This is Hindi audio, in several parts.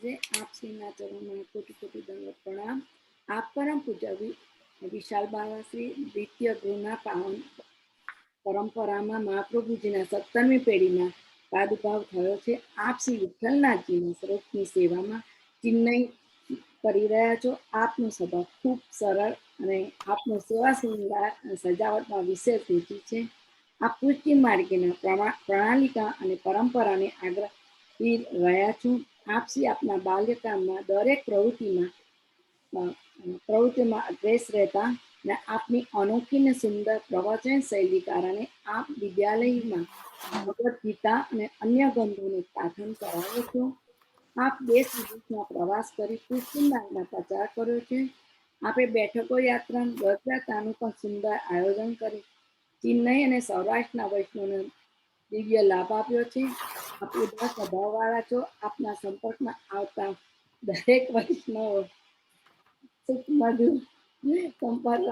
જે આપ શ્રીના ચરણોમાં કોટી કોટી દંડવત પ્રણામ. આપ પરમ પૂજ્ય વિશાલ બાવા શ્રી દ્વિતીય ગૃહના પાવન પરંપરામાં મહાપ્રભુજીના 17મી પેઢીમાં પ્રાદુર્ભાવ થયો છે. આપ શ્રી વિઠ્ઠલનાથજીના સ્વરૂપની સેવામાં ચિન્મય કરી રહ્યા છો. આપનો સ્વભાવ ખૂબ સરળ અને આપનો સેવા શૃંગાર અને સજાવટમાં વિશેષ રુચિ છે. આપ પુષ્ટિ માર્ગીના પ્રણાલિકા અને પરંપરાને આગ્રહી રહ્યા છો. આપ શ્રી આપના બાલ્યકાળમાં દરેક પ્રવૃત્તિમાં અગ્રેસ રહેતા ને આપની અનોખી ને સુંદર પ્રવચન શૈલી કારણે આપ વિદ્યાલયમાં ભગવદ્ ગીતા અને અન્ય ગ્રંથોનું પાઠન કરાવો છો. આપ દેશ વિદેશમાં પ્રવાસ કરી કૃષ્ણ માર્ગના પ્રચાર કર્યો છે. આપે બેઠકો યાત્રા રથયાત્રાનું પણ સુંદર આયોજન કરી ચેન્નઈ અને સૌરાષ્ટ્રના વૈષ્ણવને દિવ્ય લાભ આપ્યો છે. આપ ઉદાર સ્વભાવવાળા છો. આપના સંપર્કમાં આવતા દરેક વૈષ્ણવો સુખ મધુર સંપર્ક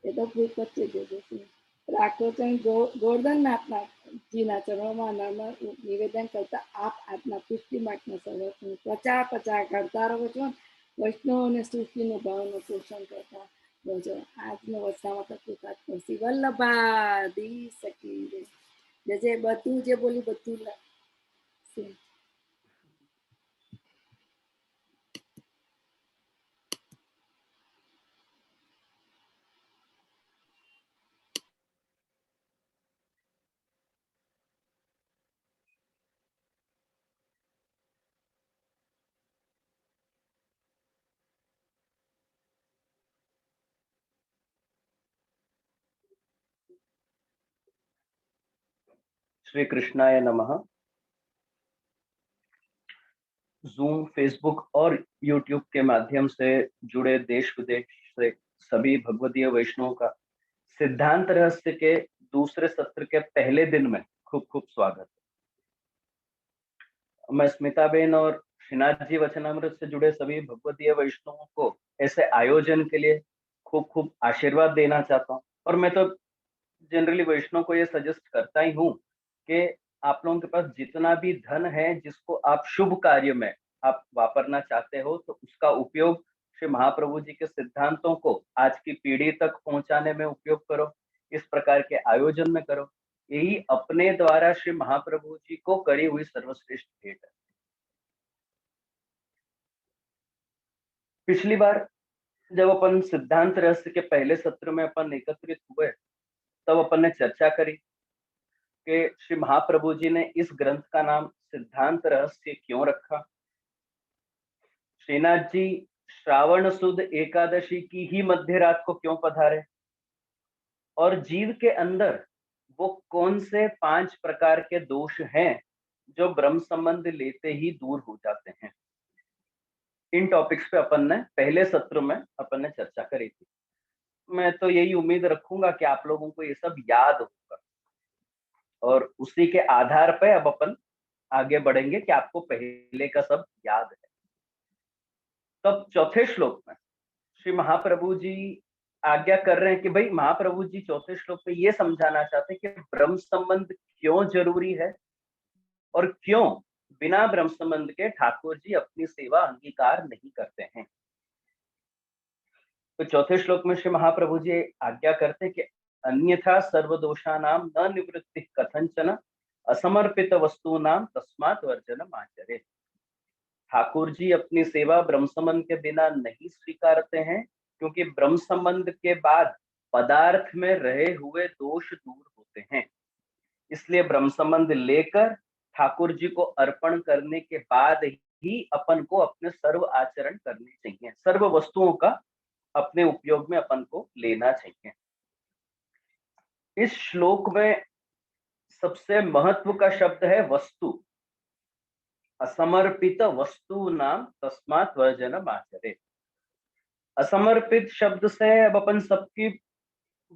એ તો પૂછ જ છે. રાક્ષોચન ગોર્ધનનાથજીના ચરણોમાં નિવેદન કરતા આપ આજના પુષ્ટિ માર્ગના સંરક્ષણ પ્રચાર કરતા રહો છો. વૈષ્ણવોને સૃષ્ટિનું ભાવનું પોષણ કરતા રહો છો. આજનો વસામાં તકલીફ કરશી વલ્લભા સકી જે બધું જે બોલી બધું श्री कृष्णाय नमः। जूम, फेसबुक और यूट्यूब के माध्यम से जुड़े देश विदेश से सभी भगवदीय वैष्णवों का सिद्धांत रहस्य के दूसरे सत्र के पहले दिन में खूब खूब स्वागत। मैं स्मिताबेन और श्रीनाथ जी वचनामृत से जुड़े सभी भगवदीय वैष्णवों को ऐसे आयोजन के लिए खूब खूब आशीर्वाद देना चाहता हूँ। और मैं तो जनरली वैष्णव को ये सजेस्ट करता ही हूँ कि आप लोगों के पास जितना भी धन है जिसको आप शुभ कार्य में आप वापरना चाहते हो, तो उसका उपयोग श्री महाप्रभु जी के सिद्धांतों को आज की पीढ़ी तक पहुंचाने में उपयोग करो। इस प्रकार के आयोजन में करो। यही अपने द्वारा श्री महाप्रभु जी को करी हुई सर्वश्रेष्ठ भेंट है। पिछली बार जब अपन सिद्धांत रहस्य के पहले सत्र में अपन एकत्रित हुए, तब अपन ने चर्चा करी कि श्री महाप्रभु जी ने इस ग्रंथ का नाम सिद्धांत रहस्य क्यों रखा। श्रीनाथ जी श्रावण सुद एकादशी की ही मध्य रात को क्यों पधारे, और जीव के अंदर वो कौन से 5 प्रकार के दोष हैं जो ब्रह्म संबंध लेते ही दूर हो जाते हैं। इन टॉपिक्स पे अपन ने पहले सत्र में अपन ने चर्चा करी थी। मैं तो यही उम्मीद रखूंगा कि आप लोगों को ये सब याद होगा, और उसी के आधार पे अब अपन आगे बढ़ेंगे कि आपको पहले का सब याद है। तब चौथे श्लोक में श्री महाप्रभु जी आज्ञा कर रहे हैं कि भाई महाप्रभु जी चौथे श्लोक में ये समझाना चाहते हैं कि ब्रह्म संबंध क्यों जरूरी है और क्यों बिना ब्रह्म संबंध के ठाकुर जी अपनी सेवा अंगीकार नहीं करते हैं। तो चौथे श्लोक में श्री महाप्रभु जी आज्ञा करते हैं कि अन्यथा सर्वदोषानाम न निवृत्ति कथंचन असमर्पित वस्तुनाम तस्मात् वर्जनम आचरे। ठाकुर जी अपनी सेवा ब्रह्म संबंध के बिना नहीं स्वीकारते हैं, क्योंकि ब्रह्म संबंध के बाद पदार्थ में रहे हुए दोष दूर होते हैं। इसलिए ब्रह्म संबंध लेकर ठाकुर जी को अर्पण करने के बाद ही अपन को अपने सर्व आचरण करने चाहिए। सर्व वस्तुओं का अपने उपयोग में अपन को लेना चाहिए। इस श्लोक में सबसे महत्व का शब्द है वस्तु। असमर्पित वस्तु नाम तस्मात् वर्जनम आचरे। असमर्पित शब्द से अब अपन सबकी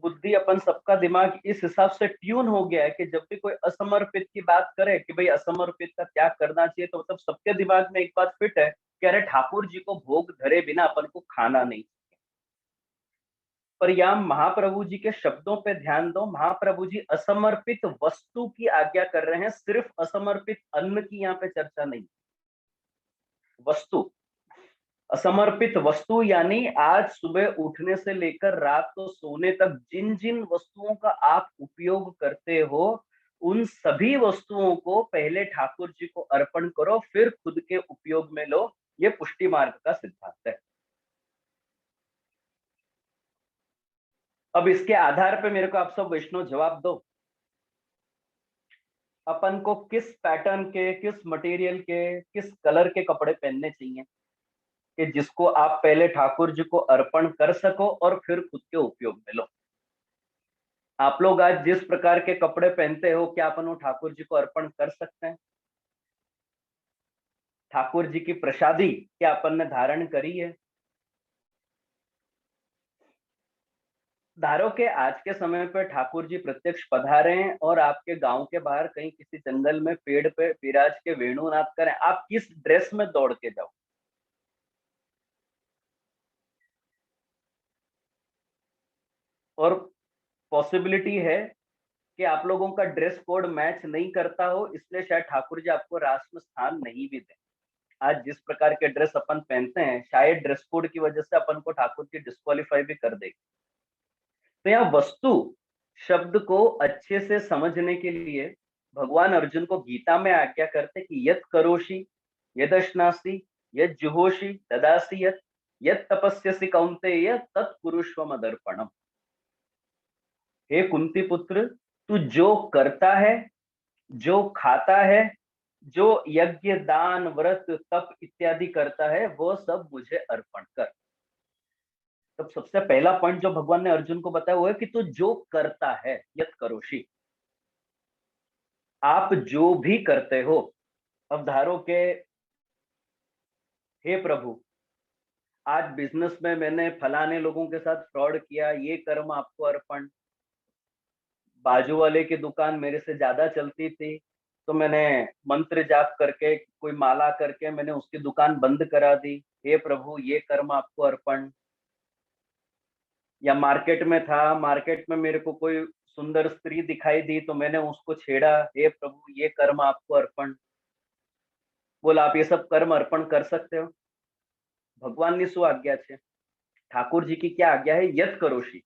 बुद्धि, अपन सबका दिमाग इस हिसाब से ट्यून हो गया है कि जब भी कोई असमर्पित की बात करे कि भाई असमर्पित का त्याग करना चाहिए, तो मतलब सबके दिमाग में एक बात फिट है कि अरे ठाकुर जी को भोग धरे बिना अपन को खाना नहीं। पर यहाँ महाप्रभु जी के शब्दों पे ध्यान दो। महाप्रभु जी असमर्पित वस्तु की आज्ञा कर रहे हैं, सिर्फ असमर्पित अन्न की यहाँ पे चर्चा नहीं। वस्तु, असमर्पित वस्तु यानी आज सुबह उठने से लेकर रात को सोने तक जिन जिन वस्तुओं का आप उपयोग करते हो, उन सभी वस्तुओं को पहले ठाकुर जी को अर्पण करो, फिर खुद के उपयोग में लो। ये पुष्टि मार्ग का सिद्धांत है। अब इसके आधार पे मेरे को आप सब वैष्णव जवाब दो, अपन को किस पैटर्न के, किस मटेरियल के, किस कलर के कपड़े पहनने चाहिए कि जिसको आप पहले ठाकुर जी को अर्पण कर सको और फिर खुद के उपयोग में लो। आप लोग आज जिस प्रकार के कपड़े पहनते हो, क्या अपन वो ठाकुर जी को अर्पण कर सकते हैं? ठाकुर जी की प्रसादी क्या अपन ने धारण करी है? धारो के आज के समय पर ठाकुर जी प्रत्यक्ष पधारे हैं और आपके गांव के बाहर कहीं किसी जंगल में पेड़ पे विराज के वेणुनाद करें, आप किस ड्रेस में दौड़ के जाओ? और पॉसिबिलिटी है कि आप लोगों का ड्रेस कोड मैच नहीं करता हो, इसलिए शायद ठाकुर जी आपको रास में स्थान नहीं भी दें। आज जिस प्रकार के ड्रेस अपन पहनते हैं, शायद ड्रेस कोड की वजह से अपन को ठाकुर जी डिस्क्वालीफाई भी कर देगी। तो यहाँ वस्तु शब्द को अच्छे से समझने के लिए भगवान अर्जुन को गीता में आज्ञा करते कि यत करोषि यदश्नासि यत जुहोषि ददासि यत तपस्यसि कौन्तेय तत् कुरुष्व मदर्पणम। हे कुंती पुत्र, तू जो करता है, जो खाता है, जो यज्ञ दान व्रत तप इत्यादि करता है, वो सब मुझे अर्पण कर। तब सबसे पहला पॉइंट जो भगवान ने अर्जुन को बताया वो है कि तू जो करता है, यत करोषि, आप जो भी करते हो। अब धारो के हे प्रभु, आज बिजनेस में मैंने फलाने लोगों के साथ फ्रॉड किया, ये कर्म आपको अर्पण। बाजू वाले की दुकान मेरे से ज्यादा चलती थी, तो मैंने मंत्र जाप करके कोई माला करके मैंने उसकी दुकान बंद करा दी, हे प्रभु ये कर्म आपको अर्पण। या मार्केट में था, मार्केट में मेरे को कोई सुंदर स्त्री दिखाई दी तो मैंने उसको छेड़ा, हे प्रभु ये कर्म आपको अर्पण। बोला आप ये सब कर्म अर्पण कर सकते हो? भगवान ની શું આજ્ઞા છે? ઠાકોરજી की क्या आज्ञा है? यत करोषि,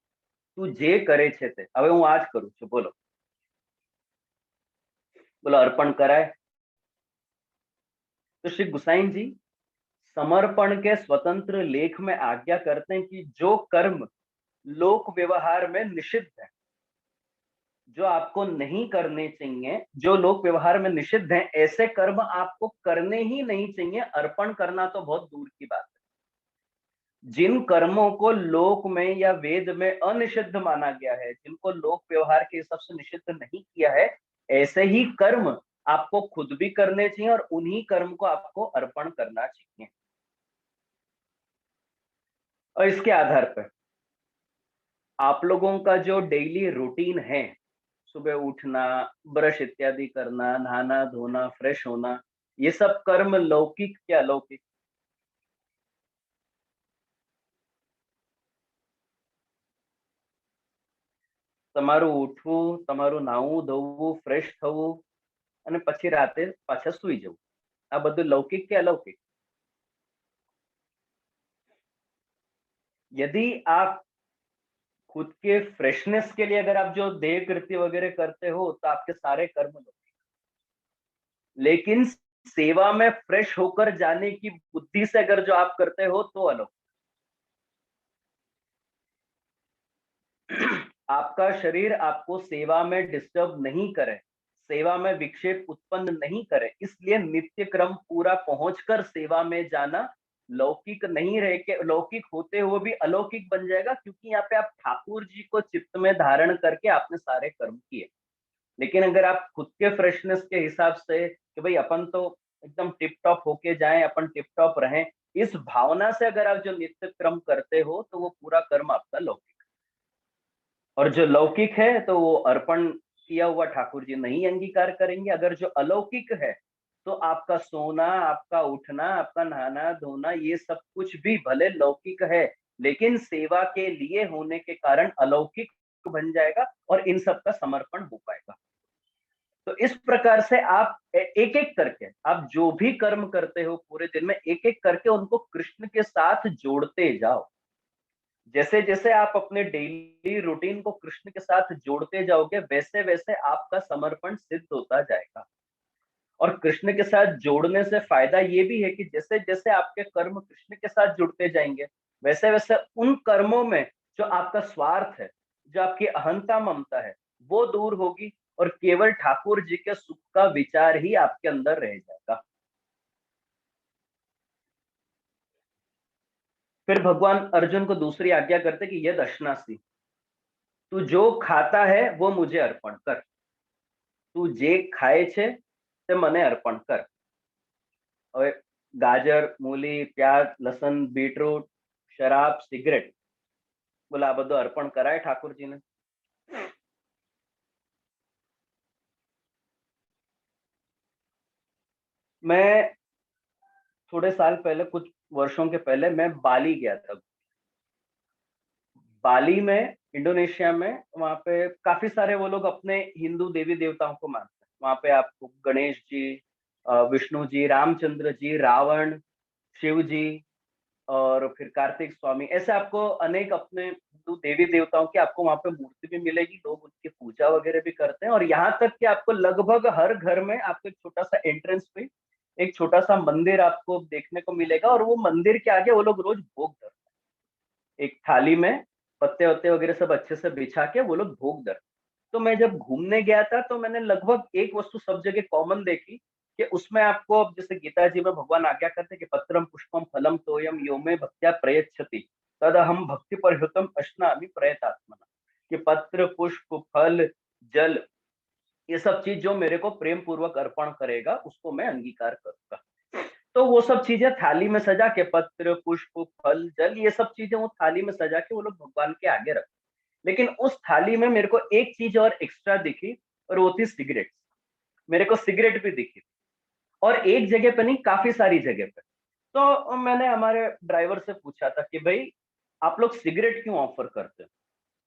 तू जे करे છે તે હવે હું આજ કરું છું, બોલો બોલો अर्पण कराए। तो श्री गुसाइन जी समर्पण के स्वतंत्र लेख में आज्ञा करते हैं कि जो कर्म लोक व्यवहार में निषिद्ध है, जो आपको नहीं करने चाहिए, जो लोक व्यवहार में निषिद्ध हैं, ऐसे कर्म आपको करने ही नहीं चाहिए। अर्पण करना तो बहुत दूर की बात है। जिन कर्मों को लोक में या वेद में अनिषिद्ध माना गया है, जिनको लोक व्यवहार के हिसाब से निषिद्ध नहीं किया है, ऐसे ही कर्म आपको खुद भी करने चाहिए और उन्हीं कर्म को आपको अर्पण करना चाहिए। और इसके आधार पर आप लोगों का जो डेली रूटीन है, सुबह उठना, ब्रश इत्यादि करना, नहाना धोना, फ्रेश होना, ये सब कर्म लौकिक क्या अलौकिक? તમારું ઉઠવું, તમારું નાહવું ધોવું, ફ્રેશ થવું અને પછી રાતે પાછા સુઈ જવું, આ બધું લૌकिक કે अलौकिक? यदि आप खुद के फ्रेशनेस के लिए अगर आप जो देह कृत्य वगैरह करते हो तो आपके सारे कर्म लौकिक, लेकिन सेवा में फ्रेश होकर जाने की बुद्धि से अगर जो आप करते हो तो अलौकिक। आपका शरीर आपको सेवा में डिस्टर्ब नहीं करे, सेवा में विक्षेप उत्पन्न नहीं करे, इसलिए नित्य क्रम पूरा पहुंचकर सेवा में जाना लौकिक नहीं रह के लौकिक होते हुए भी अलौकिक बन जाएगा, क्योंकि यहाँ पे आप ठाकुर जी को चित्त में धारण करके आपने सारे कर्म किए। लेकिन अगर आप खुद के फ्रेशनेस के हिसाब से कि भाई अपन तो एकदम टिप टॉप होके जाएं, अपन टिप टॉप रहें, इस भावना से अगर आप जो नित्य क्रम करते हो तो वो पूरा कर्म आपका लौकिक। और जो लौकिक है तो वो अर्पण किया हुआ ठाकुर जी नहीं अंगीकार करेंगे। अगर जो अलौकिक है तो आपका सोना, आपका उठना, आपका नहाना धोना, ये सब कुछ भी भले लौकिक है लेकिन सेवा के लिए होने के कारण अलौकिक बन जाएगा और इन सब का समर्पण हो पाएगा। तो तो इस प्रकार से आप एक एक करके आप जो भी कर्म करते हो पूरे दिन में, एक एक करके उनको कृष्ण के साथ जोड़ते जाओ। जैसे जैसे आप अपने डेली रूटीन को कृष्ण के साथ जोड़ते जाओगे, वैसे वैसे आपका समर्पण सिद्ध होता जाएगा। और कृष्ण के साथ जोड़ने से फायदा ये भी है कि जैसे जैसे आपके कर्म कृष्ण के साथ जुड़ते जाएंगे, वैसे वैसे उन कर्मों में जो आपका स्वार्थ है, जो आपकी अहंता ममता है, वो दूर होगी और केवल ठाकुर जी के सुख का विचार ही आपके अंदर रह जाएगा। फिर भगवान अर्जुन को दूसरी आज्ञा करते कि यद अश्नासी, तू जो खाता है वो मुझे अर्पण कर। तू जे खाए छे ते मने अर्पण कर। હવે ગાજર, મૂલી, પ્યાજ, લસણ, બીટરૂટ, શરાબ, સિગરેટ, બોલે આ બધું અર્પણ કરાય ઠાકોરજીને? मैं थोड़े साल पहले, कुछ वर्षों के पहले मैं बाली गया था। बाली में, इंडोनेशिया में, वहां पे काफी सारे वो लोग अपने हिंदू देवी देवताओं को मानते हैं। वहां पे आपको गणेश जी, विष्णु जी, रामचंद्र जी, रावण, शिव जी और फिर कार्तिक स्वामी, ऐसे आपको अनेक अपने हिंदू देवी देवताओं की आपको वहां पे मूर्ति भी मिलेगी। लोग उनकी पूजा वगैरह भी करते हैं और यहाँ तक कि आपको लगभग हर घर में आपको एक छोटा सा एंट्रेंस पे एक छोटा सा मंदिर आपको देखने को मिलेगा और वो मंदिर के आगे वो लोग रोज भोग धरते हैं। एक थाली में पत्ते वत्ते वगैरह सब अच्छे से बिछा के वो लोग भोग धरते हैं। तो मैं जब घूमने गया था तो मैंने लगभग एक वस्तु सब जगह कॉमन देखी कि उसमें आपको, अब जैसे गीता जी में भगवान आज्ञा करते हैं कि पत्रम पुष्पम फलम तोयम यो मे भक्त्या प्रयच्छति तद हम भक्ति परयुतम अश्नामि प्रयतात्मना, कि पत्र पुष्प फल जल ये सब चीज जो मेरे को प्रेम पूर्वक अर्पण करेगा उसको मैं अंगीकार करूंगा। तो वो सब चीजें थाली में सजा के, पत्र पुष्प फल जल ये सब चीजें वो थाली में सजा के वो लोग भगवान के आगे रखते। लेकिन उस थाली में मेरे को एक चीज और एक्स्ट्रा दिखी और वो थी सिगरेट। मेरे को सिगरेट भी दिखी और एक जगह पे नहीं, काफी सारी जगह पे। तो मैंने हमारे ड्राइवर से पूछा था कि भाई आप लोग सिगरेट क्यों ऑफर करते हो?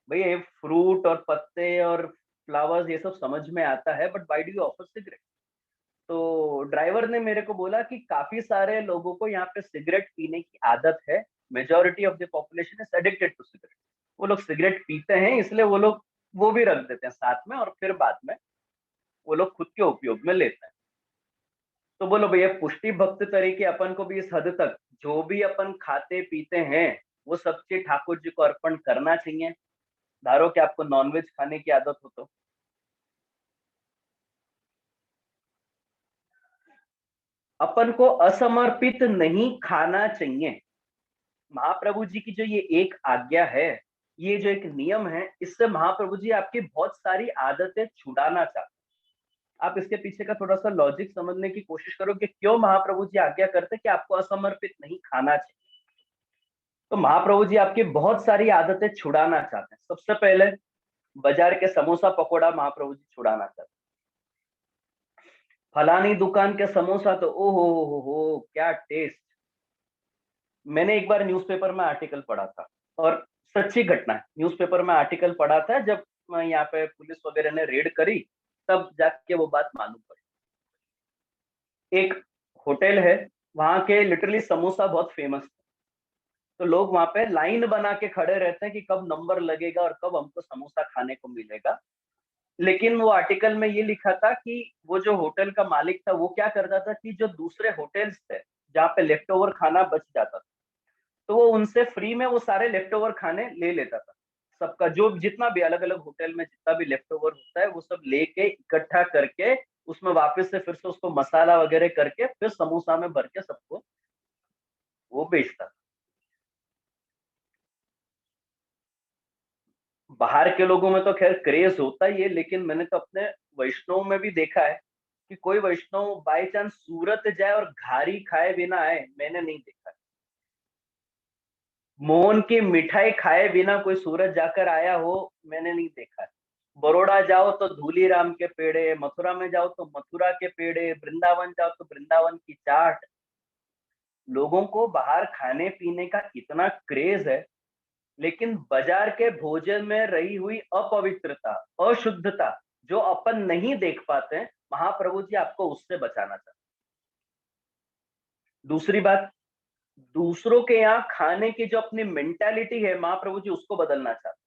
भाई ये फ्रूट और पत्ते और फ्लावर्स ये सब समझ में आता है, but why do you offer cigarette? तो ड्राइवर ने मेरे को बोला कि काफी सारे लोगों को यहाँ पे सिगरेट पीने की आदत है। Majority of the population is addicted to cigarette. वो लोग सिगरेट पीते हैं, इसलिए वो लोग वो भी रख देते हैं साथ में और फिर बाद में वो लोग खुद के उपयोग में लेते हैं। तो बोलो भैया, पुष्टि भक्त तरीके अपन को भी इस हद तक जो भी अपन खाते पीते हैं वो सब चीज ठाकुर जी को अर्पण करना चाहिए। धारो कि आपको नॉनवेज खाने की आदत हो तो अपन को असमर्पित नहीं खाना चाहिए। महाप्रभु जी की जो ये एक आज्ञा है, ये जो एक नियम है, इससे महाप्रभु जी आपकी बहुत सारी आदतें छुड़ाना चाहते हैं। आप इसके पीछे का थोड़ा सा लॉजिक समझने की कोशिश करो कि क्यों महाप्रभु जी आज्ञा करते हैं कि आपको असमर्पित नहीं खाना चाहिए। तो महाप्रभु जी आपकी बहुत सारी आदतें छुड़ाना चाहते हैं। सबसे पहले बाजार के समोसा पकोड़ा महाप्रभु जी छुड़ाना चाहते हैं। फलानी दुकान के समोसा तो ओ हो क्या टेस्ट। मैंने एक बार न्यूज़पेपर में आर्टिकल पढ़ा था और सच्ची घटना है, न्यूज़पेपर में आर्टिकल पढ़ा था जब यहाँ पे पुलिस वगैरह ने रेड करी, तब जाके वो बात मालूम पड़ी। एक होटल है, वहां के लिटरली समोसा बहुत फेमस है। तो लोग वहां पे लाइन बना के खड़े रहते हैं कि कब नंबर लगेगा और कब हमको समोसा खाने को मिलेगा। लेकिन वो आर्टिकल में ये लिखा था कि वो जो होटल का मालिक था वो क्या करता था कि जो दूसरे होटल्स थे जहाँ पे लेफ्ट ओवर खाना बच जाता था, तो वो उनसे फ्री में वो सारे लेफ्ट ओवर खाने ले लेता था। सबका जो जितना भी अलग अलग होटल में जितना भी लेफ्ट ओवर होता है वो सब लेके इकट्ठा करके उसमें वापस से फिर से उसको मसाला वगैरह करके फिर समोसा में भर के सबको वो बेचता था। बाहर के लोगों में तो खैर क्रेज होता ही है, लेकिन मैंने तो अपने वैष्णव में भी देखा है कि कोई वैष्णव बाई चांस सूरत जाए और घारी खाए बिना आए, मैंने नहीं देखा। मोहन की मिठाई खाए बिना कोई सूरत जाकर आया हो, मैंने नहीं देखा है। बड़ौदा जाओ तो धूलीराम के पेड़े, मथुरा में जाओ तो मथुरा के पेड़े, वृंदावन जाओ तो वृंदावन की चाट। लोगों को बाहर खाने पीने का इतना क्रेज है, लेकिन बाजार के भोजन में रही हुई अपवित्रता, अशुद्धता जो अपन नहीं देख पाते हैं, महाप्रभु जी आपको उससे बचाना चाहते हैं। दूसरी बात, दूसरों के यहाँ खाने की जो अपनी मेंटालिटी है, महाप्रभु जी उसको बदलना चाहते हैं।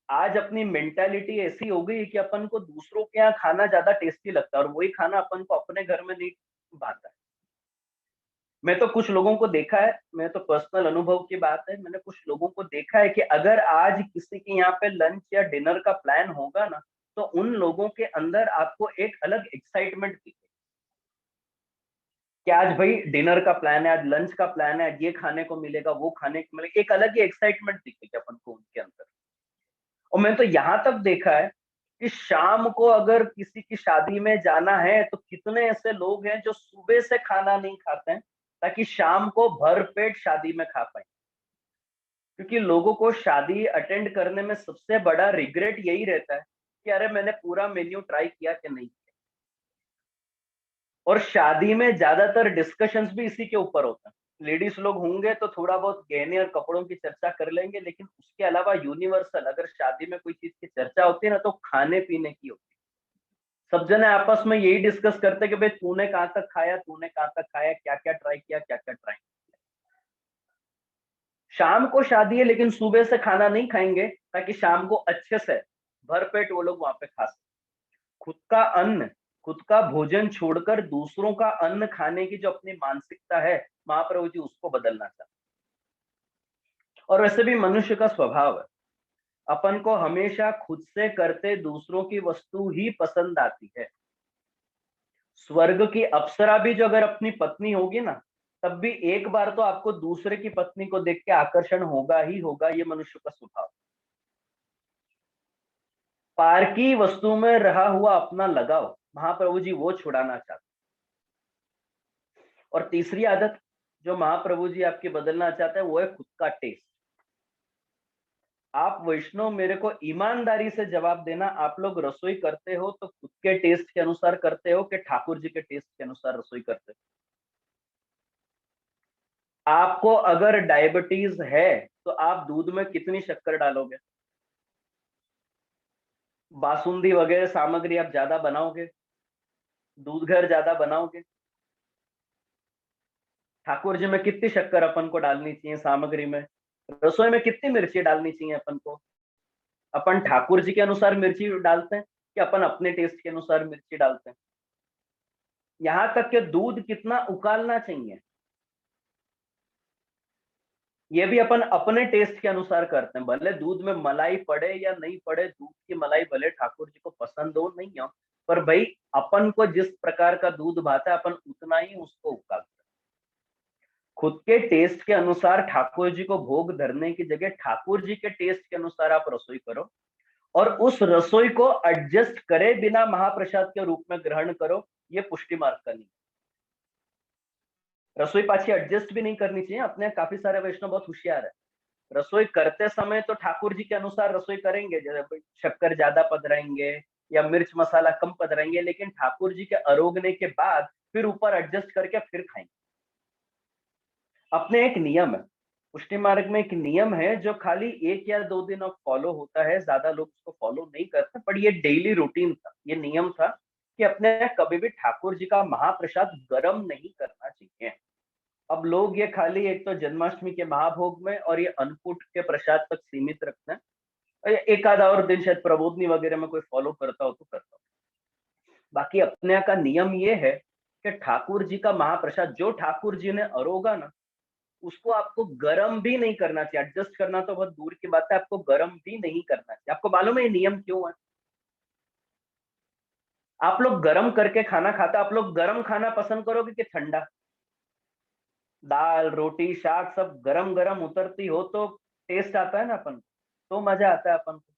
आज अपनी मेंटालिटी ऐसी हो गई है कि अपन को दूसरों के यहाँ खाना ज्यादा टेस्टी लगता है और वही खाना अपन को अपने घर में नहीं भाता है। मैं तो कुछ लोगों को देखा है, मैं तो पर्सनल अनुभव की बात है, मैंने कुछ लोगों को देखा है कि अगर आज किसी के यहाँ पे लंच या डिनर का प्लान होगा ना, तो उन लोगों के अंदर आपको एक अलग एक्साइटमेंट दिखेगी कि आज भाई डिनर का प्लान है, आज लंच का प्लान है, आज ये खाने को मिलेगा, वो खाने को मिलेगा, एक अलग ही एक्साइटमेंट दिखेगी अपन को उनके अंदर। और मैंने तो यहाँ तक देखा है कि शाम को अगर किसी की शादी में जाना है तो कितने ऐसे लोग हैं जो सुबह से खाना नहीं खाते हैं ताकि शाम को भरपेट शादी में खा पाए। क्योंकि लोगों को शादी अटेंड करने में सबसे बड़ा रिग्रेट यही रहता है कि अरे मैंने पूरा मेन्यू ट्राई किया कि नहीं किया। और शादी में ज्यादातर डिस्कशंस भी इसी के ऊपर होते हैं। लेडीज लोग होंगे तो थोड़ा बहुत गहने और कपड़ों की चर्चा कर लेंगे, लेकिन उसके अलावा यूनिवर्सल अगर शादी में कोई चीज की चर्चा होती है ना, तो खाने पीने की होती है। सब जने आपस में यही डिस्कस करते हैं कि भाई तूने कहाँ तक खाया, तूने कहाँ तक खाया, क्या क्या ट्राई किया, क्या क्या ट्राई। शाम को शादी है लेकिन सुबह से खाना नहीं खाएंगे ताकि शाम को अच्छे से भरपेट वो लोग वहां पे खा सके। खुद का अन्न, खुद का भोजन छोड़कर दूसरों का अन्न खाने की जो अपनी मानसिकता है, महाप्रभु जी उसको बदलना चाहते हैं। और वैसे भी मनुष्य का स्वभाव है, अपन को हमेशा खुद से करते दूसरों की वस्तु ही पसंद आती है। स्वर्ग की अप्सरा भी जो अगर अपनी पत्नी होगी ना, तब भी एक बार तो आपको दूसरे की पत्नी को देख के आकर्षण होगा ही होगा, ये मनुष्य का स्वभाव। पारकी वस्तु में रहा हुआ अपना लगाव महाप्रभु जी वो छुड़ाना चाहते। और तीसरी आदत जो महाप्रभु जी आपकी बदलना चाहते हैं वो है खुद का टेस्ट। आप वैष्णव मेरे को ईमानदारी से जवाब देना, आप लोग रसोई करते हो तो खुद के टेस्ट के अनुसार करते हो कि ठाकुर जी के टेस्ट के अनुसार रसोई करते हो? आपको अगर डायबिटीज है तो आप दूध में कितनी शक्कर डालोगे? बासुंदी वगैरह सामग्री आप ज्यादा बनाओगे, दूध घर ज्यादा बनाओगे? ठाकुर जी में कितनी शक्कर अपन को डालनी चाहिए सामग्री में? रसोई में कितनी मिर्ची डालनी चाहिए अपन को? अपन ठाकुर जी के अनुसार मिर्ची डालते हैं कि अपन अपने टेस्ट के अनुसार मिर्ची डालते हैं? यहाँ तक कि दूध कितना उकालना चाहिए, ये भी अपन अपने टेस्ट के अनुसार करते हैं। भले दूध में मलाई पड़े या नहीं पड़े, दूध की मलाई भले ठाकुर जी को पसंद हो नहीं हो, पर भाई अपन को जिस प्रकार का दूध भाता है अपन उतना ही उसको उकालते हैं। खुद के टेस्ट के अनुसार ठाकुर जी को भोग धरने की जगह ठाकुर जी के टेस्ट के अनुसार आप रसोई करो और उस रसोई को एडजस्ट करे बिना महाप्रसाद के रूप में ग्रहण करो। ये पुष्टि मार्ग का नहीं। रसोई पाछी एडजस्ट भी नहीं करनी चाहिए। अपने काफी सारे वैष्णव बहुत होशियार है, रसोई करते समय तो ठाकुर जी के अनुसार रसोई करेंगे, जैसे शक्कर ज्यादा पधराएंगे या मिर्च मसाला कम पधराएंगे, लेकिन ठाकुर जी के अरोगने के बाद फिर ऊपर एडजस्ट करके फिर खाएंगे। अपने एक नियम है, पुष्टि मार्ग में एक नियम है जो खाली 1 या 2 दिन अब फॉलो होता है, ज्यादा लोग उसको फॉलो नहीं करते, पर ये डेली रूटीन था, ये नियम था कि अपने कभी भी ठाकुर जी का महाप्रसाद गर्म नहीं करना चाहिए। अब लोग ये खाली एक तो जन्माष्टमी के महाभोग में और ये अन्नकूट के प्रसाद तक सीमित रखते हैं, और एक आधा और दिन शायद प्रबोधनी वगैरह में कोई फॉलो करता हो तो करता हो। बाकी अपने यहाँ का नियम ये है कि ठाकुर जी का महाप्रसाद जो ठाकुर जी ने अरोगा ना, उसको आपको गरम भी नहीं करना चाहिए। एडजस्ट करना तो बहुत दूर की बात है, आपको गरम भी नहीं करना चाहिए। आपको मालूम है ये नियम क्यों है? आप लोग गरम करके खाना खाते, आप लोग गरम खाना पसंद करोगे कि ठंडा? दाल रोटी शाक सब गरम गरम उतरती हो तो टेस्ट आता है ना अपन को, तो मजा आता है अपन को।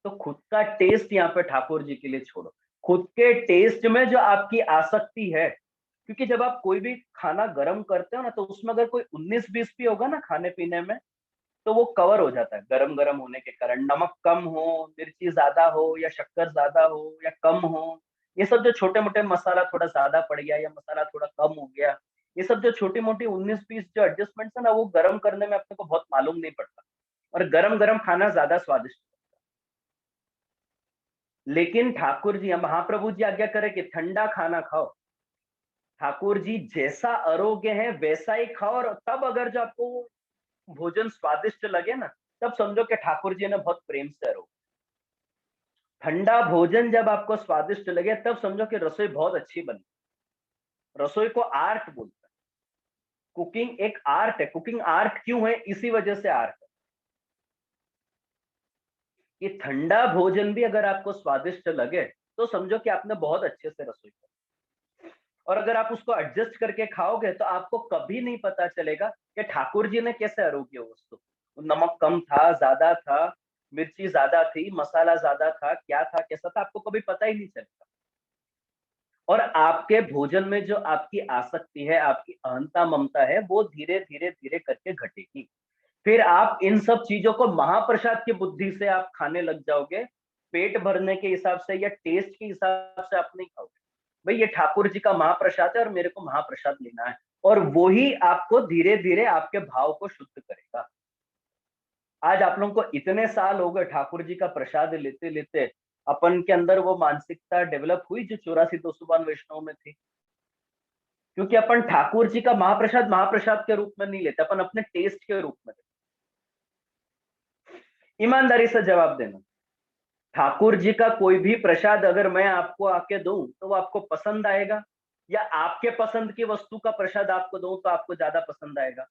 तो खुद का टेस्ट यहाँ पे ठाकुर जी के लिए छोड़ो। खुद के टेस्ट में जो आपकी आसक्ति है, क्योंकि जब आप कोई भी खाना गर्म करते हो ना, तो उसमें अगर कोई 19-20 भी होगा ना खाने पीने में, तो वो कवर हो जाता है गरम गरम होने के कारण। नमक कम हो, मिर्ची ज्यादा हो या शक्कर ज्यादा हो या कम हो, ये सब जो छोटे मोटे मसाला थोड़ा ज्यादा पड़ गया या मसाला थोड़ा कम हो गया, ये सब जो छोटी मोटी 19-20 जो एडजस्टमेंट्स है ना, वो गर्म करने में अपने को बहुत मालूम नहीं पड़ता और गरम गरम खाना ज्यादा स्वादिष्ट। लेकिन ठाकुर जी, महाप्रभु जी आज्ञा करे कि ठंडा खाना खाओ, ठाकुर जी जैसा आरोग्य है वैसा ही खाओ, और तब अगर जो आपको वो भोजन स्वादिष्ट लगे ना, तब समझो कि ठाकुर जी ने बहुत प्रेम से आरोग्य। ठंडा भोजन जब आपको स्वादिष्ट लगे तब समझो कि रसोई बहुत अच्छी बनी। रसोई को आर्ट बोलते हैं। कुकिंग एक आर्ट है। कुकिंग आर्ट क्यों है? इसी वजह से आर्ट है। ये ठंडा भोजन भी अगर आपको स्वादिष्ट लगे तो समझो कि आपने बहुत अच्छे से रसोई की। और अगर आप उसको एडजस्ट करके खाओगे तो आपको कभी नहीं पता चलेगा कि ठाकुर जी ने कैसे आरोग्य वस्तु, नमक कम था, ज्यादा था, मिर्ची ज्यादा थी, मसाला ज्यादा था, क्या था, कैसा था, आपको कभी पता ही नहीं चलेगा। और आपके भोजन में जो आपकी आसक्ति है, आपकी अहंता ममता है, वो धीरे धीरे धीरे करके घटेगी। फिर आप इन सब चीजों को महाप्रसाद की बुद्धि से आप खाने लग जाओगे। पेट भरने के हिसाब से या टेस्ट के हिसाब से आप नहीं खाओगे। भाई ये ठाकुर जी का महाप्रसाद है और मेरे को महाप्रसाद लेना है, और वो ही आपको धीरे धीरे आपके भाव को शुद्ध करेगा। आज आप लोगों को इतने साल हो गए ठाकुर जी का प्रसाद लेते लेते, अपन के अंदर वो मानसिकता डेवलप हुई जो 84 2 वैष्णव में थी। क्योंकि अपन ठाकुर जी का महाप्रसाद महाप्रसाद के रूप में नहीं लेते, अपन अपने टेस्ट के रूप में लेते। ईमानदारी से जवाब देना, ठाकुर जी का कोई भी प्रसाद अगर मैं आपको आके दूं तो वो आपको पसंद आएगा, या आपके पसंद की वस्तु का प्रसाद आपको दूं तो आपको ज्यादा पसंद आएगा?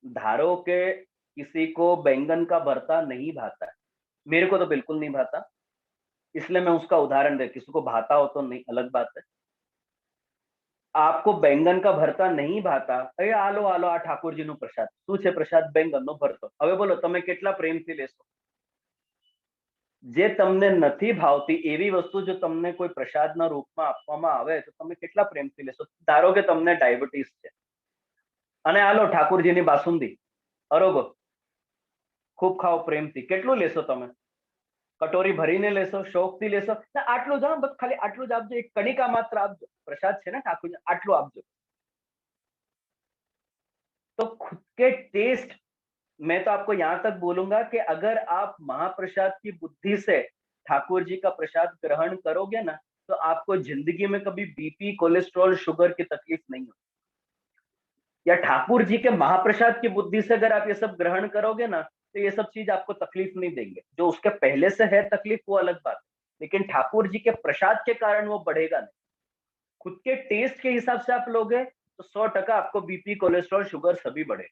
धारो के किसी को बैंगन का भरता नहीं भाता है, मेरे को तो बिल्कुल नहीं भाता, इसलिए मैं उसका उदाहरण दे, किसी को भाता हो तो नहीं, अलग बात है। आपको बैंगन का भरता नहीं भाता, अरे आलो आलो आ ठाकुर जी नु प्रसाद, શું છે પ્રસાદ? બેંગન નો ભરતો। હવે બોલો તમે કેટલા પ્રેમથી લેશો? જે તમને નથી ભાવતી એવી વસ્તુ જો તમને કોઈ પ્રસાદના રૂપમાં આપવામાં આવે તો તમે કેટલા પ્રેમથી લેશો? ધારો કે તમને ડાયાબિટીસ છે અને આલો ઠાકોરજીની બાસુંદી, અરોગો, ખૂબ ખાઓ પ્રેમથી, કેટલું લેશો તમે? કટોરી ભરીને લેશો, શોખથી લેશો? ના, આટલું જ, બસ ખાલી આટલું જ આપજો, એક કણિકા માત્ર આપજો, પ્રસાદ છે ને ઠાકોરજી, આટલું આપજો। तो खुद के टेस्ट, मैं तो आपको यहां तक बोलूंगा कि अगर आप महाप्रसाद की बुद्धि से ठाकुर जी का प्रसाद ग्रहण करोगे ना, तो आपको जिंदगी में कभी बीपी, कोलेस्ट्रॉल, शुगर की तकलीफ नहीं होगी। या ठाकुर जी के महाप्रसाद की बुद्धि से अगर आप ये सब ग्रहण करोगे ना, तो ये सब चीज आपको तकलीफ नहीं देंगे। जो उसके पहले से है तकलीफ वो अलग बात है, लेकिन ठाकुर जी के प्रसाद के कारण वो बढ़ेगा नहीं। खुद के टेस्ट के हिसाब से आप लोगे तो 100% आपको बीपी, कोलेस्ट्रॉल, शुगर सभी बढ़े।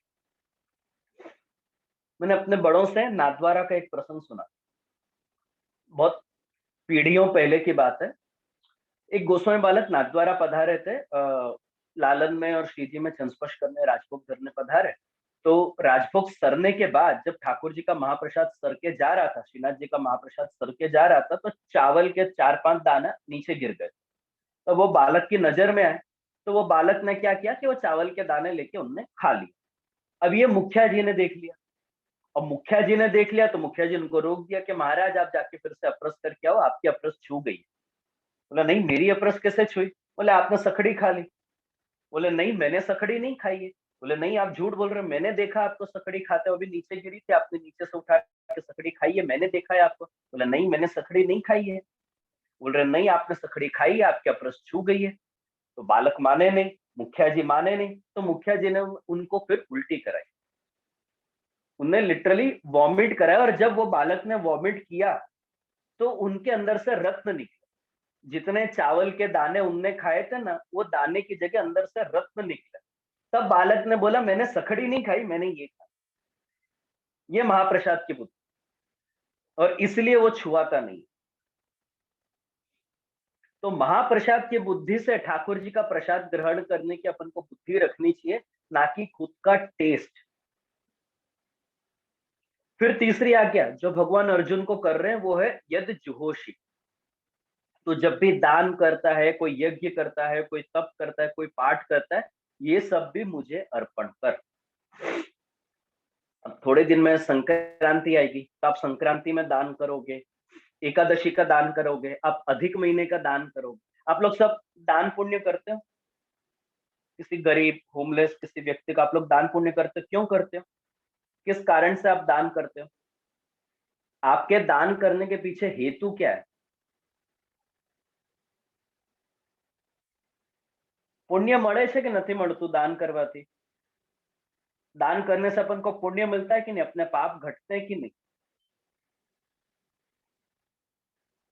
मैंने अपने बड़ों से नाथद्वारा का एक प्रसंग सुना, बहुत पीढ़ियों पहले की बात है। एक गोस्वामी बालक नाथद्वारा पधारे थे, लालन में और श्रीजी में छंसपश करने, राजभोग धरने पधारे। तो राजभोग सरने के बाद जब ठाकुर जी का महाप्रसाद सर के जा रहा था, श्रीनाथ जी का महाप्रसाद सर के जा रहा था, तो चावल के 4-5 दाना नीचे गिर गए। तो वो बालक की नजर में आए, तो वो बालक ने क्या किया कि वो चावल के दाने लेके उनने खा लिए। अब ये मुखिया जी ने देख लिया। अब मुखिया जी ने देख लिया तो मुखिया जी उनको रोक दिया कि महाराज आप जाके फिर से अपरस करके आओ, आपकी अपरस छू गई। बोला नहीं, मेरी अपरस कैसे छुई? बोले आपने सखड़ी खा ली। बोले नहीं, मैंने सखड़ी नहीं खाई है। बोले नहीं, आप झूठ बोल रहे हो, मैंने देखा आपको सखड़ी खाते हुए, अभी नीचे गिरी थी, आपने नीचे से उठा के सखड़ी खाई है, मैंने देखा है आपको। बोला नहीं, मैंने सखड़ी नहीं खाई है। बोल रहे नहीं, आपने सखड़ी खाई है, आपकी अपरस छू गई है। तो बालक माने नहीं, मुखिया जी माने नहीं, तो मुखिया जी ने उनको फिर उल्टी कराई, उन्हें लिटरली वॉमिट कराया। और जब वो बालक ने वॉमिट किया तो उनके अंदर से रक्त निकला। जितने चावल के दाने उनने खाए थे ना, वो दाने की जगह अंदर से रक्त निकला। तब बालक ने बोला मैंने सखड़ी नहीं खाई, मैंने ये खाया। ये महाप्रसाद की बुद्धि, और इसलिए वो छुआता नहीं। तो महाप्रसाद की बुद्धि से ठाकुर जी का प्रसाद ग्रहण करने की अपन को बुद्धि रखनी चाहिए, ना कि खुद का टेस्ट। फिर तीसरी आज्ञा जो भगवान अर्जुन को कर रहे हैं वो है यद जुहोशी। तो जब भी दान करता है, कोई यज्ञ करता है, कोई तप करता है, कोई पाठ करता है, ये सब भी मुझे अर्पण कर। अब थोड़े दिन में संक्रांति आएगी, तो आप संक्रांति में दान करोगे, एकादशी का दान करोगे, आप अधिक महीने का दान करोगे। आप लोग सब दान पुण्य करते हो, किसी गरीब, होमलेस, किसी व्यक्ति का आप लोग दान पुण्य करते हो, क्यों करते हो? किस कारण से आप दान करते हो? आपके दान करने के पीछे हेतु क्या है? पुण्य મળે છે કે નથી મળતું दान करवाથી? दान करने से अपन को पुण्य मिलता है कि नहीं? अपने पाप घटते हैं कि नहीं?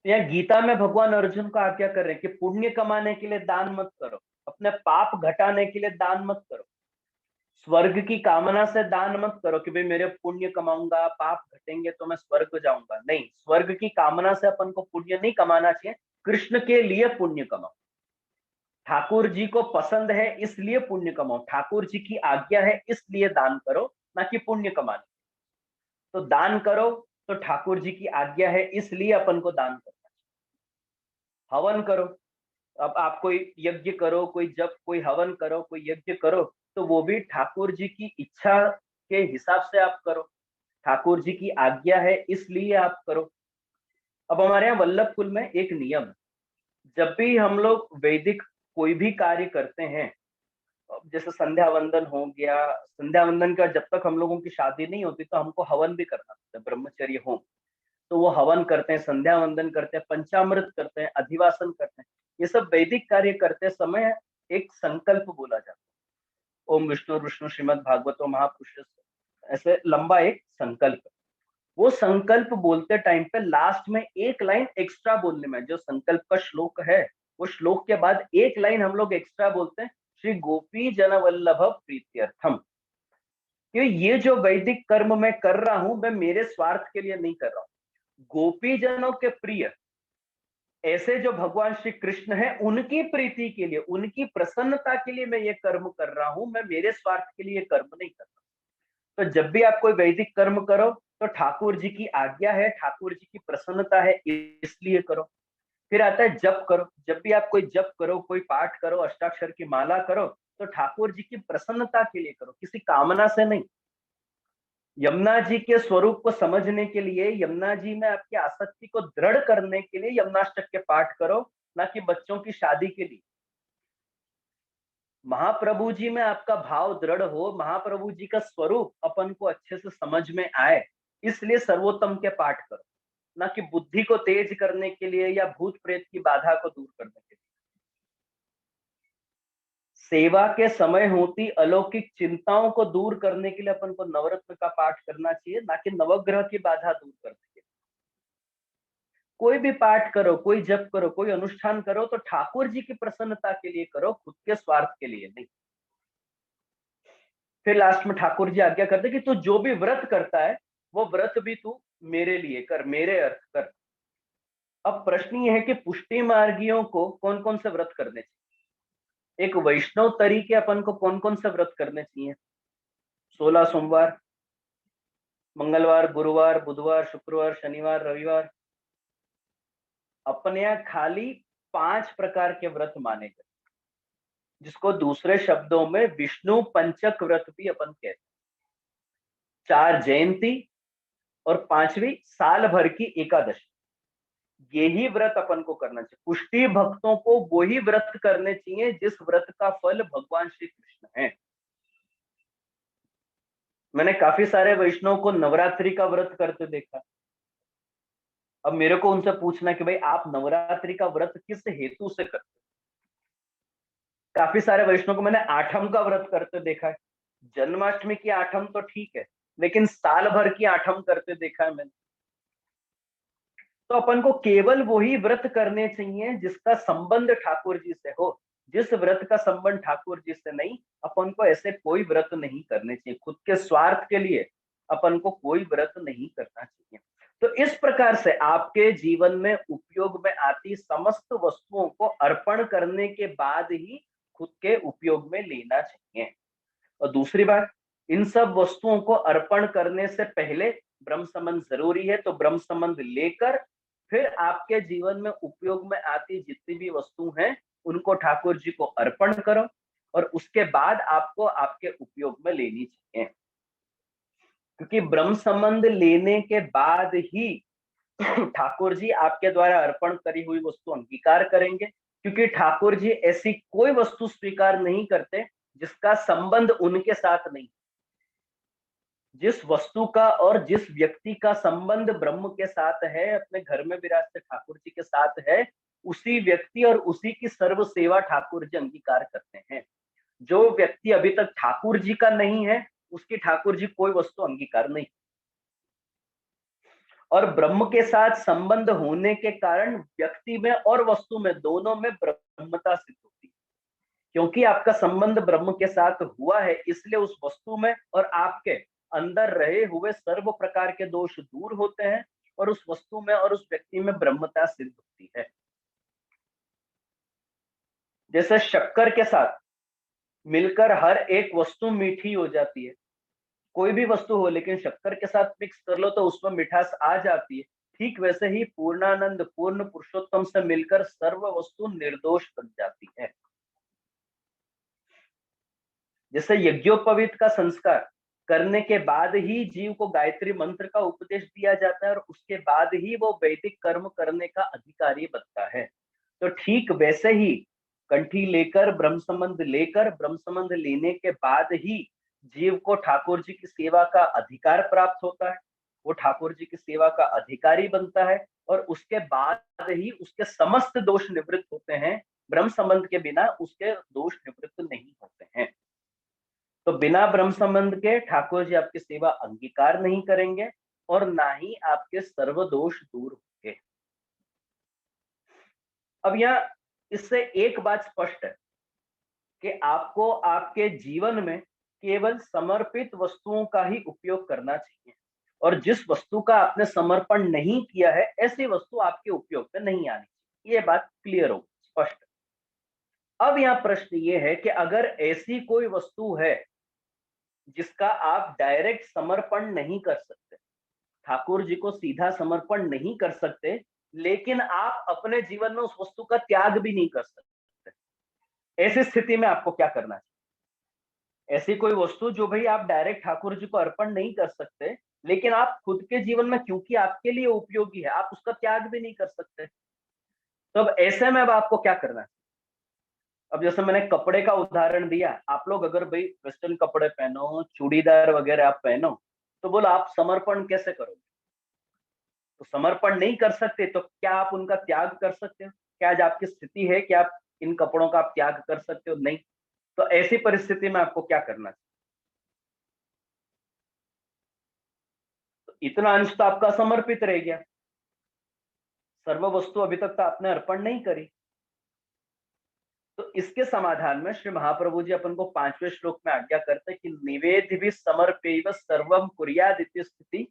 यहाँ गीता में भगवान अर्जुन को आज्ञा कर रहे हैं कि पुण्य कमाने के लिए दान मत करो, अपने पाप घटाने के लिए दान मत करो, स्वर्ग की कामना से दान मत करो कि भाई मेरे पुण्य कमाऊंगा, पाप घटेंगे तो मैं स्वर्ग जाऊंगा। नहीं, स्वर्ग की कामना से अपन को पुण्य नहीं कमाना चाहिए, कृष्ण के लिए पुण्य कमाओ। ठाकुर जी को पसंद है इसलिए पुण्य कमाओ, ठाकुर जी की आज्ञा है इसलिए दान करो, ना कि पुण्य कमाने। तो दान करो तो ठाकुर जी की आज्ञा है इसलिए अपन को दान करना चाहिए। हवन करो, अब आप कोई यज्ञ करो, कोई जप, कोई हवन करो, कोई यज्ञ करो, तो वो भी ठाकुर जी की इच्छा के हिसाब से आप करो, ठाकुर जी की आज्ञा है इसलिए आप करो। अब हमारे यहाँ वल्लभ कुल में एक नियम है, जब भी हम लोग वैदिक कोई भी कार्य करते हैं, जैसे संध्या वंदन हो गया, संध्या वंदन का जब तक हम लोगों की शादी नहीं होती तो हमको हवन भी करना पड़ता है, ब्रह्मचर्य होम। तो वो हवन करते हैं, संध्या वंदन करते हैं, पंचामृत करते हैं, अधिवासन करते हैं। ये सब वैदिक कार्य करते समय एक संकल्प बोला जाता है, ओम विष्णु विष्णु श्रीमद् भागवतो महापुरुष, ऐसे लंबा एक संकल्प। वो संकल्प बोलते टाइम पे लास्ट में एक लाइन एक्स्ट्रा बोलने में, जो संकल्प का श्लोक है वो श्लोक के बाद एक लाइन हम लोग एक्स्ट्रा बोलते हैं, श्री गोपी जन वल्लभ प्रीत्यर्थम। कि ये जो वैदिक कर्म मैं कर रहा हूं, मैं मेरे स्वार्थ के लिए नहीं कर रहा हूं, गोपी जनों के प्रिय ऐसे जो भगवान श्री कृष्ण है उनकी प्रीति के लिए, उनकी प्रसन्नता के लिए मैं ये कर्म कर रहा हूं, मैं मेरे स्वार्थ के लिए कर्म नहीं कर रहा। तो जब भी आप कोई वैदिक कर्म करो तो ठाकुर जी की आज्ञा है, ठाकुर जी की प्रसन्नता है इसलिए करो। फिर आता है जप करो, जब भी आप कोई जप करो, कोई पाठ करो, अष्टाक्षर की माला करो, तो ठाकुर जी की प्रसन्नता के लिए करो, किसी कामना से नहीं। यमुना जी के स्वरूप को समझने के लिए, यमुना जी में आपकी आसक्ति को दृढ़ करने के लिए यमुनाष्टक के पाठ करो, ना कि बच्चों की शादी के लिए। महाप्रभु जी में आपका भाव दृढ़ हो, महाप्रभु जी का स्वरूप अपन को अच्छे से समझ में आए, इसलिए सर्वोत्तम के पाठ करो, ना कि बुद्धि को तेज करने के लिए या भूत प्रेत की बाधा को दूर करने के लिए। सेवा के समय होती अलौकिक चिंताओं को दूर करने के लिए अपन को नवरत्न का पाठ करना चाहिए, ना कि नवग्रह की बाधा दूर करने के लिए। कोई भी पाठ करो, कोई जप करो, कोई अनुष्ठान करो तो ठाकुर जी की प्रसन्नता के लिए करो, खुद के स्वार्थ के लिए नहीं। फिर लास्ट में ठाकुर जी आज्ञा करते कि तू जो भी व्रत करता है वो व्रत भी तू मेरे लिए कर, मेरे अर्थ कर। अब प्रश्न ये है कि पुष्टि मार्गियों को कौन कौन से व्रत करने चाहिए? एक वैष्णव तरीके अपन को कौन कौन से व्रत करने चाहिए? 16 सोमवार, मंगलवार, गुरुवार, बुधवार, शुक्रवार, शनिवार, रविवार। अपने यहाँ खाली 5 प्रकार के व्रत माने गए, जिसको दूसरे शब्दों में विष्णु पंचक व्रत भी अपन कहते हैं। 4 जयंती और 5वीं साल भर की एकादशी, यही व्रत अपन को करना चाहिए। पुष्टि भक्तों को वही व्रत करने चाहिए जिस व्रत का फल भगवान श्री कृष्ण है। मैंने काफी सारे वैष्णव को नवरात्रि का व्रत करते देखा। अब मेरे को उनसे पूछना कि भाई आप नवरात्रि का व्रत किस हेतु से करते? काफी सारे वैष्णव को मैंने आठम का व्रत करते देखा है। जन्माष्टमी की आठम तो ठीक है, लेकिन साल भर की आठम करते देखा है मैंने। तो अपन को केवल वही व्रत करने चाहिए जिसका संबंध ठाकुर जी से हो। जिस व्रत का संबंध ठाकुर जी से नहीं, अपन को ऐसे कोई व्रत नहीं करने चाहिए। खुद के स्वार्थ के लिए अपन को कोई व्रत नहीं करना चाहिए। तो इस प्रकार से आपके जीवन में उपयोग में आती समस्त वस्तुओं को अर्पण करने के बाद ही खुद के उपयोग में लेना चाहिए। और दूसरी बात, इन सब वस्तुओं को अर्पण करने से पहले ब्रह्म संबंध जरूरी है। तो ब्रह्म संबंध लेकर फिर आपके जीवन में उपयोग में आती जितनी भी वस्तु हैं उनको ठाकुर जी को अर्पण करो, और उसके बाद आपको आपके उपयोग में लेनी चाहिए। क्योंकि ब्रह्म संबंध लेने के बाद ही ठाकुर जी आपके द्वारा अर्पण करी हुई वस्तु अंगीकार करेंगे। क्योंकि ठाकुर जी ऐसी कोई वस्तु स्वीकार नहीं करते जिसका संबंध उनके साथ नहीं। जिस वस्तु का और जिस व्यक्ति का संबंध ब्रह्म के साथ है, अपने घर में विराजते ठाकुर जी के साथ है, उसी व्यक्ति और उसी की सर्व सेवा ठाकुर जी अंगीकार करते हैं। जो व्यक्ति अभी तक ठाकुर जी का नहीं है, उसकी ठाकुर जी कोई वस्तु अंगीकार नहीं। और ब्रह्म के साथ संबंध होने के कारण व्यक्ति में और वस्तु में दोनों में ब्रह्मता सिद्ध होती है। क्योंकि आपका संबंध ब्रह्म के साथ हुआ है, इसलिए उस वस्तु में और आपके अंदर रहे हुए सर्व प्रकार के दोष दूर होते हैं और उस वस्तु में और उस व्यक्ति में ब्रह्मता सिद्ध होती है। जैसे शक्कर के साथ मिलकर हर एक वस्तु मीठी हो जाती है, कोई भी वस्तु हो लेकिन शक्कर के साथ मिक्स कर लो तो उसमें मिठास आ जाती है। ठीक वैसे ही पूर्णानंद पूर्ण पुरुषोत्तम से मिलकर सर्व वस्तु निर्दोष बन जाती है। जैसे यज्ञोपवीत का संस्कार करने के बाद ही जीव को गायत्री मंत्र का उपदेश दिया जाता है और उसके बाद ही वो वैदिक कर्म करने का अधिकारी बनता है। तो ठीक वैसे ही कंठी लेकर ब्रह्म संबंध लेने के बाद ही जीव को ठाकुर जी की सेवा का अधिकार प्राप्त होता है, वो ठाकुर जी की सेवा का अधिकारी बनता है और उसके बाद ही उसके समस्त दोष निवृत्त होते हैं। ब्रह्म संबंध के बिना उसके दोष निवृत्त नहीं होते हैं। तो बिना ब्रह्म संबंध के ठाकुर जी आपकी सेवा अंगीकार नहीं करेंगे और ना ही आपके सर्व दोष दूर होंगे। अब यहाँ इससे एक बात स्पष्ट है कि आपको आपके जीवन में केवल समर्पित वस्तुओं का ही उपयोग करना चाहिए और जिस वस्तु का आपने समर्पण नहीं किया है, ऐसी वस्तु आपके उपयोग में नहीं आनी चाहिए। ये बात क्लियर हो, स्पष्ट। अब यहाँ प्रश्न ये है कि अगर ऐसी कोई वस्तु है जिसका आप डायरेक्ट समर्पण नहीं कर सकते, ठाकुर जी को सीधा समर्पण नहीं कर सकते, लेकिन आप अपने जीवन में उस वस्तु का त्याग भी नहीं कर सकते, ऐसी स्थिति में आपको क्या करना चाहिए? ऐसी कोई वस्तु जो भाई आप डायरेक्ट ठाकुर जी को अर्पण नहीं कर सकते, लेकिन आप खुद के जीवन में क्योंकि आपके लिए उपयोगी है, आप उसका त्याग भी नहीं कर सकते। तो अब ऐसे में अब आपको क्या करना है? अब जैसे मैंने कपड़े का उदाहरण दिया, आप लोग अगर भाई वेस्टर्न कपड़े पहनो, चूड़ीदार वगैरह आप पहनो, तो बोलो आप समर्पण कैसे करोगे? तो समर्पण नहीं कर सकते तो क्या आप उनका त्याग कर सकते हो? क्या आज आपकी स्थिति है कि आप इन कपड़ों का आप त्याग कर सकते हो? नहीं। तो ऐसी परिस्थिति में आपको क्या करना चाहिए? तो इतना अंश तो आपका समर्पित रह गया, सर्व वस्तु अभी तक तो आपने अर्पण नहीं करी। तो इसके समाधान में श्री महाप्रभु जी अपन को 5वें श्लोक में आज्ञा करते हैं कि निवेदि भी समर्पेव सर्वम कुर्याद इति स्थिति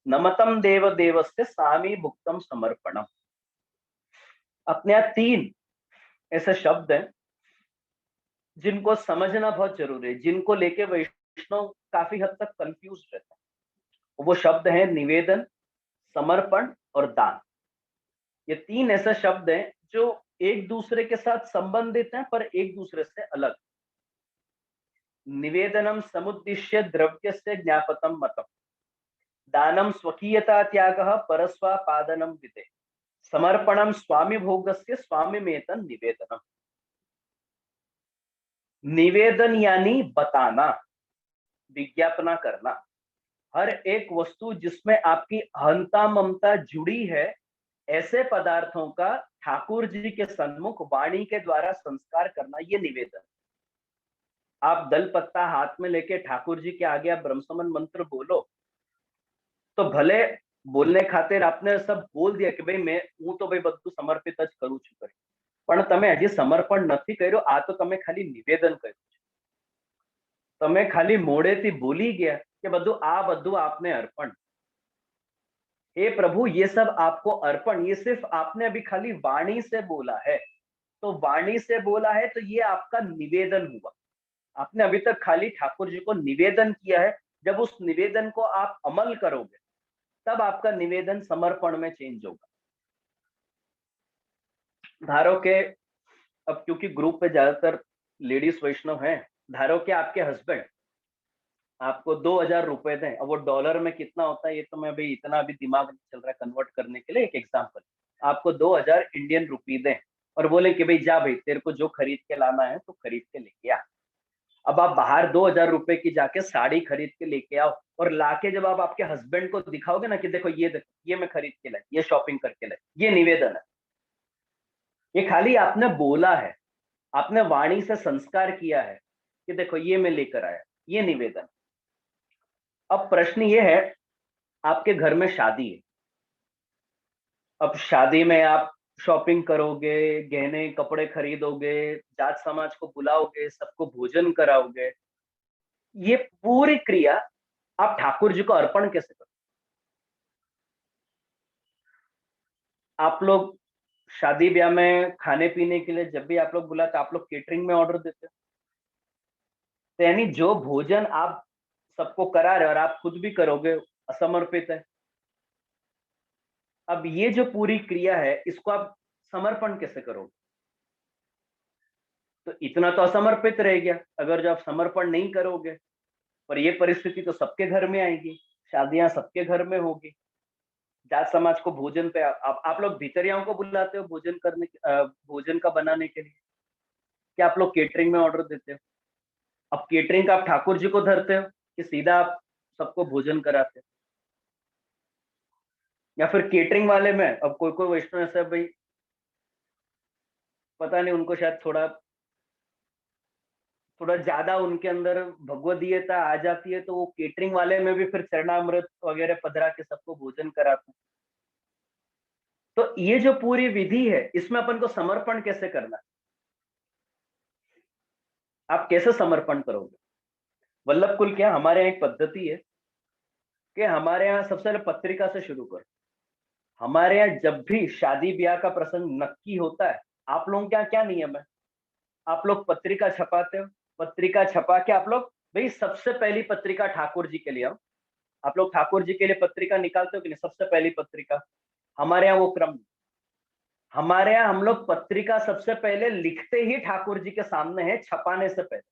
नमतम देव देवस्य सामी भुक्तम समर्पणम। अपने यहाँ 3 ऐसे शब्द हैं जिनको समझना बहुत जरूरी है, जिनको लेके वैष्णव काफी हद तक कंफ्यूज रहता है। वो शब्द है निवेदन, समर्पण और दान। ये 3 ऐसे शब्द हैं जो एक दूसरे के साथ संबंधित हैं पर एक दूसरे से अलग। निवेदनम समुद्दिश्य द्रव्यस्य ज्ञापतम मतम, दानम स्वकीयता त्यागः परस्वापादनम विदे, समर्पणम स्वामी भोगस्य स्वामीमेतन निवेदनम। निवेदन यानी बताना, विज्ञापना करना। हर एक वस्तु जिसमें आपकी अहंता ममता जुड़ी है, ऐसे पदार्थों का ठाकुर जी के सन्मुख वाणी के द्वारा संस्कार करना, ये निवेदन। आप दल पत्ता हाथ में लेके ठाकुर जी के आगे आप ब्रह्मसमन मंत्र बोलो, तो भले बोलने खातिर आपने सब बोल दिया कि भाई मैं हूं तो भाई બધું સમર્પિત જ કરું છું કરી, પણ તમે હજી સમર્પણ નથી કર્યું, આ તો તમે ખાલી નિવેદન કર્યું છે। તમે ખાલી મોઢેથી બોલી ગયા કે બધું આપને અર્પણ। हे प्रभु ये सब आपको अर्पण, ये सिर्फ आपने अभी खाली वाणी से बोला है। तो वाणी से बोला है तो ये आपका निवेदन हुआ। आपने अभी तक खाली ठाकुर जी को निवेदन किया है। जब उस निवेदन को आप अमल करोगे तब आपका निवेदन समर्पण में चेंज होगा। धारो के अब क्योंकि ग्रुप पे ज्यादातर लेडीज वैष्णव हैं, धारो के आपके हस्बैंड आपको 2000 रुपए दें, अब वो डॉलर में कितना होता है ये तो मैं अभी इतना अभी दिमाग नहीं चल रहा है कन्वर्ट करने के लिए। एक एग्जांपल, आपको 2000 इंडियन रुपी दें और बोले कि भाई जा भाई तेरे को जो खरीद के लाना है तो खरीद के लेके आ। अब आप बाहर 2,000 रुपए की जाके साड़ी खरीद के लेके आओ और लाके जब आप आपके हस्बैंड को दिखाओगे ना कि देखो ये मैं खरीद के लाई, ये शॉपिंग करके लाई, ये निवेदन है। ये खाली आपने बोला है, आपने वाणी से संस्कार किया है कि देखो ये मैं लेकर आया, ये निवेदन। अब प्रश्न ये है, आपके घर में शादी है, अब शादी में आप शॉपिंग करोगे, गहने कपड़े खरीदोगे, जात समाज को बुलाओगे, सबको भोजन कराओगे, ये पूरी क्रिया आप ठाकुर जी को अर्पण कैसे करोगे? आप लोग शादी ब्याह में खाने पीने के लिए जब भी आप लोग बुलाते, आप लोग केटरिंग में ऑर्डर देते हो, तो यानी जो भोजन आप सबको करा रहे हो और आप खुद भी करोगे, असमर्पित है। अब ये जो पूरी क्रिया है, इसको आप समर्पण कैसे करोगे? तो इतना तो असमर्पित रह गया अगर जो आप समर्पण नहीं करोगे। पर ये परिस्थिति तो सबके घर में आएगी, शादियां सबके घर में होगी, जाट समाज को भोजन पे आप लोग भितरियाओं को बुलाते हो भोजन करने भोजन का बनाने के लिए, क्या आप लोग केटरिंग में ऑर्डर देते हो? अब केटरिंग का आप ठाकुर जी को धरते हो कि सीधा आप सबको भोजन कराते हो? या फिर केटरिंग वाले में अब कोई कोई वैष्णव ऐसा है भाई, पता नहीं उनको शायद थोड़ा थोड़ा ज्यादा उनके अंदर भगवदीयता आ जाती है, तो वो केटरिंग वाले में भी फिर चरणामृत वगैरह पधरा के सबको भोजन कराते हैं। तो ये जो पूरी विधि है, इसमें अपन को समर्पण कैसे करना है? आप कैसे समर्पण करोगे? वल्लभ कुल क्या, हमारे यहाँ एक पद्धति है कि हमारे यहाँ सबसे पहले पत्रिका से शुरू करो। हमारे यहाँ जब भी शादी ब्याह का प्रसंग नक्की होता है, आप लोगों के यहाँ क्या नियम है? आप लोग पत्रिका छपाते हो, पत्रिका छपा के आप लोग, भाई सबसे पहली पत्रिका ठाकुर जी के लिए आओ। आप लोग ठाकुर जी के लिए पत्रिका निकालते हो कि नहीं? सबसे पहली पत्रिका, हमारे यहाँ वो क्रम नहीं। हमारे यहाँ हम लोग पत्रिका सबसे पहले लिखते ही ठाकुर जी के सामने है, छपाने से पहले।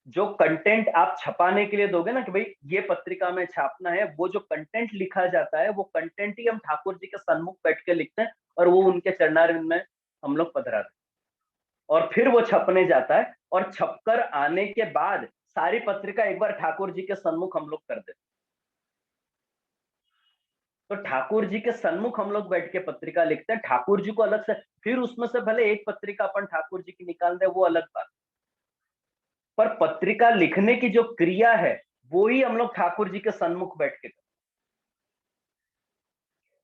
जो कंटेंट आप छपाने के लिए दोगे ना कि भाई ये पत्रिका में छापना है, वो जो कंटेंट लिखा जाता है, वो कंटेंट ही हम ठाकुर जी के सन्मुख बैठ के लिखते हैं और वो उनके चरणारविंद में हम लोग पधराते हैं और फिर वो छपने जाता है और छपकर आने के बाद सारी पत्रिका एक बार ठाकुर जी के सन्मुख हम लोग कर देते हैं। तो ठाकुर जी के सन्मुख हम लोग बैठ के पत्रिका लिखते हैं, ठाकुर जी को अलग से, फिर उसमें से भले एक पत्रिका अपन ठाकुर जी की निकाल दे, वो अलग बात। पर पत्रिका लिखने की जो क्रिया है, वो ही हम लोग ठाकुर जी के सन्मुख बैठ के करते हैं।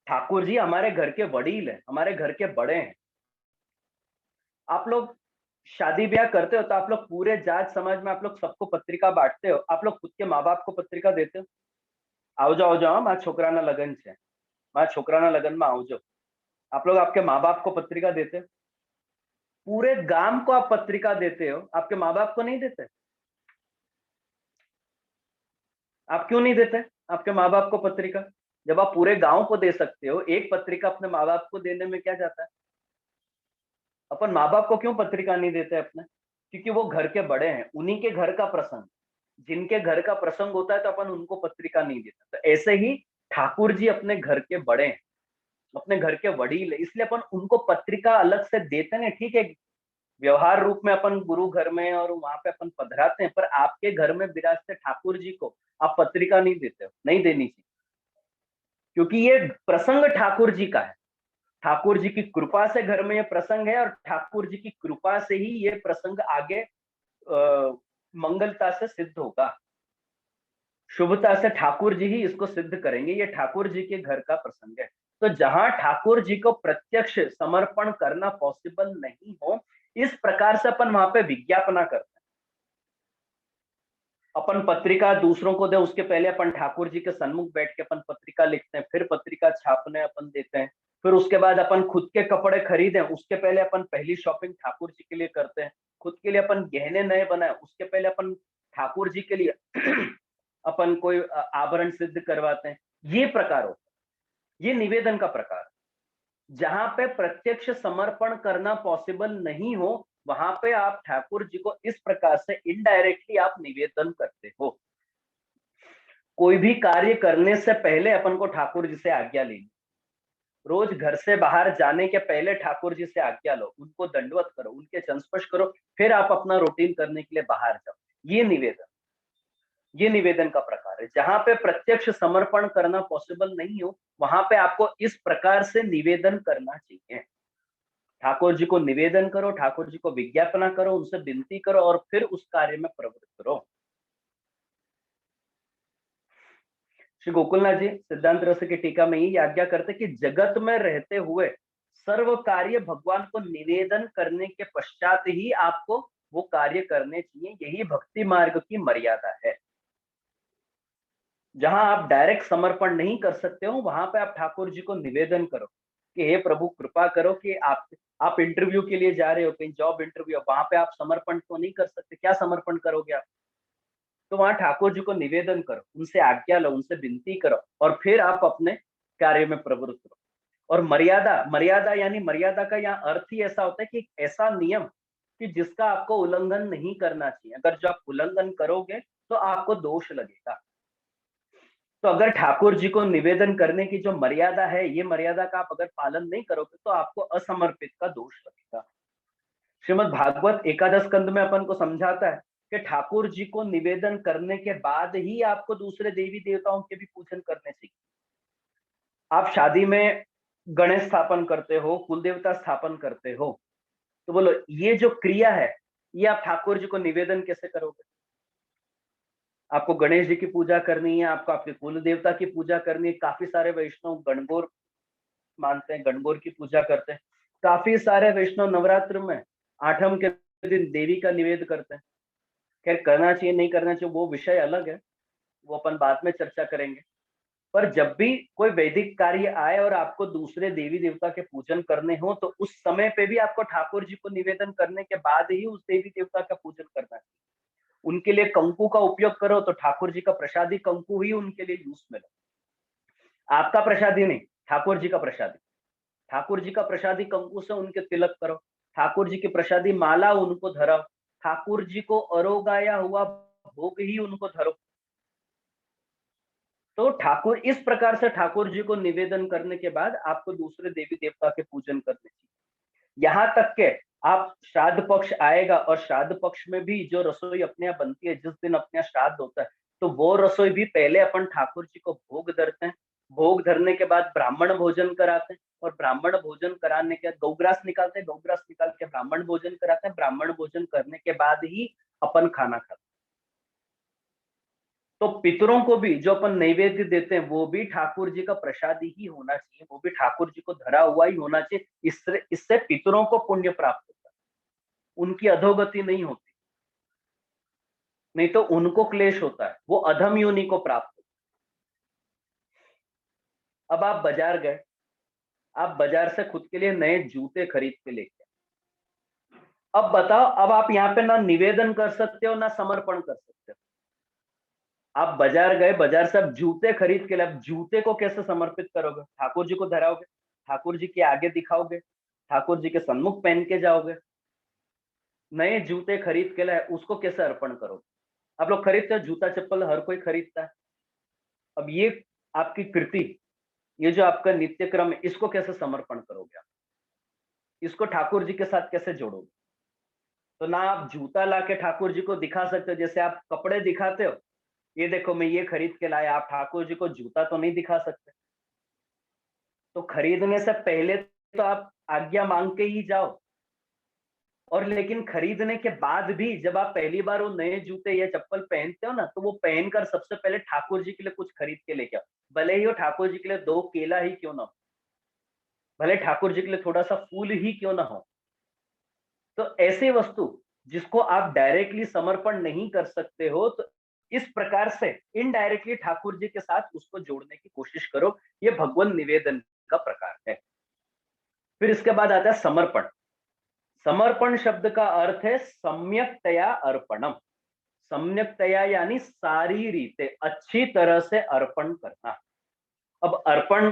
ठाकुर जी हमारे घर के वडील हैं, हमारे घर के बड़े हैं। आप लोग शादी ब्याह करते हो तो आप लोग पूरे जाट समाज में आप लोग सबको पत्रिका बांटते हो, आप लोग खुद के माँ बाप को पत्रिका देते हो? आओ जाओ माँ छोकराना लगन छे, माँ छोकराना लगन में आओ जाओ, आप लोग आपके माँ बाप को पत्रिका देते हो? पूरे गांव को आप पत्रिका देते हो, आपके माँ बाप को नहीं देते? आप क्यों नहीं देते आपके माँ बाप को पत्रिका? जब आप पूरे गांव को दे सकते हो, एक पत्रिका अपने माँ बाप को देने में क्या जाता है? अपन माँ बाप को क्यों पत्रिका नहीं देते अपने? क्योंकि वो घर के बड़े हैं, उन्हीं के घर का प्रसंग, जिनके घर का प्रसंग होता है तो अपन उनको पत्रिका नहीं देते। तो ऐसे ही ठाकुर जी अपने घर के बड़े हैं, अपने घर के वडील है, इसलिए अपन उनको पत्रिका अलग से देते नहीं। ठीक है, व्यवहार रूप में अपन गुरु घर में और वहां पे अपन पधराते हैं, पर आपके घर में विराजते ठाकुर जी को आप पत्रिका नहीं देते हो, नहीं देनी चाहिए, क्योंकि ये प्रसंग ठाकुर जी का है। ठाकुर जी की कृपा से घर में ये प्रसंग है और ठाकुर जी की कृपा से ही ये प्रसंग आगे मंगलता से सिद्ध होगा, शुभता से ठाकुर जी ही इसको सिद्ध करेंगे। ये ठाकुर जी के घर का प्रसंग है। तो जहां ठाकुर जी को प्रत्यक्ष समर्पण करना पॉसिबल नहीं हो, इस प्रकार से अपन वहां पे विज्ञापना करते हैं। अपन पत्रिका दूसरों को दे, उसके पहले अपन ठाकुर जी के सन्मुख बैठ के अपन पत्रिका लिखते हैं, फिर पत्रिका छापने अपन देते हैं, फिर उसके बाद अपन खुद के कपड़े खरीदें, उसके पहले अपन पहली शॉपिंग ठाकुर जी के लिए करते हैं, खुद के लिए अपन गहने नए बनाए, उसके पहले अपन ठाकुर जी के लिए अपन कोई आभरण सिद्ध करवाते हैं। ये प्रकार होता है, ये निवेदन का प्रकार है। जहां पे प्रत्यक्ष समर्पण करना पॉसिबल नहीं हो, वहां पे आप ठाकुर जी को इस प्रकार से इनडायरेक्टली आप निवेदन करते हो। कोई भी कार्य करने से पहले अपन को ठाकुर जी से आज्ञा लेनी। रोज घर से बाहर जाने के पहले ठाकुर जी से आज्ञा लो, उनको दंडवत करो, उनके चरण स्पर्श करो, फिर आप अपना रूटीन करने के लिए बाहर जाओ। ये निवेदन का प्रकार है। जहां पे प्रत्यक्ष समर्पण करना पॉसिबल नहीं हो, वहां पे आपको इस प्रकार से निवेदन करना चाहिए। ठाकुर जी को निवेदन करो, ठाकुर जी को विज्ञापना करो, उनसे विनती करो और फिर उस कार्य में प्रवृत्त करो। श्री गोकुलनाथ जी सिद्धांत रस की टीका में ये आज्ञा करते कि जगत में रहते हुए सर्व कार्य भगवान को निवेदन करने के पश्चात ही आपको वो कार्य करने चाहिए। यही भक्ति मार्ग की मर्यादा है। जहां आप डायरेक्ट समर्पण नहीं कर सकते हो, वहां पे आप ठाकुर जी को निवेदन करो कि हे प्रभु कृपा करो कि आप इंटरव्यू के लिए जा रहे हो, कहीं जॉब इंटरव्यू, वहां पे आप समर्पण तो नहीं कर सकते, क्या समर्पण करोगे आप? तो वहां ठाकुर जी को निवेदन करो, उनसे आज्ञा लो, उनसे विनती करो और फिर आप अपने कार्य में प्रवृत्त हो। और मर्यादा, मर्यादा यानी मर्यादा का यहाँ अर्थ ही ऐसा होता है कि एक ऐसा नियम कि जिसका आपको उल्लंघन नहीं करना चाहिए। अगर जो आप उल्लंघन करोगे तो आपको दोष लगेगा। तो अगर ठाकुर जी को निवेदन करने की जो मर्यादा है, ये मर्यादा का आप अगर पालन नहीं करोगे तो आपको असमर्पित का दोष लगेगा। श्रीमद् भागवत एकादश स्कंद में अपन को समझाता है कि ठाकुर जी को निवेदन करने के बाद ही आपको दूसरे देवी देवताओं के भी पूजन करने चाहिए। आप शादी में गणेश स्थापन करते हो, कुल देवता स्थापन करते हो, तो बोलो ये जो क्रिया है, ये आप ठाकुर जी को निवेदन कैसे करोगे? आपको गणेश जी की पूजा करनी है, आपको आपके कुल देवता की पूजा करनी है। काफी सारे वैष्णव गणगौर मानते हैं, गणगौर की पूजा करते हैं। काफी सारे वैष्णव नवरात्र में आठम के दिन देवी का निवेद करते हैं। खैर करना चाहिए नहीं करना चाहिए वो विषय अलग है, वो अपन बाद में चर्चा करेंगे। पर जब भी कोई वैदिक कार्य आए और आपको दूसरे देवी देवता के पूजन करने हो, तो उस समय पे भी आपको ठाकुर जी को निवेदन करने के बाद ही उस देवी देवता का पूजन करना चाहिए। उनके लिए कंकु का उपयोग करो तो ठाकुर जी का प्रसादी कंकु ही उनके लिए यूज में लो। आपका प्रसादी नहीं, ठाकुर जी का प्रसादी। ठाकुर जी का प्रसादी कंकु से उनके तिलक करो, ठाकुर जी की प्रसादी माला उनको धराओ, ठाकुर जी को अरोगाया हुआ भोग ही उनको धरो। तो ठाकुर इस प्रकार से ठाकुर जी को निवेदन करने के बाद आपको दूसरे देवी देवता के पूजन करने चाहिए। यहाँ तक के आप श्राद्ध पक्ष आएगा और श्राद्ध पक्ष में भी जो रसोई अपने यहाँ बनती है, जिस दिन अपने यहाँ श्राद्ध होता है, तो वो रसोई भी पहले अपन ठाकुर जी को भोग धरते हैं। भोग धरने के बाद ब्राह्मण भोजन कराते हैं और ब्राह्मण भोजन कराने के बाद गौग्रास निकालते हैं, गौग्रास निकाल के ब्राह्मण भोजन कराते हैं। ब्राह्मण भोजन करने के बाद ही अपन खाना खाते हैं। तो पितरों को भी जो अपन नैवेद्य देते हैं वो भी ठाकुर जी का प्रसादी ही होना चाहिए, वो भी ठाकुर जी को धरा हुआ ही होना चाहिए। इससे इससे पितरों को पुण्य प्राप्त होता है, उनकी अधोगति नहीं होती, नहीं तो उनको क्लेश होता है, वो अधम योनि को प्राप्त होता है। अब आप बाजार गए, आप बाजार से खुद के लिए नए जूते खरीद के लेके, अब बताओ, अब आप यहाँ पे ना निवेदन कर सकते हो ना समर्पण कर सकते हो। आप बाजार गए, बाजार से आप जूते खरीद के लाए, अब जूते को कैसे समर्पित करोगे? ठाकुर जी को धराओगे, ठाकुर जी के आगे दिखाओगे, ठाकुर जी के सन्मुख पहन के जाओगे। नए जूते खरीद के लाए, उसको कैसे अर्पण करोगे? आप लोग खरीदते हो जूता चप्पल, हर कोई खरीदता है। अब ये आपकी कृति, ये जो आपका नित्य क्रम है, इसको कैसे समर्पण करोगे आप? इसको ठाकुर जी के साथ कैसे जोड़ोगे? तो ना आप जूता लाके ठाकुर जी को दिखा सकते हो, जैसे आप कपड़े दिखाते हो, ये देखो मैं ये खरीद के लाया, आप ठाकुर जी को जूता तो नहीं दिखा सकते। तो खरीदने से पहले तो आप आज्ञा मांग के ही जाओ, और लेकिन खरीदने के बाद भी जब आप पहली बार वो नए जूते या चप्पल पहनते हो ना, तो वो पहनकर सबसे पहले ठाकुर जी के लिए कुछ खरीद के लेके आओ। भले ही वो ठाकुर जी के लिए 2 केला ही क्यों ना हो, भले ठाकुर जी के लिए थोड़ा-सा फूल ही क्यों ना हो। तो ऐसी वस्तु जिसको आप डायरेक्टली समर्पण नहीं कर सकते हो, तो इस प्रकार से इनडायरेक्टली ठाकुर जी के साथ उसको जोड़ने की कोशिश करो। ये भगवन निवेदन का प्रकार है। फिर इसके बाद आता है समर्पण। समर्पण शब्द का अर्थ है सम्यक्तया अर्पणम। सम्यक्तया यानी सारी रीते अच्छी तरह से अर्पण करना। अब अर्पण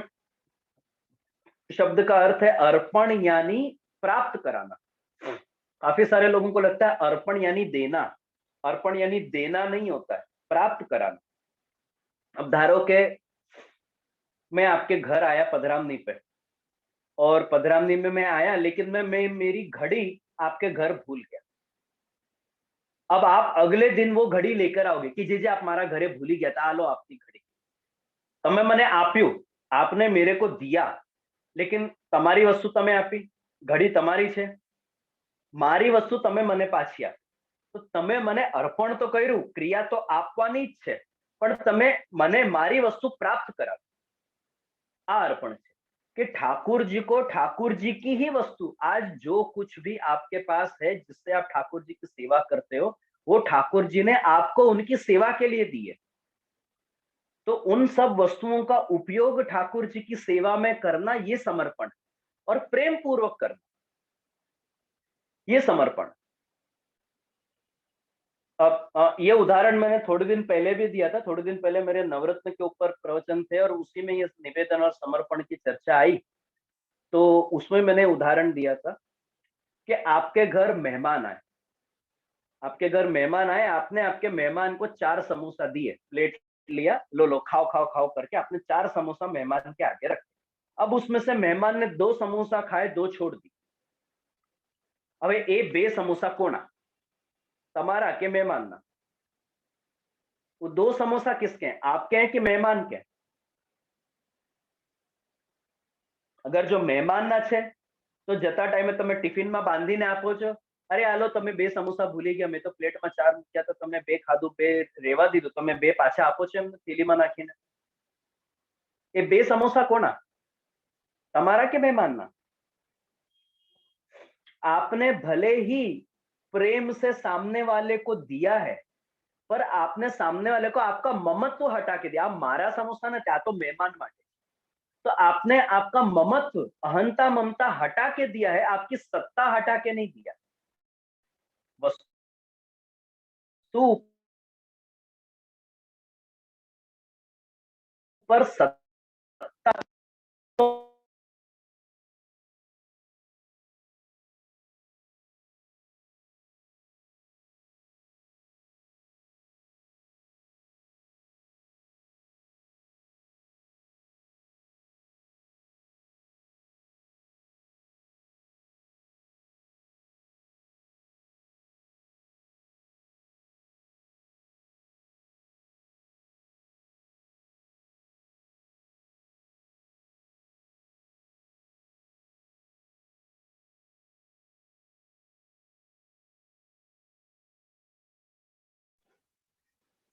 शब्द का अर्थ है अर्पण यानी प्राप्त कराना। काफी सारे लोगों को लगता है अर्पण यानी देना, अर्पण यानी देना नहीं होता है, प्राप्त कराना। अब धारो के मैं आपके घर आया पधरामनी पे, और पधरामनी में मैं आया, लेकिन मैं मेरी घड़ी आपके घर भूल गया। अब आप अगले दिन वो घड़ी लेकर आओगे कि जीजे आप मारा घरे भूली गया था, आलो आपकी घड़ी। તમે મને આપ્યું, આપને મેરે को दिया, लेकिन તમારી વસ્તુ તમે આપી, ઘડી તમારી છે, મારી વસ્તુ તમે મને પાછી આપી, તો તમે મને અર્પણ તો કર્યું, ક્રિયા તો આપવાની જ છે, પણ તમે મને મારી વસ્તુ प्राप्त કરાવી, આ અર્પણ છે। कि ठाकुर जी को ठाकुर जी की ही वस्तु, आज जो कुछ भी आपके पास है जिससे आप ठाकुर जी की सेवा करते हो, वो ठाकुर जी ने आपको उनकी सेवा के लिए दी है। तो उन सब वस्तुओं का उपयोग ठाकुर जी की सेवा में करना, ये समर्पण है। और प्रेम पूर्वक करना, ये समर्पण। अब ये उदाहरण मैंने थोड़े दिन पहले भी दिया था। थोड़े दिन पहले मेरे नवरत्न के ऊपर प्रवचन थे और उसी में ये निवेदन और समर्पण की चर्चा आई, तो उसमें मैंने उदाहरण दिया था कि आपके घर मेहमान आए, आपके घर मेहमान आए, आपने आपके मेहमान को 4 समोसा दिए, प्लेट लिया, लो लो खाओ खाओ खाओ करके आपने 4 समोसा मेहमान के आगे रखे। अब उसमें से मेहमान ने 2 समोसा खाए, 2 छोड़ दी। હવે એ 2 સમોસા કોના? તમારા કે મહેમાનના? वो 2 समोसा किसके हैं? आपके हैं कि मेहमान के हैं? अगर जो मेहमानના છે તો જતા ટાઈમે તમે ટિફિનમાં બાંધીને આપો છો, અરે હાલો તમે 2 સમોસા ભૂલી ગયા, મેં તો પ્લેટમાં 4 મૂક્યા તો તમે 2 ખાધું, 2 રેવા દીધું, તમે 2 પાછા આપો છો એમને થેલીમાં નાખીને? એ 2 સમોસા કોના? તમારા કે મહેમાનના? आपने भले ही प्रेम से सामने वाले को दिया है, पर आपने सामने वाले को आपका ममत्व हटा के दिया। आप मारा समोसा ना त्या तो मेहमान માટે, तो आपने आपका ममत्व, अहंता ममता हटा के दिया है, आपकी सत्ता हटा के नहीं दिया। वस्तु पर सत्ता तो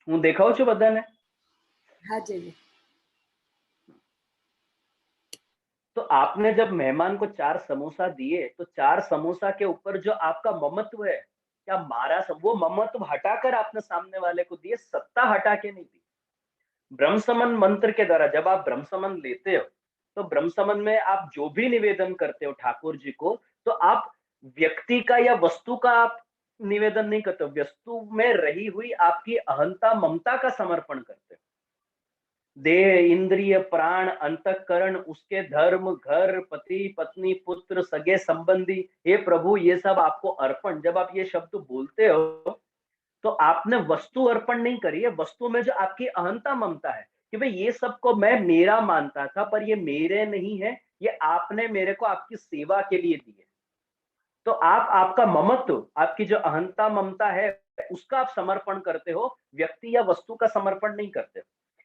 હું દેખાઉં છું બધાને? हाँ जी जी। तो आपने जब मेहमान को 4 समोसा दिए, तो 4 समोसा के ऊपर जो आपका ममत्व है, क्या मारा वो ममत्व हटाकर आपने सामने वाले को दिए, सत्ता हटा के नहीं दी। ब्रह्म समन मंत्र के द्वारा जब आप ब्रह्म समन लेते हो, तो ब्रह्म समन में आप जो भी निवेदन करते हो ठाकुर जी को, तो आप व्यक्ति का या वस्तु का आप निवेदन नहीं करते हो, वस्तु में रही हुई आपकी अहंता ममता का समर्पण करते हो। देह, इंद्रिय, प्राण, अंतःकरण, उसके धर्म, घर, पति पत्नी, पुत्र, सगे संबंधी, हे प्रभु ये सब आपको अर्पण। जब आप ये शब्द बोलते हो, तो आपने वस्तु अर्पण नहीं करी है, वस्तु में जो आपकी अहंता ममता है कि भाई ये सबको मैं मेरा मानता था, पर ये मेरे नहीं है, ये आपने मेरे को आपकी सेवा के लिए दिए। तो आप आपका ममत्व, आपकी जो अहंता ममता है, उसका आप समर्पण करते हो, व्यक्ति या वस्तु का समर्पण नहीं करते हो।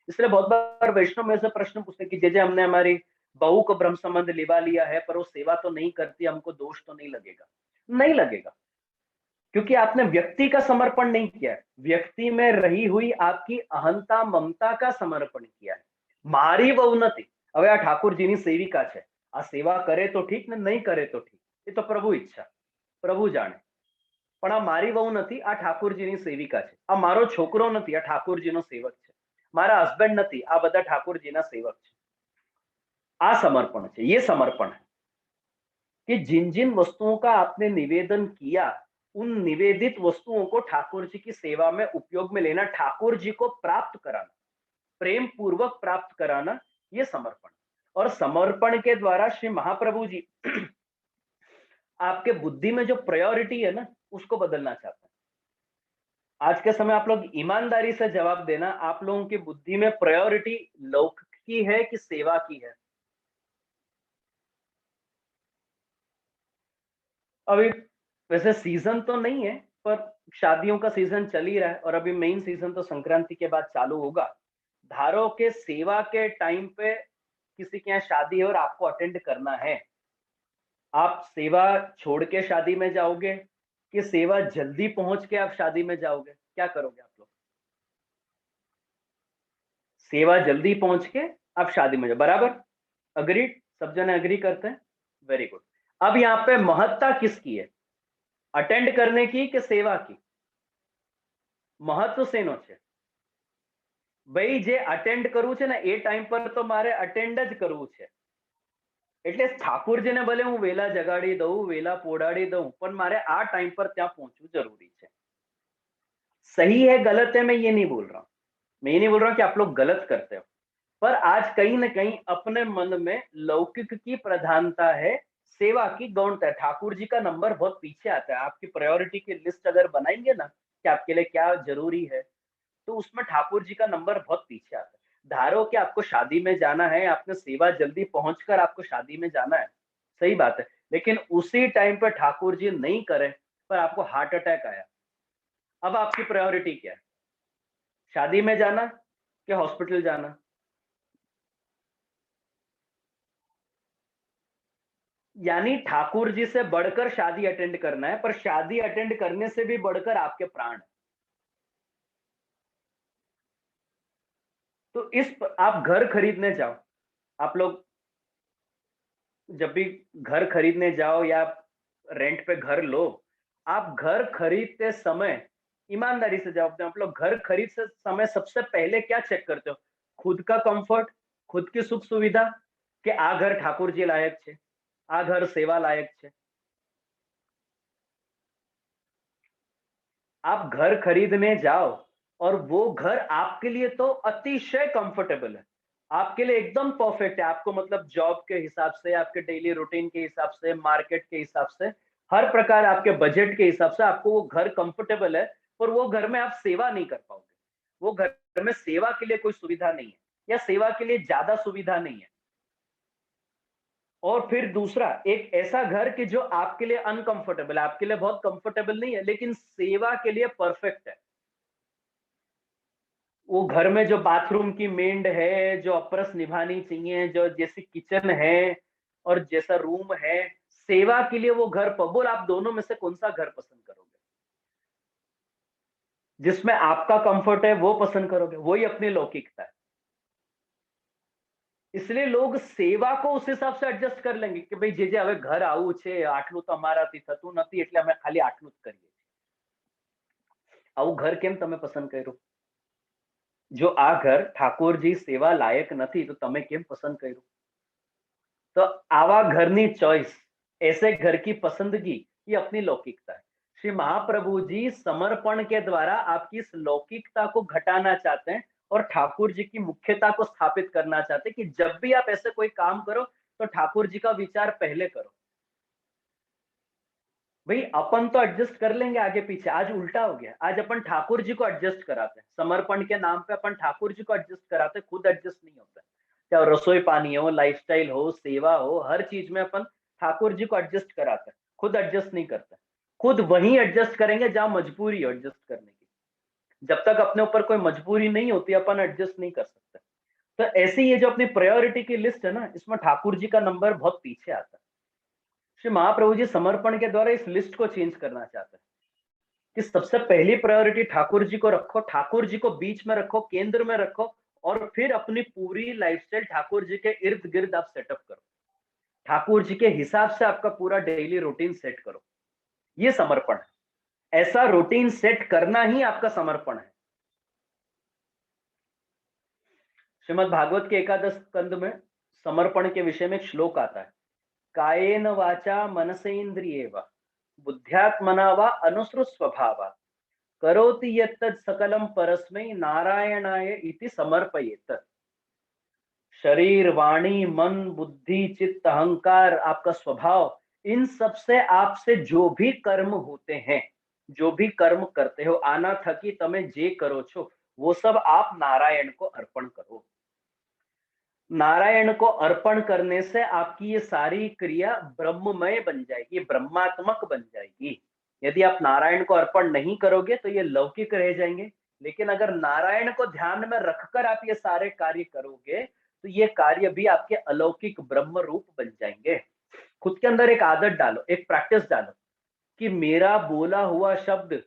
इसलिए बहुत बार वैष्णव में से प्रश्न पूछते कि जैसे हमने हमारी बहू को ब्रह्म संबंध लिवा लिया है, पर वो सेवा तो नहीं करती, हमको दोष तो नहीं लगेगा? नहीं लगेगा, क्योंकि आपने व्यक्ति का समर्पण नहीं किया है, व्यक्ति में रही हुई आपकी अहंता ममता का समर्पण किया है। मारी वहु નથી। હવે આ ઠાકોરજીની સેવિકા છે, આ સેવા કરે તો ઠીક ને નહીં કરે તો ઠીક, એ તો પ્રભુ ઈચ્છા, પ્રભુ જાણે। પણ આ મારી વહુ નથી, આ ઠાકોરજીની સેવિકા છે। આ મારો છોકરો નથી, આ ઠાકોરજીનો સેવક છે। મારા હસબન્ડ નથી, આ બધા ઠાકોરજીના સેવક છે। આ समर्पण છે, ये समर्पण है कि जिन जिन वस्तुओं का आपने निवेदन किया, उन निवेदित वस्तुओं को ठाकुर जी की सेवा में उपयोग में लेना, ठाकुर जी को प्राप्त कराना, प्रेम पूर्वक प्राप्त कराना, ये समर्पण। और समर्पण के द्वारा श्री महाप्रभु जी आपके बुद्धि में जो प्रायोरिटी है ना, उसको बदलना चाहते हैं। आज के समय आप लोग ईमानदारी से जवाब देना, आप लोगों की बुद्धि में प्रायोरिटी लौकिक की है कि सेवा की है? अभी वैसे सीजन तो नहीं है, पर शादियों का सीजन चल ही रहा है और अभी मेन सीजन तो संक्रांति के बाद चालू होगा। धारो के सेवा के टाइम पे किसी के यहाँ शादी है और आपको अटेंड करना है, आप सेवा छोड़ के शादी में जाओगे कि सेवा जल्दी पहुंच के आप शादी में जाओगे? क्या करोगे आप लोग? सेवा जल्दी पहुंच के आप शादी में जाओ, बराबर? अग्रीड? सब जने अग्री करते हैं? Very good. अब यहाँ पे महत्ता किसकी है, अटेंड करने की कि सेवा की? महत्व सेनो છે ભાઈ જે અટેન્ડ કરવું છે ને એ ટાઈમ પર તો મારે અટેન્ડ જ કરવું છે, એટલે ઠાકોરજીને ભલે હું વેલા જગાડી દઉં, વેલા પોડાડી દઉં, પણ મારે આ ટાઈમ પર ત્યાં પહોંચવું જરૂરી છે। सही है गलत है मैं ये नहीं बोल रहा हूं, मैं ये नहीं बोल रहा हूं कि आप लोग गलत करते हो, पर आज कहीं ना कहीं अपने मन में लौकिक की प्रधानता है, सेवा की गौणता है। ठाकुर जी का नंबर बहुत पीछे आता है। आपकी प्रायोरिटी की लिस्ट अगर बनाएंगे ना कि आपके लिए क्या जरूरी है, तो उसमें ठाकुर जी का नंबर बहुत पीछे आता है। धारो कि आपको शादी में जाना है, आपने सेवा जल्दी पहुंचकर आपको शादी में जाना है, सही बात है, लेकिन उसी टाइम पर ठाकुर जी नहीं करे पर आपको हार्ट अटैक आया, अब आपकी प्रायोरिटी क्या है? शादी में जाना कि हॉस्पिटल जाना? यानी ठाकुर जी से बढ़कर शादी अटेंड करना है, पर शादी अटेंड करने से भी बढ़कर आपके प्राण है। तो आप घर खरीदने जाओ, आप लोग जब भी घर खरीदने जाओ या रेंट पे घर लो, आप घर खरीदते समय ईमानदारी से जवाब दें, आप लोग घर खरीदते समय सबसे पहले क्या चेक करते हो? खुद का कंफर्ट, खुद की सुख सुविधा, कि आ घर ठाकुर जी लायक છે, आ घर सेवा लायक છે? आप घर खरीदने जाओ और वो घर आपके लिए तो अतिशय कंफर्टेबल है, आपके लिए एकदम परफेक्ट है, आपको मतलब जॉब के हिसाब से, आपके डेली रूटीन के हिसाब से, मार्केट के हिसाब से, हर प्रकार आपके बजट के हिसाब से आपको वो घर कंफर्टेबल है, पर वो घर में आप सेवा नहीं कर पाओगे। वो घर में सेवा के लिए कोई सुविधा नहीं है या सेवा के लिए ज्यादा सुविधा नहीं है। और फिर दूसरा एक ऐसा घर कि जो आपके लिए अनकंफर्टेबल है, आपके लिए बहुत कंफर्टेबल नहीं है लेकिन सेवा के लिए परफेक्ट है। वो घर में जो बाथरूम की मेंढ है, जो अपरस निभानी चाहिए, जो जैसी किचन है और जैसा रूम है, सेवा के लिए वो घर बोल, आप दोनों में से कौन सा घर पसंद करोगे? जिसमें आपका कंफर्ट है वो पसंद करोगे, वही अपनी लौकिकता है। इसलिए लोग सेवा को उस हिसाब से एडजस्ट कर लेंगे कि भाई जे હવે ઘર આવું છે, આટલું તો અમારાથી થતું નથી એટલે અમે ખાલી આટલું જ કરીએ છીએ। આવું ઘર કેમ તમે પસંદ કર્યું? જો આ ઘર ઠાકોરજી સેવા લાયક નથી તો તમે કેમ પસંદ કર્યું? तो आवा घर की चॉइस, ऐसे घर की पसंदगी, ये अपनी लौकिकता है। श्री महाप्रभु जी समर्पण के द्वारा आपकी इस लौकिकता को घटाना चाहते हैं और ठाकुर जी की मुख्यता को स्थापित करना चाहते हैं कि जब भी आप ऐसे कोई काम करो तो ठाकुर जी का विचार पहले करो। भाई अपन तो एडजस्ट कर लेंगे आगे पीछे, आज उल्टा हो गया, आज अपन ठाकुर जी को एडजस्ट कराते हैं, समर्पण के नाम पे अपन ठाकुर जी को एडजस्ट कराते हैं, खुद एडजस्ट नहीं होता है। चाहे रसोई पानी हो, लाइफस्टाइल हो, सेवा हो, हर चीज में अपन ठाकुर जी को एडजस्ट कराते हैं, खुद एडजस्ट नहीं करते। खुद वहीं एडजस्ट करेंगे जहां मजबूरी है एडजस्ट करने की। जब तक अपने ऊपर कोई मजबूरी नहीं होती अपन एडजस्ट नहीं कर सकते। तो ऐसे ये जो अपनी प्रायोरिटी की लिस्ट है ना, इसमें ठाकुर जी का नंबर बहुत पीछे आता है। श्री महाप्रभु जी समर्पण के द्वारा इस लिस्ट को चेंज करना चाहते हैं कि सबसे पहली प्रायोरिटी ठाकुर जी को रखो, ठाकुर जी को बीच में रखो, केंद्र में रखो और फिर अपनी पूरी लाइफस्टाइल ठाकुर जी के इर्द गिर्द आप सेटअप करो, ठाकुर जी के हिसाब से आपका पूरा डेली रूटीन सेट करो। ये समर्पण है, ऐसा रूटीन सेट करना ही आपका समर्पण है। श्रीमद् भागवत के एकादश स्कंद में समर्पण के विषय में एक श्लोक आता है, कायेन वाचा मनसेन्द्रिये वा बुद्ध्यात्मना वा अनुसृत स्वभावा करोति यत्तत् सकलम परस्मै नारायणाय इति समर्पयेत। शरीर, वाणी, मन, बुद्धि, चित्त, अहंकार, आपका स्वभाव, इन सब से आपसे जो भी कर्म होते हैं, जो भी कर्म करते हो, आना थकी तमे जे करो छो, वो सब आप नारायण को अर्पण करो। नारायण को अर्पण करने से आपकी ये सारी क्रिया ब्रह्ममय बन जाएगी, ब्रह्मात्मक बन जाएगी। यदि आप नारायण को अर्पण नहीं करोगे तो ये लौकिक रह जाएंगे, लेकिन अगर नारायण को ध्यान में रखकर आप ये सारे कार्य करोगे तो ये कार्य भी आपके अलौकिक ब्रह्म रूप बन जाएंगे। खुद के अंदर एक आदत डालो, एक प्रैक्टिस डालो कि मेरा बोला हुआ शब्द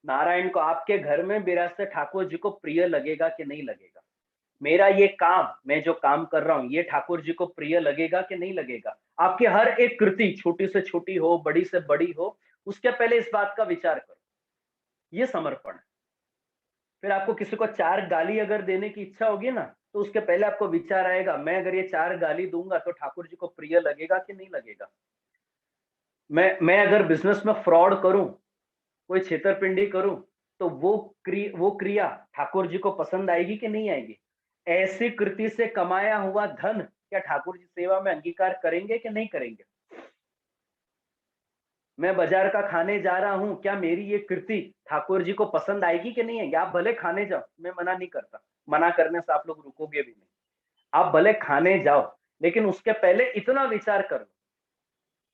नारायण को, आपके घर में विरासत ठाकुर जी को प्रिय लगेगा कि नहीं लगेगा। मेरा ये काम, मैं जो काम कर रहा हूं, ये ठाकुर जी को प्रिय लगेगा कि नहीं लगेगा। आपकी हर एक कृति छोटी से छोटी हो, बड़ी से बड़ी हो, उसके पहले इस बात का विचार करो। ये समर्पण है। फिर आपको किसी को 4 गाली अगर देने की इच्छा होगी ना, तो उसके पहले आपको विचार आएगा, मैं अगर ये 4 गाली दूंगा तो ठाकुर जी को प्रिय लगेगा कि नहीं लगेगा। मैं अगर बिजनेस में फ्रॉड करूं, कोई छेतरपिंडी करूं, तो वो क्रिया ठाकुर जी को पसंद आएगी कि नहीं आएगी। ऐसी कृति से कमाया हुआ धन क्या ठाकुर जी सेवा में अंगीकार करेंगे कि नहीं करेंगे। मैं बाजार का खाने जा रहा हूं, क्या मेरी ये कृति ठाकुर जी को पसंद आएगी कि नहीं आएगी। आप भले खाने जाओ, मैं मना नहीं करता, मना करने से आप लोग रुकोगे भी नहीं। आप भले खाने जाओ, लेकिन उसके पहले इतना विचार करो,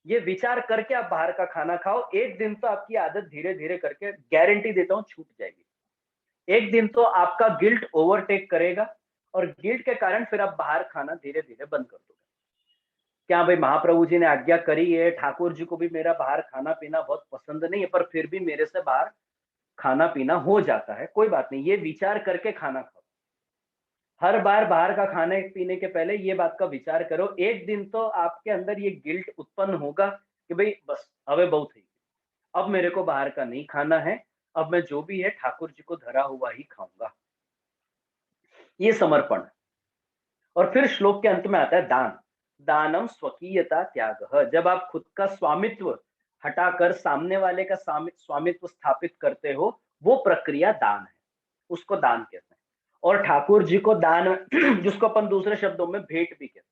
ये विचार करके आप बाहर का खाना खाओ। एक दिन तो आपकी आदत धीरे धीरे करके, गारंटी देता हूं, छूट जाएगी। एक दिन तो आपका गिल्ट ओवरटेक करेगा और गिल्ट के कारण फिर आप बाहर खाना धीरे धीरे बंद कर दोगे। क्या भाई, महाप्रभु जी ने आज्ञा करी है, ठाकुर जी को भी मेरा बाहर खाना पीना बहुत पसंद नहीं है, पर फिर भी मेरे से बाहर खाना पीना हो जाता है, कोई बात नहीं, ये विचार करके खाना खाओ। हर बार बाहर का खाने पीने के पहले ये बात का विचार करो। एक दिन तो आपके अंदर ये गिल्ट उत्पन्न होगा कि भाई बस अवे बहुत है, अब मेरे को बाहर का नहीं खाना है, अब मैं जो भी है ठाकुर जी को धरा हुआ ही खाऊंगा। ये समर्पण। और फिर श्लोक के अंत में आता है दान। दानम स्वकीयता त्याग। जब आप खुद का स्वामित्व हटाकर सामने वाले का स्वामित्व स्थापित करते हो, वो प्रक्रिया दान है, उसको दान कहते हैं। और ठाकुर जी को दान जिसको अपन दूसरे शब्दों में भेंट भी कहते हैं,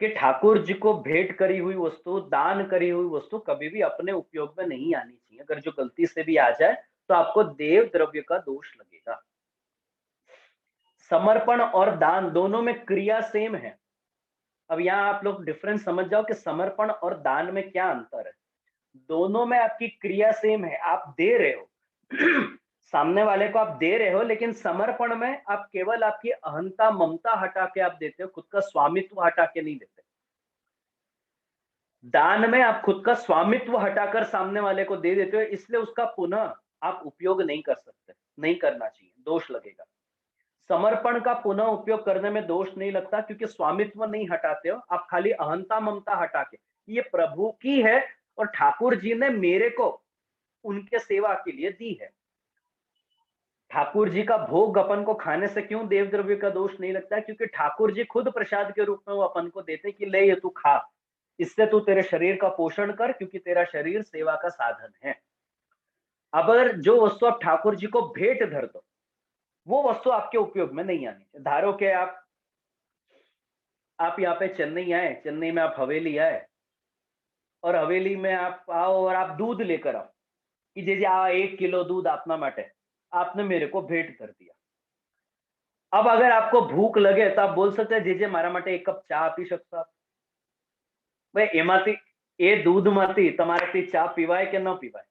कि ठाकुर जी को भेंट करी हुई वस्तु, दान करी हुई वस्तु कभी भी अपने उपयोग में नहीं आनी चाहिए। अगर जो गलती से भी आ जाए तो आपको देव द्रव्य का दोष लगेगा। समर्पण और दान दोनों में क्रिया सेम है। अब यहाँ आप लोग डिफरेंस समझ जाओ कि समर्पण और दान में क्या अंतर है। दोनों में आपकी क्रिया सेम है, आप दे रहे हो सामने वाले को आप दे रहे हो, लेकिन समर्पण में आप केवल आपकी अहंता ममता हटा के आप देते हो, खुद का स्वामित्व हटा के नहीं देते। दान में आप खुद का स्वामित्व हटाकर सामने वाले को दे देते हो, इसलिए उसका पुनः आप उपयोग नहीं कर सकते, नहीं करना चाहिए, दोष लगेगा। समर्पण का पुनः उपयोग करने में दोष नहीं लगता, क्योंकि स्वामित्व नहीं हटाते हो आप, खाली अहंता ममता हटा के ये प्रभु की है और ठाकुर जी ने मेरे को उनके सेवा के लिए दी है। ठाकुर जी का भोग अपन को खाने से क्यों देव द्रव्य का दोष नहीं लगता है, क्योंकि ठाकुर जी खुद प्रसाद के रूप में वो अपन को देते कि ले ये तू खा, इससे तू तेरे शरीर का पोषण कर, क्योंकि तेरा शरीर सेवा का साधन है। अगर जो वस्तु आप ठाकुर जी को भेंट धर दो, वो वस्तु आपके उपयोग में नहीं आनी चाहिए। धारो के आप यहाँ पे चेन्नई आए, चेन्नई में आप हवेली आए, और हवेली में आप आओ और आप दूध लेकर आओ कि जे आ 1 किलो दूध अपना माटे आपने मेरे को भेंट कर दिया। अब अगर आपको भूख लगे तो आप बोल सकते हैं जे मारा माटे 1 कप चा आपी सकता आप। भाई एमाती ए दूध माती તમારાથી ચા પીવાય કે ન પીવાય?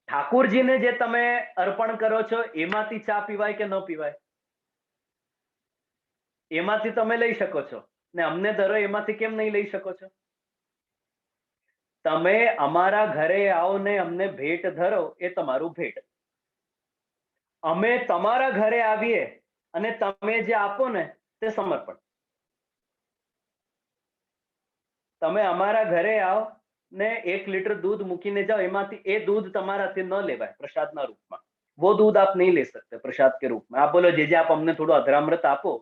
ઠાકોરજીને જે તમે અર્પણ કરો છો એમાંથી ચા પીવાય કે ન પીવાય? એમાંથી તમે લઈ શકો છો ને અમને ધરો એમાંથી કેમ નહીં લઈ શકો છો? તમે અમારા ઘરે આવો ને અમને ભેટ ધરો એ તમારું ભેટ। અમે તમારા ઘરે આવીએ અને તમે જે આપો ને તે સમર્પણ। તમે અમારા ઘરે આવો ને 1 लीटर दूध મૂકીને જાઓ, એમાંથી એ दूध તમારાથી ન લેવાય પ્રસાદના રૂપમાં। वो दूध आप नहीं ले सकते प्रसाद के रूप में। आप बोलो जे आप हमने थोड़ा अधरामृत आपो,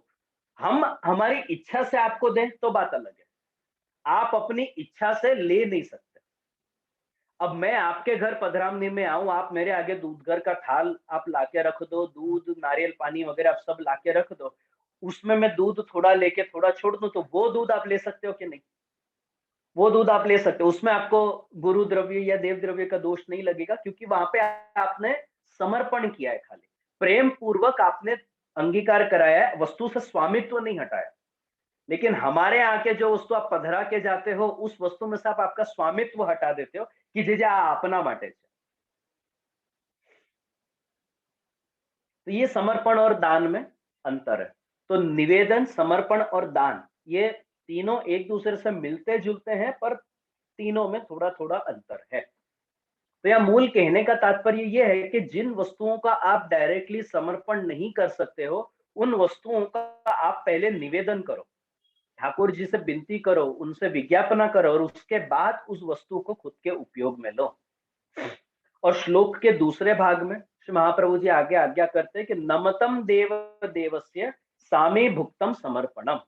हम हमारी इच्छा से आपको दें तो बात अलग है, आप अपनी इच्छा से ले नहीं सकते। अब मैं आपके घर पधरामनी में आऊं, आप मेरे आगे दूध घर का थाल आप लाके रख दो, दूध नारियल पानी वगैरह आप सब लाके रख दो, उसमें मैं दूध थोड़ा लेके थोड़ा छोड़ दूं, तो वो दूध आप ले सकते हो कि नहीं? वो दूध आप ले सकते हो, उसमें आपको गुरु द्रव्य या देव द्रव्य का दोष नहीं लगेगा, क्योंकि वहां पे आपने समर्पण किया है, खाली प्रेम पूर्वक आपने अंगीकार कराया है, वस्तु से स्वामित्व नहीं हटाया। लेकिन हमारे यहाँ के जो वस्तु आप पधरा के जाते हो, उस वस्तु में से आप आपका स्वामित्व हटा देते हो कि जे अपना माटे छे। तो ये समर्पण और दान में अंतर है। तो निवेदन, समर्पण और दान, ये तीनों एक दूसरे से मिलते जुलते हैं, पर तीनों में थोड़ा थोड़ा अंतर है। तो यह मूल कहने का तात्पर्य यह है कि जिन वस्तुओं का आप डायरेक्टली समर्पण नहीं कर सकते हो, उन वस्तुओं का आप पहले निवेदन करो, ठाकुर जी से विनती करो, उनसे विज्ञापना करो, और उसके बाद उस वस्तु को खुद के उपयोग में लो। और श्लोक के दूसरे भाग में श्री महाप्रभु जी आगे आज्ञा करते हैं कि नमतम देव देवस्य सामे भुक्तम समर्पणम।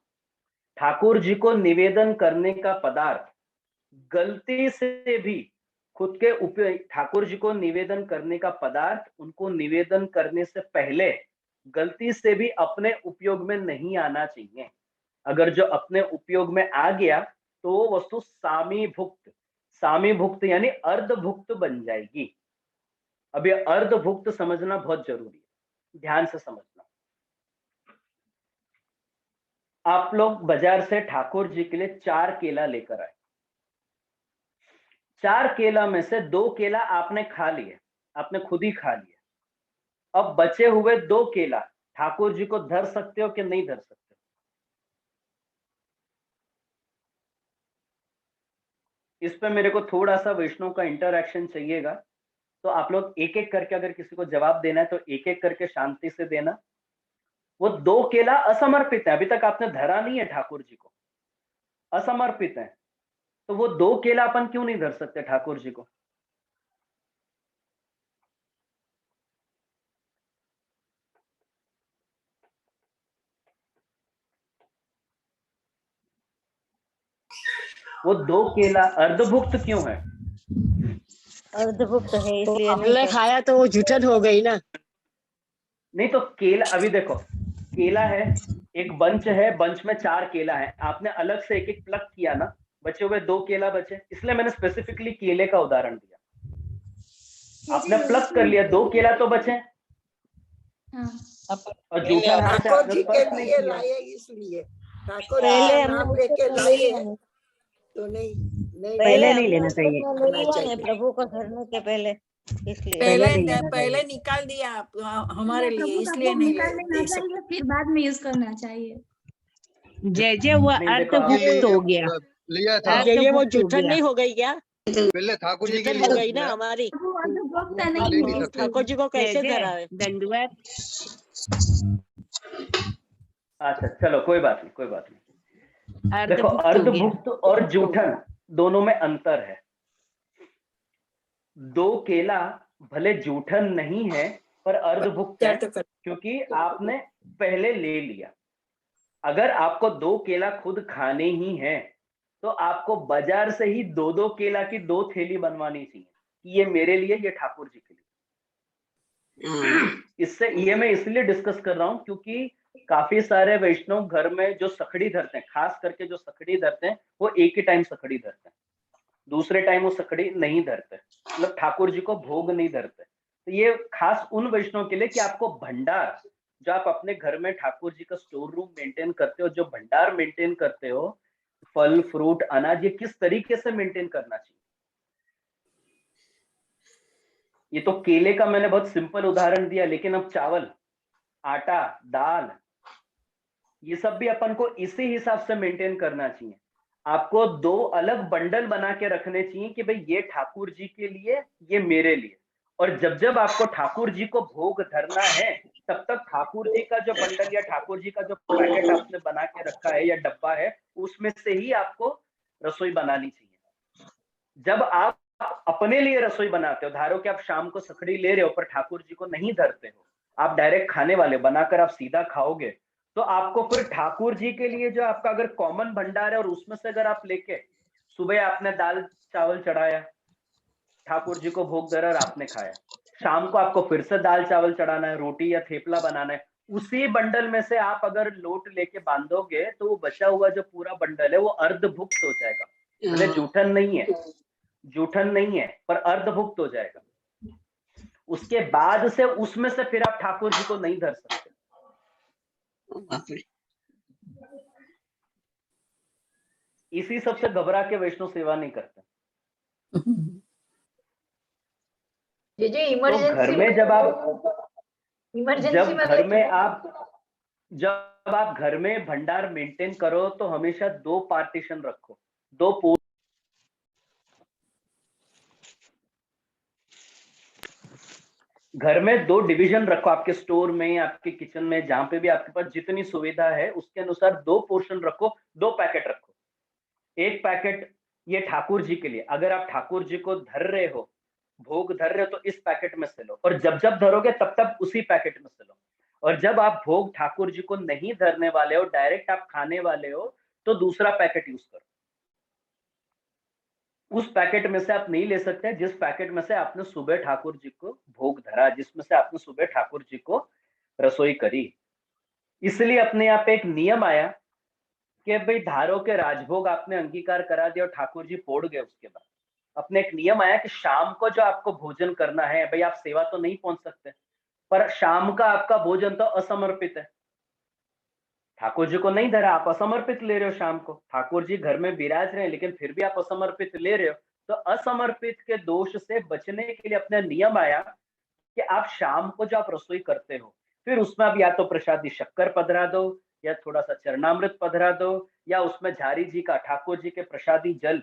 ठाकुर जी को निवेदन करने का पदार्थ गलती से भी खुद के उपयोग, ठाकुर जी को निवेदन करने का पदार्थ उनको निवेदन करने से पहले गलती से भी अपने उपयोग में नहीं आना चाहिए। अगर जो अपने उपयोग में आ गया तो वो वस्तु सामीभुक्त, सामीभुक्त यानी अर्धभुक्त बन जाएगी। अब ये अर्धभुक्त समझना बहुत जरूरी है, ध्यान से समझना। आप लोग बाजार से ठाकुर जी के लिए 4 केला लेकर आए। 4 केला में से 2 केला आपने खा लिए, आपने खुद ही खा लिया। अब बचे हुए 2 केला ठाकुर जी को धर सकते हो कि नहीं धर सकते? इस पे मेरे को थोड़ा सा वैष्णव का इंटरैक्शन चाहिएगा। तो आप लोग एक एक करके, अगर किसी को जवाब देना है तो एक एक करके शांति से देना। वो 2 केला असमर्पित है, अभी तक आपने धरा नहीं है ठाकुर जी को, असमर्पित है। तो वो 2 केला अपन क्यों नहीं धर सकते ठाकुर जी को? वो 2 केला अर्धभुक्त क्यों है? अर्धभुक्त है तो इसलिए नहीं हमने कर खाया तो वो जूठन हो गई ना। नहीं तो केला, अभी देखो केला है, एक बंच है, बंच में 4 केला है, आपने अलग से एक एक प्लक किया ना, बचे हुए 2 केला बचे, इसलिए मैंने स्पेसिफिकली केले का उदाहरण दिया। आपने प्लक कर लिया, 2 केला तो बचे, और जूठन हाथ से ठाकुर आपने जी के स्पर्श नहीं लिए किया। लाए, इसलिए ठाकुर जी पहले का हमने नाम उससे लेके तो लाए लिया हैं, है। तो नहीं पहले नहीं लेना उससे चाहिए। तो ले करना लिया है चाहिए। प्रभु को धरने के पहले, इसलिए पहले नहीं लेना पहले चाहिए। निकाल दिया आप हमारे लिए, प्रभु का इसलिए भोग नहीं निकाल लेना दे सकते। चाहिए, फिर बाद में यूज करना चाहिए। जय वो नहीं, देखो, अर्धभुक्त हो गया, लिया था। ये वो अर्धभुक्त हो जूठन गया। नहीं हो गई क्या? पहले ठाकुर जी के जूठन लिए हो गई ना लिया, हमारी। प्रभु अर्धभुक्त ले नहीं नहीं है सकते। ठाकुर जी को कैसे जय धरा है? दंडवत। अच्छा चलो कोई बात नहीं, कोई बात नहीं। देखो अर्धभुक्त हो गया। अर्धभुक्त और जूठन दोनों में अंतर है। 2 केला भले जूठन नहीं है पर अर्धभुक्त है, क्योंकि आपने पहले ले लिया। अगर आपको 2 केला खुद खाने ही है तो आपको बाजार से ही 2-2 केला की 2 थैली बनवानी चाहिए, ये मेरे लिए, ये ठाकुर जी के लिए। इससे ये मैं इसलिए डिस्कस कर रहा हूं क्योंकि काफी सारे वैष्णव घर में जो सखड़ी धरते हैं, खास करके जो सखड़ी धरते हैं, वो एक ही टाइम सखड़ी धरते हैं, दूसरे टाइम वो सखड़ी नहीं धरते, मतलब ठाकुर जी को भोग नहीं धरते। तो ये खास उन वैष्णव के लिए कि आपको भंडार, जो आप अपने घर में ठाकुर जी का स्टोर रूम मेंटेन करते हो, जो भंडार मेंटेन करते हो, फल फ्रूट अनाज, ये किस तरीके से मेंटेन करना चाहिए। ये तो केले का मैंने बहुत सिंपल उदाहरण दिया, लेकिन अब चावल, आटा, दाल, ये सब भी अपन को इसी हिसाब से मेंटेन करना चाहिए। आपको 2 अलग बंडल बना के रखने चाहिए कि भाई ये ठाकुर जी के लिए, ये मेरे लिए। और जब जब आपको ठाकुर जी को भोग धरना है, तब तक ठाकुर जी का जो बंडल या ठाकुर जी का जो पैकेट आपने बना के रखा है या डब्बा है, उसमें से ही आपको रसोई बनानी चाहिए। जब आप अपने लिए रसोई बनाते हो, धारो कि आप शाम को सखड़ी ले रहे हो पर ठाकुर जी को नहीं धरते हो, आप डायरेक्ट खाने वाले बनाकर आप सीधा खाओगे, तो आपको फिर ठाकुर जी के लिए जो आपका अगर कॉमन भंडार है और उसमें से अगर आप लेके, सुबह आपने दाल चावल चढ़ाया, ठाकुर जी को भोग धरा और आपने खाया, शाम को आपको फिर से दाल चावल चढ़ाना है, रोटी या थेपला बनाना है, उसी बंडल में से आप अगर लोट लेके बांधोगे तो वो बचा हुआ जो पूरा बंडल है वो अर्धभुक्त हो जाएगा। भले जूठन नहीं है, जूठन नहीं है, पर अर्धभुक्त हो जाएगा। उसके बाद से उसमें से फिर आप ठाकुर जी को नहीं धर सकते। इसी सबसे घबरा के वैष्णव सेवा नहीं करते। जी जी तो घर इमरजेंसी में जब आप इमरजेंसी जब आप घर में भंडार मेंटेन करो तो हमेशा 2 पार्टीशन रखो, 2 पोर्ट। घर में 2 डिवीजन रखो, आपके स्टोर में, आपके किचन में, जहां पे भी आपके पास जितनी सुविधा है उसके अनुसार 2 पोर्शन रखो, 2 पैकेट रखो। एक पैकेट ये ठाकुर जी के लिए, अगर आप ठाकुर जी को धर रहे हो, भोग धर रहे हो तो इस पैकेट में से लो, और जब जब धरोगे तब तब उसी पैकेट में से लो। और जब आप भोग ठाकुर जी को नहीं धरने वाले हो, डायरेक्ट आप खाने वाले हो, तो दूसरा पैकेट यूज करो। उस पैकेट में से आप नहीं ले सकते जिस पैकेट में से आपने सुबह ठाकुर जी को भोग धरा, जिसमें से आपने सुबह ठाकुर जी को रसोई करी। इसलिए अपने यहाँ पे एक नियम आया कि भाई धारो के राजभोग आपने अंगीकार करा दिया और ठाकुर जी पोड़ गए। उसके बाद अपने एक नियम आया कि शाम को जो आपको भोजन करना है, भाई आप सेवा तो नहीं पहुंच सकते, पर शाम का आपका भोजन तो असमर्पित है। ठाकुर जी को नहीं धरा, आप असमर्पित ले रहे हो शाम को, ठाकुर जी घर में विराज रहे हैं लेकिन फिर भी आप असमर्पित ले रहे हो। तो असमर्पित के दोष से बचने के लिए अपना नियम आया कि आप शाम को जो आप रसोई करते हो, फिर उसमें आप या तो प्रसादी शक्कर पधरा दो, या थोड़ा सा चरणामृत पधरा दो, या उसमें झारी जी का, ठाकुर जी के प्रसादी जल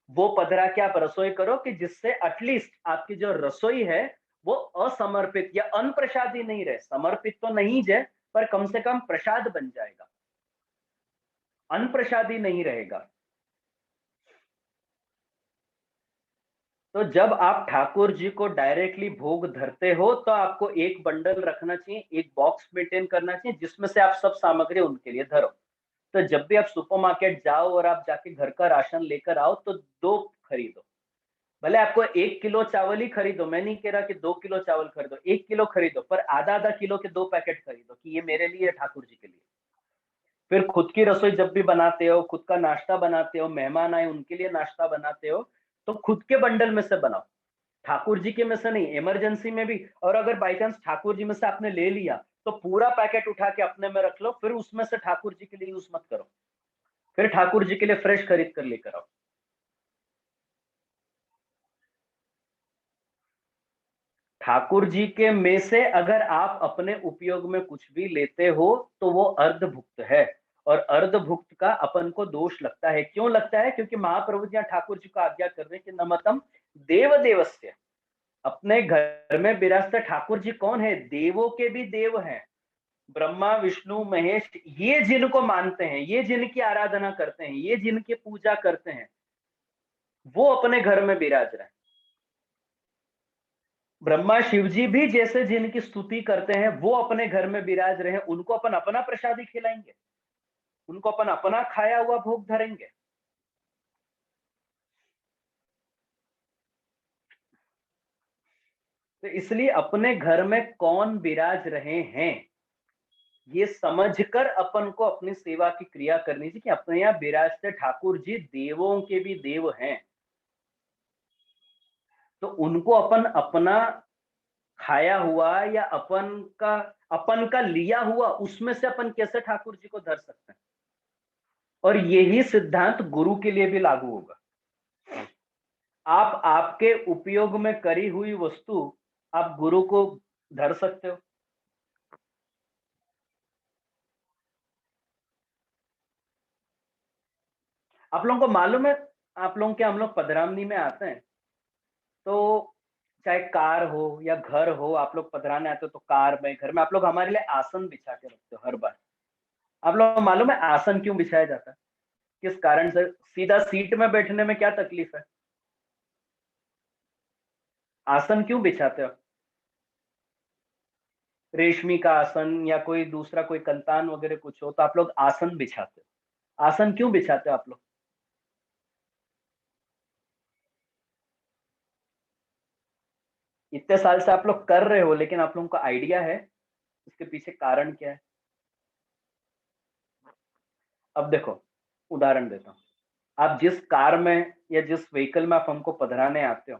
वो पधरा के आप रसोई करो, कि जिससे एटलीस्ट आपकी जो रसोई है वो असमर्पित या अनप्रसादी नहीं रहे। समर्पित तो नहीं है, पर कम से कम प्रसाद बन जाएगा, अनप्रसादी नहीं रहेगा। तो जब आप ठाकुर जी को डायरेक्टली भोग धरते हो तो आपको एक बंडल रखना चाहिए, एक बॉक्स मेंटेन करना चाहिए, जिसमें से आप सब सामग्री उनके लिए धरो। तो जब भी आप सुपरमार्केट जाओ और आप जाके घर का राशन लेकर आओ तो 2 खरीदो। भले आपको 1 किलो चावल ही खरीदो, मैं नहीं कह रहा कि 2 किलो चावल खरीदो, 1 किलो खरीदो, पर आधा किलो के 2 पैकेट खरीदो कि ये मेरे लिए, ठाकुर जी के लिए। फिर खुद की रसोई जब भी बनाते हो, खुद का नाश्ता बनाते हो, मेहमान आए उनके लिए नाश्ता बनाते हो, तो खुद के बंडल में से बनाओ, ठाकुर जी के में से नहीं। इमरजेंसी में भी, और अगर बाई चांस ठाकुर जी में से आपने ले लिया तो पूरा पैकेट उठा के अपने में रख लो, फिर उसमें से ठाकुर जी के लिए यूज मत करो, फिर ठाकुर जी के लिए फ्रेश खरीद कर लेकर आओ। ठाकुर जी के में से अगर आप अपने उपयोग में कुछ भी लेते हो तो वो अर्धभुक्त है, और अर्धभुक्त का अपन को दोष लगता है। क्यों लगता है? क्योंकि महाप्रभु जी ठाकुर जी को आज्ञा कर रहे हैं कि नमतम देव देवस्य, अपने घर में विराजते ठाकुर जी कौन है? देवों के भी देव हैं, ब्रह्मा विष्णु महेश। ये जिनको मानते हैं, ये जिनकी आराधना करते हैं, ये जिनकी पूजा करते हैं, वो अपने घर में विराज रहे हैं। ब्रह्मा शिव जी भी जैसे जिनकी स्तुति करते हैं वो अपने घर में विराज रहे हैं, उनको अपन अपना प्रसादी खिलाएंगे, उनको अपन अपना खाया हुआ भोग धरेंगे। तो इसलिए अपने घर में कौन विराज रहे हैं ये समझकर अपन को अपनी सेवा की क्रिया करनी चाहिए कि अपने यहाँ विराजते ठाकुर जी देवों के भी देव हैं, तो उनको अपन अपना खाया हुआ या अपन का लिया हुआ उसमें से अपन कैसे ठाकुर जी को धर सकते हैं। और यही सिद्धांत गुरु के लिए भी लागू होगा। आप आपके उपयोग में करी हुई वस्तु आप गुरु को धर सकते हो। आप लोगों को मालूम है, आप लोगों के, हम लोग पधरामनी में आते हैं तो चाहे कार हो या घर हो, आप लोग पधराने आते हो तो कार में, घर में आप लोग हमारे लिए आसन बिछा के रखते हो हर बार। आप लोग मालूम है आसन क्यों बिछाया जाता है? किस कारण से? सीधा सीट में बैठने में क्या तकलीफ है? आसन क्यों बिछाते हो? रेशमी का आसन या कोई दूसरा कोई कंतान वगैरह कुछ हो तो आप लोग आसन बिछाते हो। आसन क्यों बिछाते हो आप लोग? इतने साल से आप लोग कर रहे हो, लेकिन आप लोगों को आइडिया है इसके पीछे कारण क्या है? अब देखो, उदाहरण देता हूं। आप जिस कार में या जिस व्हीकल में आप हमको पधराने आते हो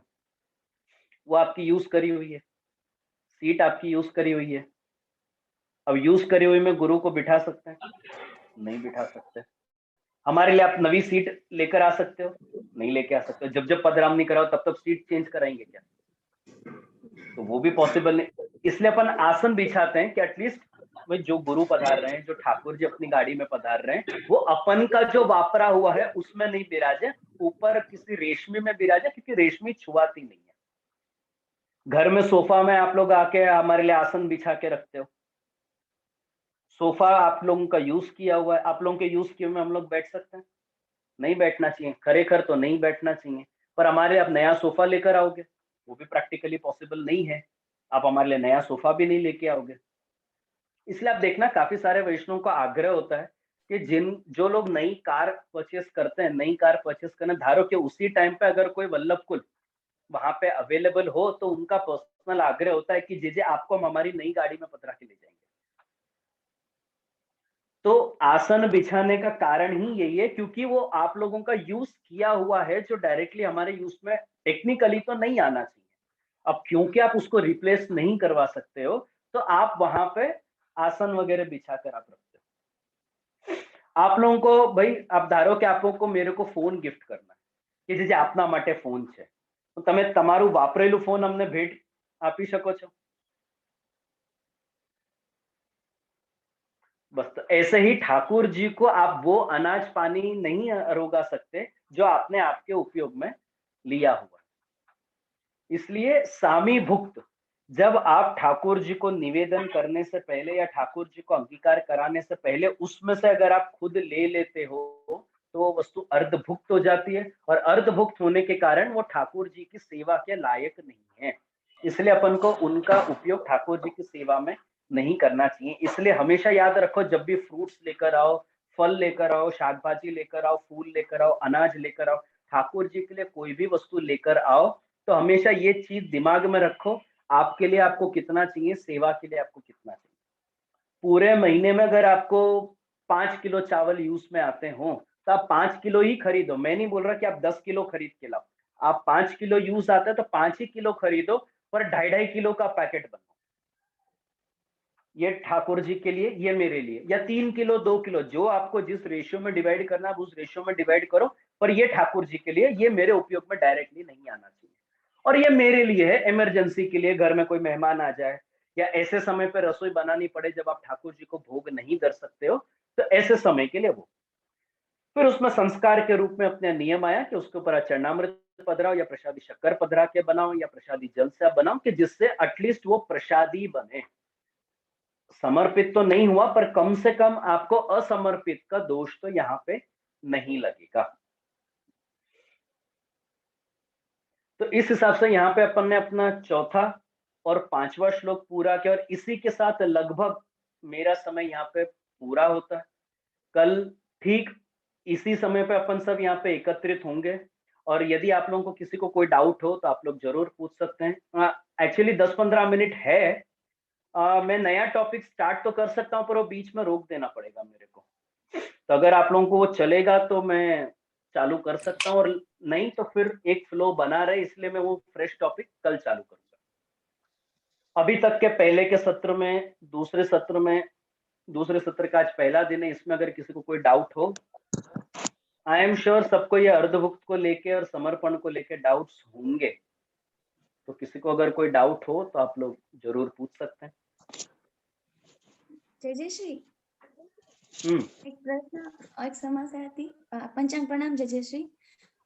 वो आपकी यूज करी हुई है, सीट आपकी यूज करी हुई है। अब यूज करी हुई में गुरु को बिठा सकते हैं? नहीं बिठा सकते। हमारे लिए आप नवी सीट लेकर आ सकते हो? नहीं लेके आ सकते हो। जब जब पदराम नहीं कराओ तब तब सीट चेंज कराएंगे क्या? तो वो भी पॉसिबल नहीं। इसलिए अपन आसन बिछाते हैं कि एटलीस्ट भाई जो गुरु पधार रहे हैं, जो ठाकुर जी अपनी गाड़ी में पधार रहे हैं, वो अपन का जो वापरा हुआ है उसमें नहीं बिराजे, ऊपर किसी रेशमी में बिराजे, क्योंकि रेशमी छुआती नहीं है। घर में सोफा में आप लोग आके हमारे लिए आसन बिछा के रखते हो, सोफा आप लोगों का यूज किया हुआ है, आप लोगों के यूज किए में हम लोग बैठ सकते हैं? नहीं बैठना चाहिए, खरेखर तो नहीं बैठना चाहिए। पर हमारे आप नया सोफा लेकर आओगे, वो भी प्रैक्टिकली पॉसिबल नहीं है। आप हमारे लिए नया सोफा भी नहीं लेके आओगे। इसलिए आप देखना काफी सारे वैष्णव का आग्रह होता है कि जो लोग नई कार परचेस करते हैं, नई कार परचेस करना धारो के उसी टाइम पे अगर कोई वल्लभ कुल वहां पे अवेलेबल हो तो उनका पर्सनल आग्रह होता है कि जे आपको हम हमारी नई गाड़ी में पधरा के ले जाएंगे। तो आसन बिछाने का कारण ही यही है, क्योंकि वो आप लोगों का यूज किया हुआ है, जो डायरेक्टली हमारे यूज में टेक्निकली तो नहीं आना चाहिए। अब क्योंकि आप उसको रिप्लेस नहीं करवा सकते हो, तो आप वहां पे आसन वगैरह बिछा कर आप रखते हो। आप लोगों को भाई आप ધારો કે आप लोगों को मेरे को फोन गिफ्ट करना है કે જે આપના માટે ફોન છે, તો તમે તમારું વાપરેલું ફોન અમને ભેટ આપી શકો છો? बस तो ऐसे ही ठाकुर जी को आप वो अनाज पानी नहीं अरोगा सकते जो आपने आपके उपयोग में लिया हुआ। इसलिए सामी भुक्त जब आप ठाकुर जी को निवेदन करने से पहले या ठाकुर जी को अंगीकार कराने से पहले उसमें से अगर आप खुद ले लेते हो तो वो वस्तु अर्धभुक्त हो जाती है, और अर्धभुक्त होने के कारण वो ठाकुर जी की सेवा के लायक नहीं है। इसलिए अपन को उनका उपयोग ठाकुर जी की सेवा में नहीं करना चाहिए। इसलिए हमेशा याद रखो, जब भी फ्रूट्स लेकर आओ, फल लेकर आओ, शाक भाजी लेकर आओ, फूल लेकर आओ, अनाज लेकर आओ, ठाकुर जी के लिए कोई भी वस्तु लेकर आओ तो हमेशा ये चीज दिमाग में रखो, आपके लिए आपको कितना चाहिए, सेवा के लिए आपको कितना चाहिए। पूरे महीने में अगर आपको 5 किलो चावल यूज में आते हो तो आप 5 किलो ही खरीदो। मैं नहीं बोल रहा कि आप 10 किलो खरीद के लाओ। आप 5 किलो यूज आते हैं तो 5 ही किलो खरीदो, पर 2.5 किलो का पैकेट बनाओ। ये ठाकुर जी के लिए, ये मेरे लिए, या 3 किलो 2 किलो, जो आपको जिस रेशियो में डिवाइड करना है उस रेशियो में डिवाइड करो, पर ये ठाकुर जी के लिए, ये मेरे उपयोग में डायरेक्टली नहीं आना चाहिए। और ये मेरे लिए है, इमरजेंसी के लिए, घर में कोई मेहमान आ जाए या ऐसे समय पर रसोई बनानी पड़े जब आप ठाकुर जी को भोग नहीं कर सकते हो, तो ऐसे समय के लिए वो। फिर उसमें संस्कार के रूप में अपने नियम आया कि उसके ऊपर चरणामृत पधराओ या प्रसादी शक्कर पधरा के बनाओ या प्रसादी जल से आप बनाओ, कि जिससे एटलीस्ट वो प्रसादी बने। समर्पित तो नहीं हुआ, पर कम से कम आपको असमर्पित का दोष तो यहाँ पे नहीं लगेगा। तो इस हिसाब से यहाँ पे अपन ने अपना चौथा और 5वां श्लोक पूरा किया, और इसी के साथ लगभग मेरा समय यहाँ पे पूरा होता है। कल ठीक इसी समय पे अपन सब यहाँ पे एकत्रित होंगे, और यदि आप लोगों को किसी को कोई डाउट हो तो आप लोग जरूर पूछ सकते हैं। एक्चुअली 10-15 मिनट है। मैं नया टॉपिक स्टार्ट तो कर सकता हूँ, पर वो बीच में रोक देना पड़ेगा मेरे को। तो अगर आप लोगों को वो चलेगा तो मैं चालू कर सकता हूँ, और नहीं तो फिर एक फ्लो बना रहे, इसलिए मैं वो फ्रेश टॉपिक कल चालू करूंगा। अभी तक के पहले के सत्र में, दूसरे सत्र का आज पहला दिन है, इसमें अगर किसी को कोई डाउट हो, आई एम श्योर सबको ये अर्धभुक्त को लेके और समर्पण को लेके डाउट्स होंगे। तो किसी को अगर कोई डाउट हो तो आप लोग जरूर पूछ सकते हैं। जय श्री एक प्रश्न एक समस्या थी। पंचांग प्रणाम जय श्री।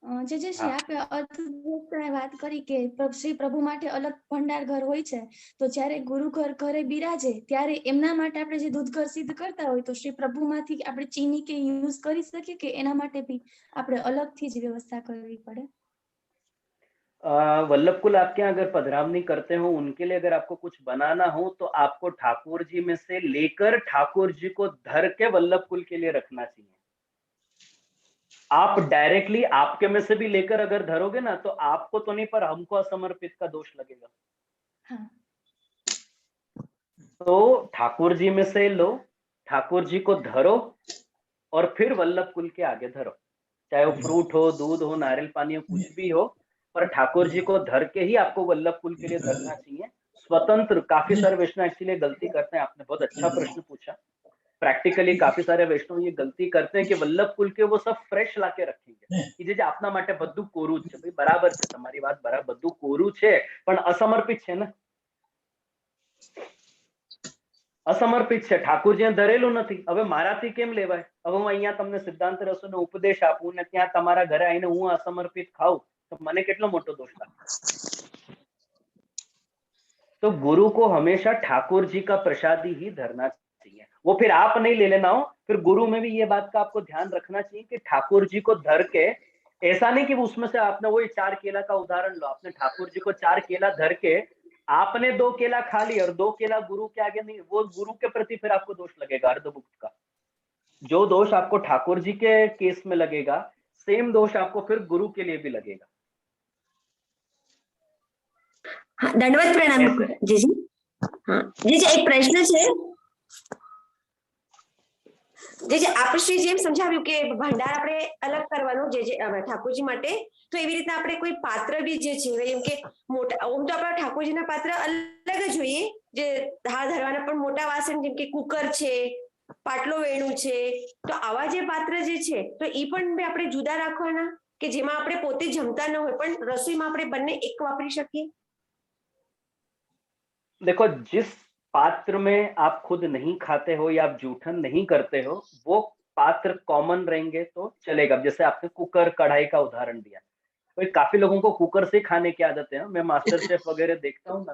जय श्री, આપે અર્થભુક્તની વાત કરી કે શ્રી પ્રભુ માટે અલગ ભંડાર ઘર હોય છે, તો જ્યારે ગુરુ ઘર ઘરે બિરાજે ત્યારે એમના માટે આપણે જે દૂધ ઘર સિદ્ધ કરતા હોય તો શ્રી પ્રભુમાંથી આપણે ચીની કે યુઝ કરી શકીએ કે એના માટે બી આપણે અલગથી જ વ્યવસ્થા કરવી પડે? वल्लभ कुल आपके यहाँ अगर पधरावनी करते हो, उनके लिए अगर आपको कुछ बनाना हो तो आपको ठाकुर जी में से लेकर ठाकुर जी को धर के वल्लभ कुल के लिए रखना चाहिए। आप डायरेक्टली आपके में से भी लेकर अगर धरोगे ना तो आपको तो नहीं, पर हमको असमर्पित का दोष लगेगा। हाँ। तो ठाकुर जी में से लो, ठाकुर जी को धरो और फिर वल्लभ कुल के आगे धरो, चाहे वो फ्रूट हो, दूध हो, नारियल पानी हो, कुछ भी हो, पर ठाकुर जी को धर के ही आपको वल्लभ कुल के लिए धरना चाहिए। स्वतंत्र काफी सारे वैष्णव एक्चुअली गलती करते हैं। आपने बहुत अच्छा प्रश्न पूछा। પ્રેક્ટિકલી કાફી સારા વૈષ્ણવ ये गलती करते हैं कि वल्लभ कुल के वो सब फ्रेश लाके रखेंगे कि જે આપના માટે બધું કોરું જ છે ભાઈ બરાબર છે તમારી વાત બરાબર બધું કોરું છે પણ અસમર્પિત છે ને અસમર્પિત છે ઠાકોરજીએ ધરેલું નથી હવે મારાથી કેમ લેવાય હવે હું અહીંયા તમને સિદ્ધાંત રસોનો ઉપદેશ આપું ને ત્યાં તમારા ઘરે આવીને હું અસમર્પિત ખાઉં તો મને કેટલો મોટો દોષ લાગે तो गुरु को हमेशा ठाकुर जी का प्रसादी ही धरना चाहिए वो फिर आप नहीं ले लेना हो फिर गुरु में भी ये बात का आपको ध्यान रखना चाहिए कि ठाकुर जी को धर के ऐसा नहीं कि उसमें से आपने वही 4 केला का उदाहरण लो आपने ठाकुर जी को 4 केला धर के आपने 2 केला खा ली और 2 केला गुरु के आगे नहीं वो गुरु के प्रति फिर आपको दोष लगेगा अर्धभुक्त का जो दोष आपको ठाकुर जी के केस में लगेगा सेम दोष आपको फिर गुरु के लिए भी लगेगा हाँ, दंडवत प्रणाम जीजी हाँ जीजी एक प्रश्न છે જે આપશ્રી જેમ સમજાવ્યું કે ભંડાર આપણે અલગ કરવાનું જે ઠાકોરજી માટે તો એવી રીતના આપણે કોઈ પાત્ર બી જે છે એમ કે મોટા ઓમ તો આપણા ઠાકોરજીના પાત્ર અલગ જ જોઈએ જે ધાર ધરવાના પણ મોટા વાસણ જેમ કે કુકર છે પાટલો વેણું છે તો આવા જે પાત્ર જે છે તો ઈ પણ આપણે જુદા રાખવાના કે જેમાં આપણે પોતે જમતા ન હોય પણ રસોઈમાં આપણે બંને એક વાપરી શકીએ देखो जिस पात्र में आप खुद नहीं खाते हो या आप जूठन नहीं करते हो वो पात्र कॉमन रहेंगे तो चलेगा जैसे आपने कुकर कढ़ाई का उदाहरण दिया तो काफी लोगों को कुकर से खाने की आदत है मैं मास्टर शेफ वगैरह देखता हूँ ना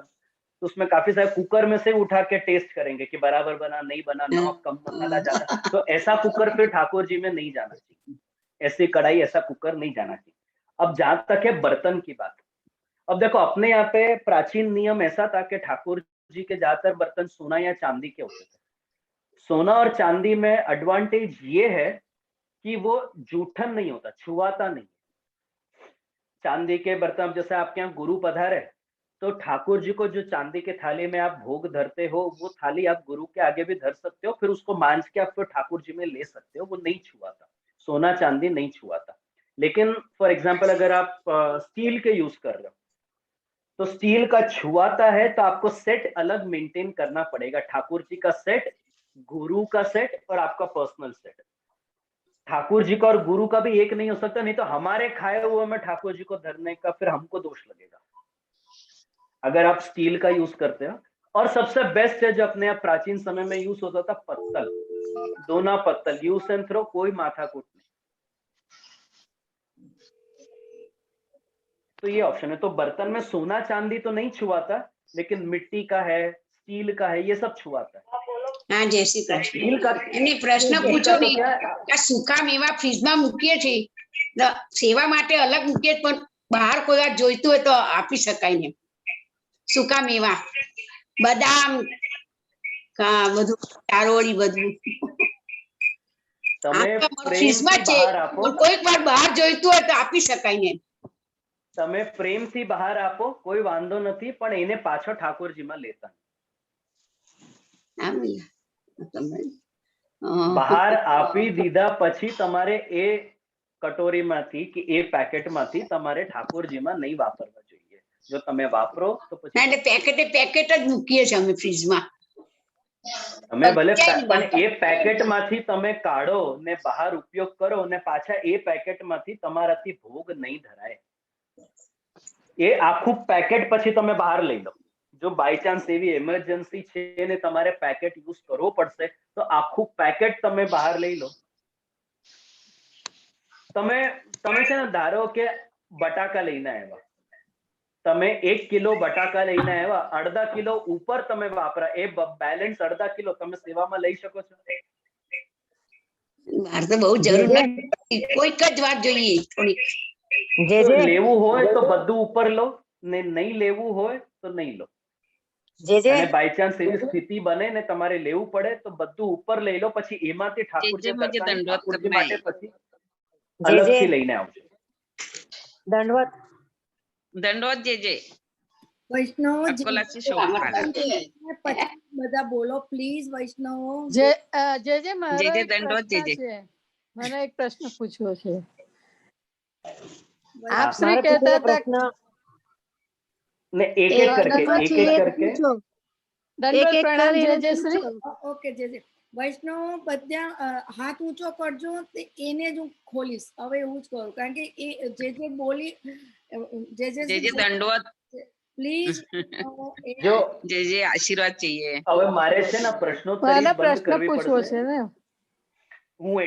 तो उसमें काफी सारे कुकर में से उठा के टेस्ट करेंगे कि बराबर बना नहीं बना नमक कम मसाला ज्यादा तो ऐसा कुकर फिर ठाकुर जी में नहीं जाना चाहिए ऐसी कढ़ाई ऐसा कुकर नहीं जाना चाहिए अब जहां तक है बर्तन की बात अब देखो अपने यहाँ पे प्राचीन नियम ऐसा था कि ठाकुर जी के ज्यादातर बर्तन सोना या चांदी के होते थे सोना और चांदी में एडवांटेज ये है कि वो जूठन नहीं होता छुआता नहीं चांदी के बर्तन जैसे आपके यहाँ गुरु पधारे तो ठाकुर जी को जो चांदी के थाली में आप भोग धरते हो वो थाली आप गुरु के आगे भी धर सकते हो फिर उसको मांझ के आप फिर ठाकुर जी में ले सकते हो वो नहीं छुआता सोना चांदी नहीं छुआता लेकिन फॉर एग्जाम्पल अगर आप स्टील के यूज कर रहे हो तो स्टील का छुआता है तो आपको सेट अलग मेंटेन करना पड़ेगा ठाकुर जी का सेट गुरु का सेट और आपका पर्सनल सेट ठाकुर जी का और गुरु का भी एक नहीं हो सकता नहीं तो हमारे खाए हुए में ठाकुर जी को धरने का फिर हमको दोष लगेगा अगर आप स्टील का यूज करते हो और सबसे बेस्ट है जो अपने यहाँ प्राचीन समय में यूज होता था पत्तल दोना पत्तल यूज एंड थ्रो कोई माथाकूट नहीं तो ये ऑप्शन है तो बर्तन में सोना चांदी तो नहीं छुआता लेकिन मिट्टी का है स्टील का है ये सब छुआता है हाँ जय श्री कृष्ण स्टील का એમને પ્રશ્ન પૂછો ને આ સૂકા મેવા ફ્રીજમાં મૂકીએ છીએ તો સેવા માટે અલગ મૂકીએ પણ બહાર કોઈ વાર જોઈતું હોય તો આપી શકાય ને સૂકા મેવા બદામ બધું ચારોળી બધું ફ્રીજમાં છે કોઈક વાર બહાર જોઈતું હોય તો આપી શકાય ને તમે પ્રેમથી બહાર આપો કોઈ વાંધો નથી પણ એને પાછો ઠાકોરજીમાં લેતા બહાર આપી દીધા પછી તમારે એ કટોરીમાંથી કે એ પેકેટમાંથી તમારે ઠાકોરજીમાં નહીં વાપરવા જોઈએ જો તમે વાપરો તો પછી એટલે પેકેટ જ મૂકીએ છીએ અમે ફ્રીજમાં તમે ભલે પણ એ પેકેટમાંથી તમે કાઢો ને બહાર ઉપયોગ કરો ને પાછા એ પેકેટમાંથી તમારાથી ભોગ નહીં ધરાય એ આખું પેકેટ પછી તમે બહાર લઈ લો જો બાય ચાન્સ એવી એમરજન્સી છે ને તમારે પેકેટ યુઝ કરવો પડશે તો આખું પેકેટ તમે બહાર લઈ લો તમે છે ને ધારો કે બટાકા લઈને આવ્યા તમે 1 કિલો બટાકા લઈને આવ્યા અડધા કિલો ઉપર તમે વાપરા એ બેલેન્સ અડધા કિલો તમે સેવામાં લઈ શકો છો બહાર તો બહુ જરૂર નથી કોઈક જ વાર જોઈએ થોડીક લેવું હોય તો બધું ઉપર લો ને નહીં લેવું હોય તો નહીં લો અને બાય ચાન્સ એવી સ્થિતિ બને ને તમારે લેવું પડે તો બધું ઉપર લઈ લો પછી એમાંથી ઠાકોરજી માટે પછી અલગથી લઈને આવજો દંડવત દંડવત જે વૈષ્ણવ અકોલાથી શોભાલા બધા બોલો પ્લીઝ વૈષ્ણવ જે દંડવત જે મને એક પ્રશ્ન પૂછવો છે आप श्री कहता था ने एक एक करके दंडवत प्रणाम जय जय श्री ओके जय जय વૈષ્ણવ બધા હાથ ઊંચો કરજો તે એને જ હું ખોલીશ હવે એવું જ કરું કારણ કે એ જે બોલી જે દંડવત પ્લીઝ જો જે આશીર્વાદ चाहिए હવે મારે છે ને પ્રશ્નોત્તરી મારા બંધ પ્રશ્ન કરવી પૂછવો પડશે. છે ને. હું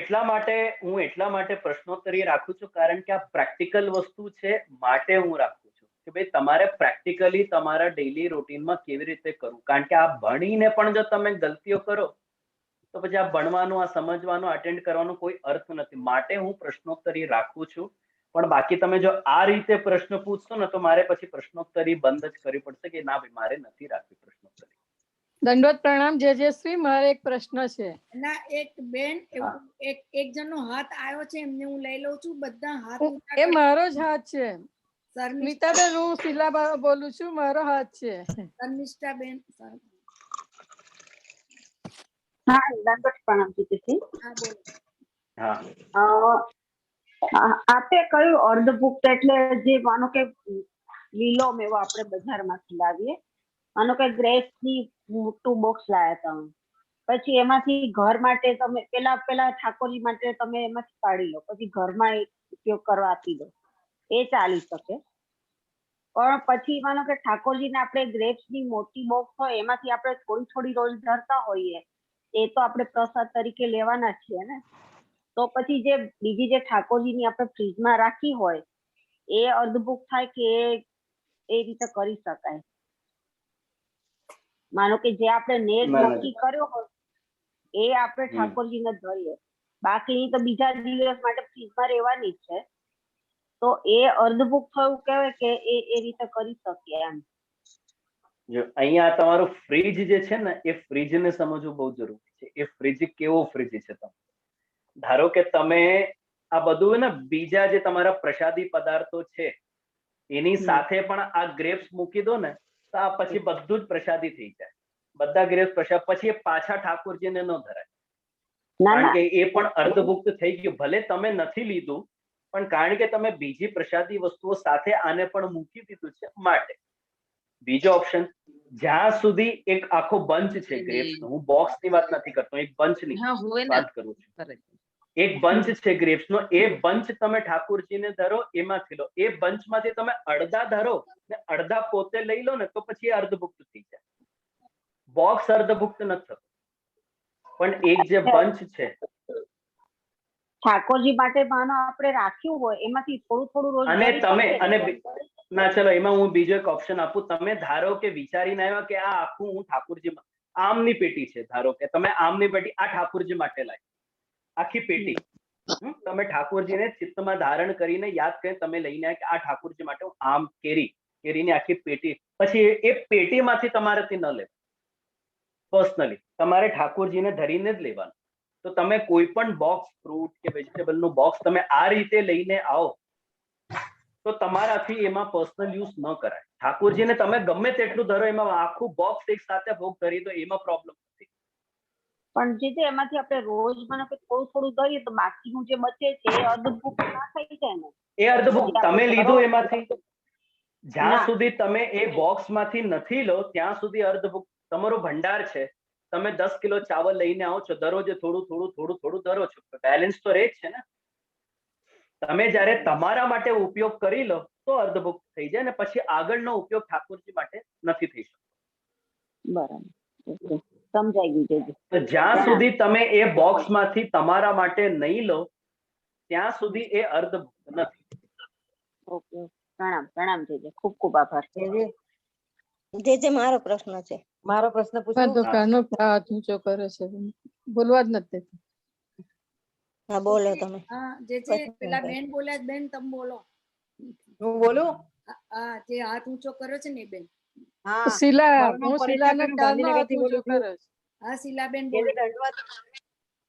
એટલા માટે પ્રશ્નોત્તરી રાખું છું કારણ કે આ પ્રેક્ટિકલ વસ્તુ છે માટે હું રાખું છું કે ભાઈ તમારે પ્રેક્ટિકલી તમારા ડેઈલી રૂટીનમાં કેવી રીતે કરવું કારણ કે આ ભણીને પણ જો તમે ગલતીઓ કરો તો પછી આ ભણવાનું આ સમજવાનું અટેન્ડ કરવાનો કોઈ અર્થ નથી માટે હું પ્રશ્નોત્તરી રાખું છું પણ બાકી તમે જો આ રીતે પ્રશ્ન પૂછશો ને તો મારે પછી પ્રશ્નોત્તરી બંધ જ કરવી પડશે કે ના ભાઈ મારે નથી રાખવી પ્રશ્નોત્તરી. દંડવત પ્રણામ જેજેશ્રી, મારે એક પ્રશ્ન છે. ના એક બેન એક જણનો હાથ આવ્યો છે એમને હું લઈ લઉં છું બધા હાથ ઊંચા એ મારો જ હાથ છે. શર્મિષ્ઠા મીતાબેન હું શીલા બોલું છું, મારો હાથ છે. શર્મિષ્ઠાબેન હા દંડવત પ્રણામ જીતેશ્રી. હા બોલો. આપે કયું અર્ધભુક્ત એટલે જે માનો કે લીલો મેવો આપણે બજારમાંથી લાવીએ, માનો કે ગ્રેપ્સની મોટું બોક્સ લાયા તમે, પછી એમાંથી ઘર માટે તમે પેલા ઠાકોરજી માટે તમે એમાંથી કાઢી લો, પછી ઘરમાં ઉપયોગ કરવા આપી દો, એ ચાલી શકે. પણ પછી માનો કે ઠાકોરજીને આપણે ગ્રેપ્સની મોટી બોક્સ હોય એમાંથી આપણે થોડી થોડી રોજ ધરતા હોઈએ, એ તો આપણે પ્રસાદ તરીકે લેવાના છીએ ને, તો પછી જે બીજી જે ઠાકોરજીની આપણે ફ્રીજમાં રાખી હોય એ અર્ધભુક્ત થાય કે એ રીતે કરી શકાય? માનો કે જે આપણે નેટ નક્કી કર્યો હોય એ આપણે ઠાકોરજીને ધરીએ, બાકીની તો બીજા દિવસ માટે ફ્રીજમાં રહેવાની જ છે, તો એ અર્ધભુક્ત થયું કહેવાય કે એ રીતે કરી શકીએ એમ? જો અહીંયા તમારું ફ્રીજ જે છે ને એ ફ્રીજને સમજવું બહુ જરૂરી છે. એ ફ્રીજ કેવો ફ્રીજ છે? તમે ધારો કે તમે આ બધું ને બીજા જે તમારા પ્રસાદી પદાર્થો છે એની સાથે પણ આ ગ્રેપ્સ મૂકી દો ને તો આ પછી બધું જ પ્રસાદી થઈ જાય. બધા ગ્રેપ્સ પ્રસાદ પછી એ પાછા ઠાકોરજીને ન ધરાય, કારણ કે એ પણ અર્ધભુક્ત થઈ ગયું. ભલે તમે નથી લીધું પણ કારણ કે તમે બીજી પ્રસાદી વસ્તુઓ સાથે આને પણ મૂકી દીધું છે માટે. બીજો ઓપ્શન, જ્યાં સુધી એક આખો બંચ છે ગ્રેપ્સ નો, હું બોક્સ ની વાત નથી કરતો, એક બંચ ની વાત કરું છું. એક બંચ છે ગ્રેપ્સ નો, એ બંચ તમે ઠાકોરજીને ધરો, એમાંથી લો. એ બંચ માંથી તમે અડધા ધરો ને અડધા પોતે લઈ લો ને તો પછી એ અર્ધભુક્ત થઈ જાય. બોક્સ અર્ધભુક્ત નથી થતું, પણ એક જે બંચ છે ઠાકોરજી માટે માનો આપણે રાખ્યું હોય એમાંથી થોડું થોડું રોજ અને તમે ના ચલો એમાં હું બીજો એક ઓપ્શન આપું. તમે ધારો કે વિચારીને આવ્યા કે આ આખું હું ઠાકોરજી આમની પેટી છે, ધારો કે તમે આમની પેટી આ ઠાકોરજી માટે લાવી, આખી પેટી તમે ઠાકોરજીને ચિત્તમાં ધારણ કરીને યાદ કરીને તમે લઈને આવ્યા કે આ ઠાકોરજી માટે હું આમ કેરીની આખી પેટી, પછી એ પેટીમાંથી તમારાથી ન લેવું, પર્સનલી તમારે ઠાકોરજીને ધરીને જ લેવાનું. તો તમે કોઈ પણ બોક્સ ફ્રૂટ કે વેજીટેબલ નું બોક્સ તમે આ રીતે લઈને આવો તો તમારાથી એમાં પર્સનલ યુઝ ન કરાય. ઠાકોરજીને તમે ગમે તેટલું ધરો, એમાં આખું બોક્સ એક સાથે ભોગ ધરી દો એમાં પ્રોબ્લેમ નથી. પણ જે એમાંથી આપણે રોજ મને થોડું થોડું ધરીએ તો બાકીનું જે બચે છે એ અર્ધભુક્ત ના થઈ જાય ને? એ અર્ધભુક્ત તમે લીધું એમાંથી, જ્યાં સુધી તમે એ બોક્સ માંથી નથી લો ત્યાં સુધી અર્ધભુક્ત. તમારો ભંડાર છે, તમે 10 કિલો ચાવલ લઈને આવો છો, દરરોજ થોડું થોડું થોડું થોડું ધરો છો, બેલેન્સ તો રહે જ છે ને. તમે જયારે તમારા માટે ઉપયોગ કરી લો તો અર્ધભુક્ત થઈ જાય ને પછી આગળનો ઉપયોગ ઠાકોરજી માટે નથી થઈ શકતો. બરાબર, સમજાઈ ગયું. તો જ્યાં સુધી તમે એ બોક્સ માંથી તમારા માટે નહીં લો ત્યાં સુધી એ અર્ધભુક્ત નથી. ઓકે, પ્રણામ છે, ખૂબ ખૂબ આભાર. જે મારો પ્રશ્ન છે, મારો પ્રશ્ન પૂછો. કાનો હાથ ઊંચો કરે છે, બોલવા જ નથી. હા બોલો તમે. હા જે પેલા બેન બોલ્યા, બેન તમે બોલો. હું બોલું? હા જે હાથ ઊંચો કર્યો છે ને બેન. હા શીલા, હું શીલાને કાનો હાથ ઊંચો કરે છે. હા શીલાબેન બોલો.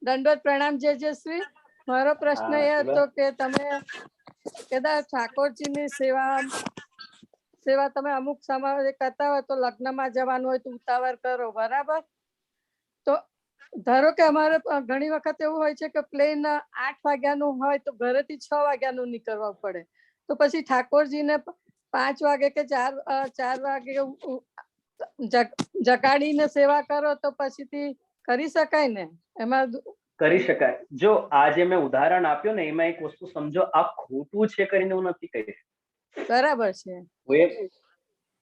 દંડવત પ્રણામ જેજેશ્રી. મારો પ્રશ્ન એ હતો કે તમે કદાચ ઠાકોરજીની સેવા તમે અમુક સમય કરતા હોય તો લગ્નમાં જવાનું હોય તો ઉતાવળ કરો, બરાબર? તો ધારો કે અમારે ઘણી વખત એવું હોય છે કે પ્લેન 8 વાગ્યાનું હોય તો ઘરેથી 6 વાગ્યાનું નીકળવા પડે, તો પછી ઠાકોરજીને 5 વાગે કે 4 વાગે જગાડીને સેવા કરો તો પછીથી કરી શકાય ને એમાં કરી શકાય. જો આજે મેં ઉદાહરણ આપ્યું ને એમાં એક વસ્તુ સમજો, આ ખોટું છે કરીને હું નથી કહી રહ્યો. બરાબર છે.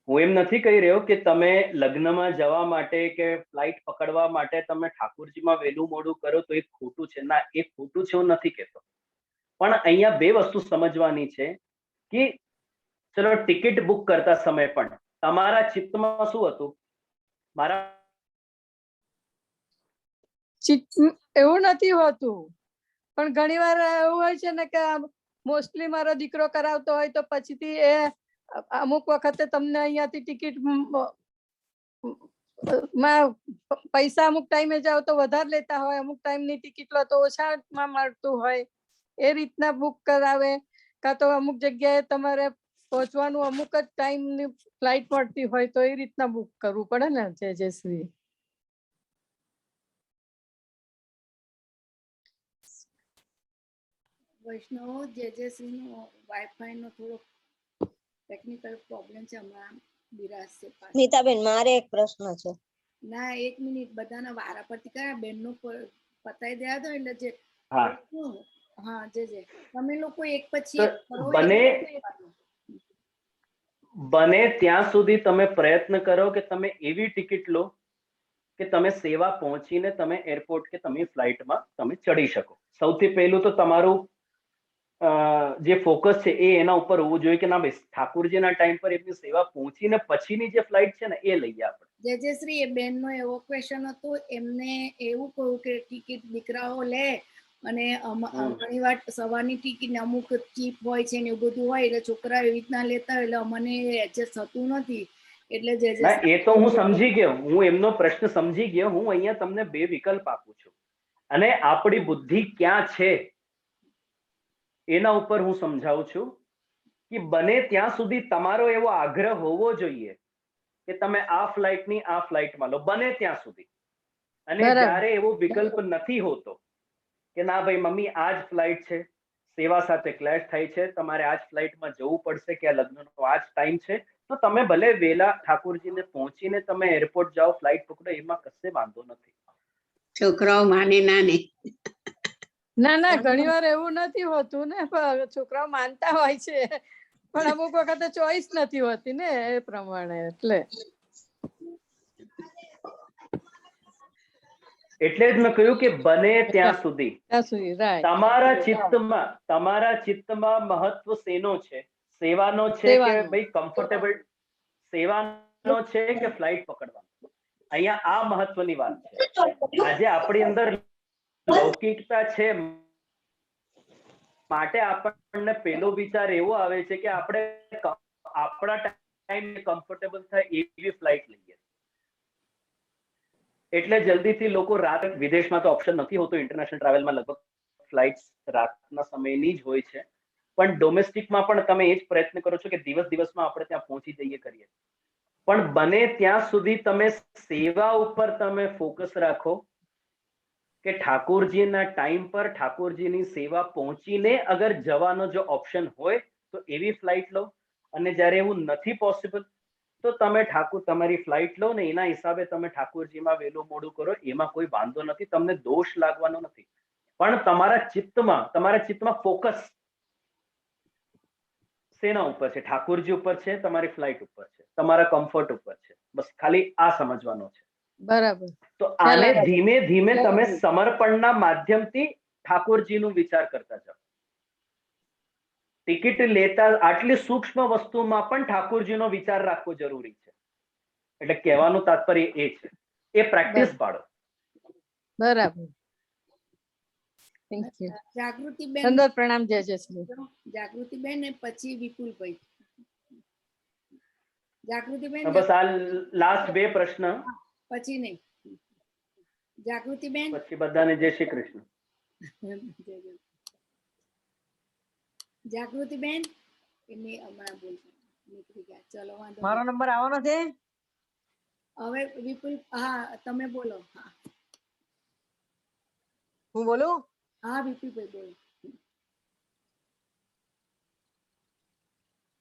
હું એમ નથી કહી રહ્યો કે તમે લગ્નમાં જવા માટે કે ફ્લાઇટ પકડવા માટે તમે ઠાકોરજીમાં વહેલું મોડું કરો તો એ ખોટું છે. ના, એ ખોટું છે હું નથી કહેતો. પણ અહીંયા બે વસ્તુ સમજવાની છે કે ચલો ટિકિટ બુક કરતા સમય પણ તમારા ચિત્તમાં શું હતું? મારા એવું નથી હોતું, પણ ઘણી વાર એવું હોય છે ને કે મોસ્ટલી મારો દીકરો કરાવતો હોય તો પછીથી એ અમુક વખતે તમને અહીંયાથી ટિકિટ માં પૈસા અમુક ટાઈમે જાવ તો વધારે લેતા હોય, અમુક ટાઈમની ટિકિટ લો તો ઓછામાં મળતું હોય. એ રીતના બુક કરાવે, કાં તો અમુક જગ્યાએ તમારે પહોંચવાનું અમુક જ ટાઈમની ફ્લાઇટ મળતી હોય તો એ રીતના બુક કરવું પડે ને. જયશ્રી, વૈષ્ણવ જેજેશ્રી નો વાઈફાઈ નો થોડો ટેકનિકલ પ્રોબ્લેમ છે, હમણાં બિરાજ છે. નીતાબેન, મારે એક પ્રશ્ન છે. ના, 1 મિનિટ, બધાના વારા પરથી કયા બેનનો પતાઈ દેવા દો એટલે જે. હા, જે તમે લોકો એક પછી એક કરો. બને ત્યાં સુધી તમે પ્રયત્ન કરો કે તમે એવી ટિકિટ લો કે તમે સેવા પહોંચીને તમે એરપોર્ટ કે તમે ફ્લાઇટમાં તમે ચડી શકો. સૌથી પહેલું તો તમારું જે ફોકસ છે એ એના ઉપર હોવું જોઈએ કે ના ભાઈ ઠાકોરજીના ટાઈમ પર એમની સેવા પહોંચીને પછીની જે ફ્લાઇટ છે ને એ લઈએ આપણે. જયશ્રી, એ બેનનો એવો ક્વેશ્ચન હતો, એમને એવું કહ્યું કે ટિકિટ દીકરાઓ લે અને ઘણી વાર સવારની ટિકિટ અમુક ચીપ હોય છે ને એવું બધું હોય એટલે છોકરા એવી રીતના લેતા હોય એટલે અમને એડજસ્ટ થતું નથી. એટલે એ તો હું સમજી ગયો, હું એમનો પ્રશ્ન સમજી ગયો. હું અહીંયા તમને બે વિકલ્પ આપું છું અને આપણી બુદ્ધિ ક્યાં છે એના ઉપર હું સમજાવું છું કે બને ત્યાં સુધી તમારો એવો આગ્રહ હોવો જોઈએ કે તમે આ ફ્લાઇટની આ ફ્લાઇટમાં લો, બને ત્યાં સુધી. અને જ્યારે એવો વિકલ્પ નથી હોતો કે ના ભાઈ મમ્મી આ જ ફ્લાઇટ છે, સેવા સાથે ક્લેશ થાય છે, તમારે આ જ ફ્લાઇટમાં જવું પડશે કે આ લગ્નનો આ જ ટાઈમ છે, તો તમે ભલે વેલા ઠાકોરજીને પહોંચીને તમે એરપોર્ટ જાઓ, ફ્લાઇટ પકડો, એમાં કશે વાંધો નથી. છોકરાઓ માને ના ને. ના, ઘણી વાર એવું નથી હોતું ને, છોકરાઓ માનતા હોય છે પણ અમુક વખતે ચોઈસ નથી હોતી ને એ પ્રમાણે. એટલે જ મેં કહ્યું કે બને ત્યાં સુધી તમારા ચિત્તમાં મહત્વ શેનો છે? સેવાનો છે કે ભાઈ કમ્ફર્ટેબલ સેવાનો છે કે ફ્લાઇટ પકડવાનો? અહીંયા આ મહત્વની વાત છે. આજે આપણી અંદર લૌકિકતા છે માટે આપણને પેલો વિચાર એવો આવે છે કે આપણે આપણા ટાઈમ કમ્ફર્ટેબલ થાય એવી ફ્લાઇટ લઈએ. એટલે જલ્દીથી લોકો રાત, વિદેશમાં તો ઓપ્શન નથી હોતો, ઇન્ટરનેશનલ ટ્રાવેલમાં લગભગ ફ્લાઇટ્સ રાતના સમયની જ હોય છે, પણ ડોમેસ્ટિકમાં પણ તમે એ જ પ્રયત્ન કરો છો કે દિવસમાં આપણે ત્યાં પહોંચી જઈએ કરીએ. પણ બને ત્યાં સુધી તમે સેવા ઉપર તમે ફોકસ રાખો કે ઠાકોરજીના ટાઈમ પર ઠાકોરજીની સેવા પહોંચીને અગર જવાનો જો ઓપ્શન હોય તો એવી ફ્લાઇટ લો, અને જ્યારે એવું નથી પોસિબલ તો તમે તમારી ફ્લાઇટ લો ને એના હિસાબે તમે ઠાકોરજીમાં વહેલું મોડું કરો, એમાં કોઈ વાંધો નથી, તમને દોષ લાગવાનો નથી. પણ તમારા ચિત્તમાં ફોકસ શેના ઉપર છે? ઠાકોરજી ઉપર છે, તમારી ફ્લાઇટ ઉપર છે, તમારા કમ્ફર્ટ ઉપર છે. બસ ખાલી આ સમજવાનો છે. બરાબર. તો આને ધીમે ધીમે તમે સમર્પણના માધ્યમથી ઠાકોરજીનું વિચાર કરતા જાઓ. ટિકિટ લેતા આટલી સૂક્ષ્મ વસ્તુમાં પણ ઠાકોરજીનો વિચાર રાખવો જરૂરી છે. એટલે કહેવાનું તાત્પર્ય એ છે, એ પ્રેક્ટિસ પાડો. બરાબર. જાગૃતિબેન, પ્રણામ. જયશ્રી. જાગૃતિબેન ને પછી વિપુલભાઈ. જાગૃતિબેન, બસ આ લાસ્ટ બે પ્રશ્ન, પછી નહીં. જાગૃતિબેન, પછી બધાને જય શ્રી કૃષ્ણ. જાગૃતિબેન એમની હમણાં બોલશે, નીકળી ગયા. ચલો વાંધો. મારો નંબર આવવાનો છે હવે. વિપુલ, હા તમે બોલો. હા, હું બોલું? હા વિપુલભાઈ બોલો.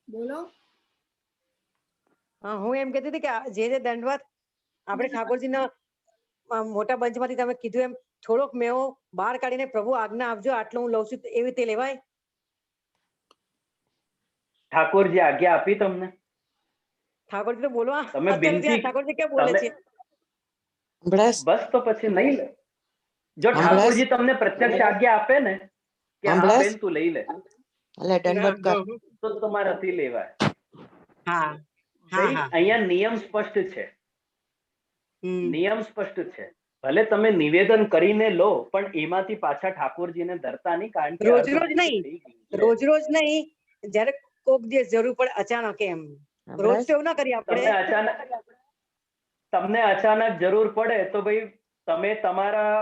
બોલો. હા, હું એમ કહેતી હતી કે જે દંડવત આપણે ઠાકોરજીના મોટા બંચમાંથી તમે કીધું એમ થોડોક મેવો બહાર કાઢીને પ્રભુ આજ્ઞા આપજો આટલું હું લઉં છું એવી રીતે લેવાય? ઠાકોરજી આજ્ઞા આપી તમને? ઠાકોરજી તો બોલવા તમે અત્યારે બિનતી ત્યાં ઠાકોરજી ક્યાં બોલે તમે છે? બસ તો પછી નહીં લે. જો ઠાકોરજી તમને પ્રત્યક્ષ આજ્ઞા આપે ને કે હા બેન તું લઈ લે, તો તમારાથી લેવાય. હા ભાઈ અહીંયા નિયમ સ્પષ્ટ છે, નિયમ સ્પષ્ટ છે. ભલે તમે નિવેદન કરીને લો પણ એમાંથી પાછા ઠાકોરજીને ધરતા નહીં, કારણ કે રોજ રોજ નહીં, રોજ રોજ નહીં, જયારે કોક દિવસ જરૂર પડે અચાનક એમ. રોજ તો એવું ના કરીએ આપણે. તમને અચાનક જરૂર પડે તો ભાઈ તમે તમારા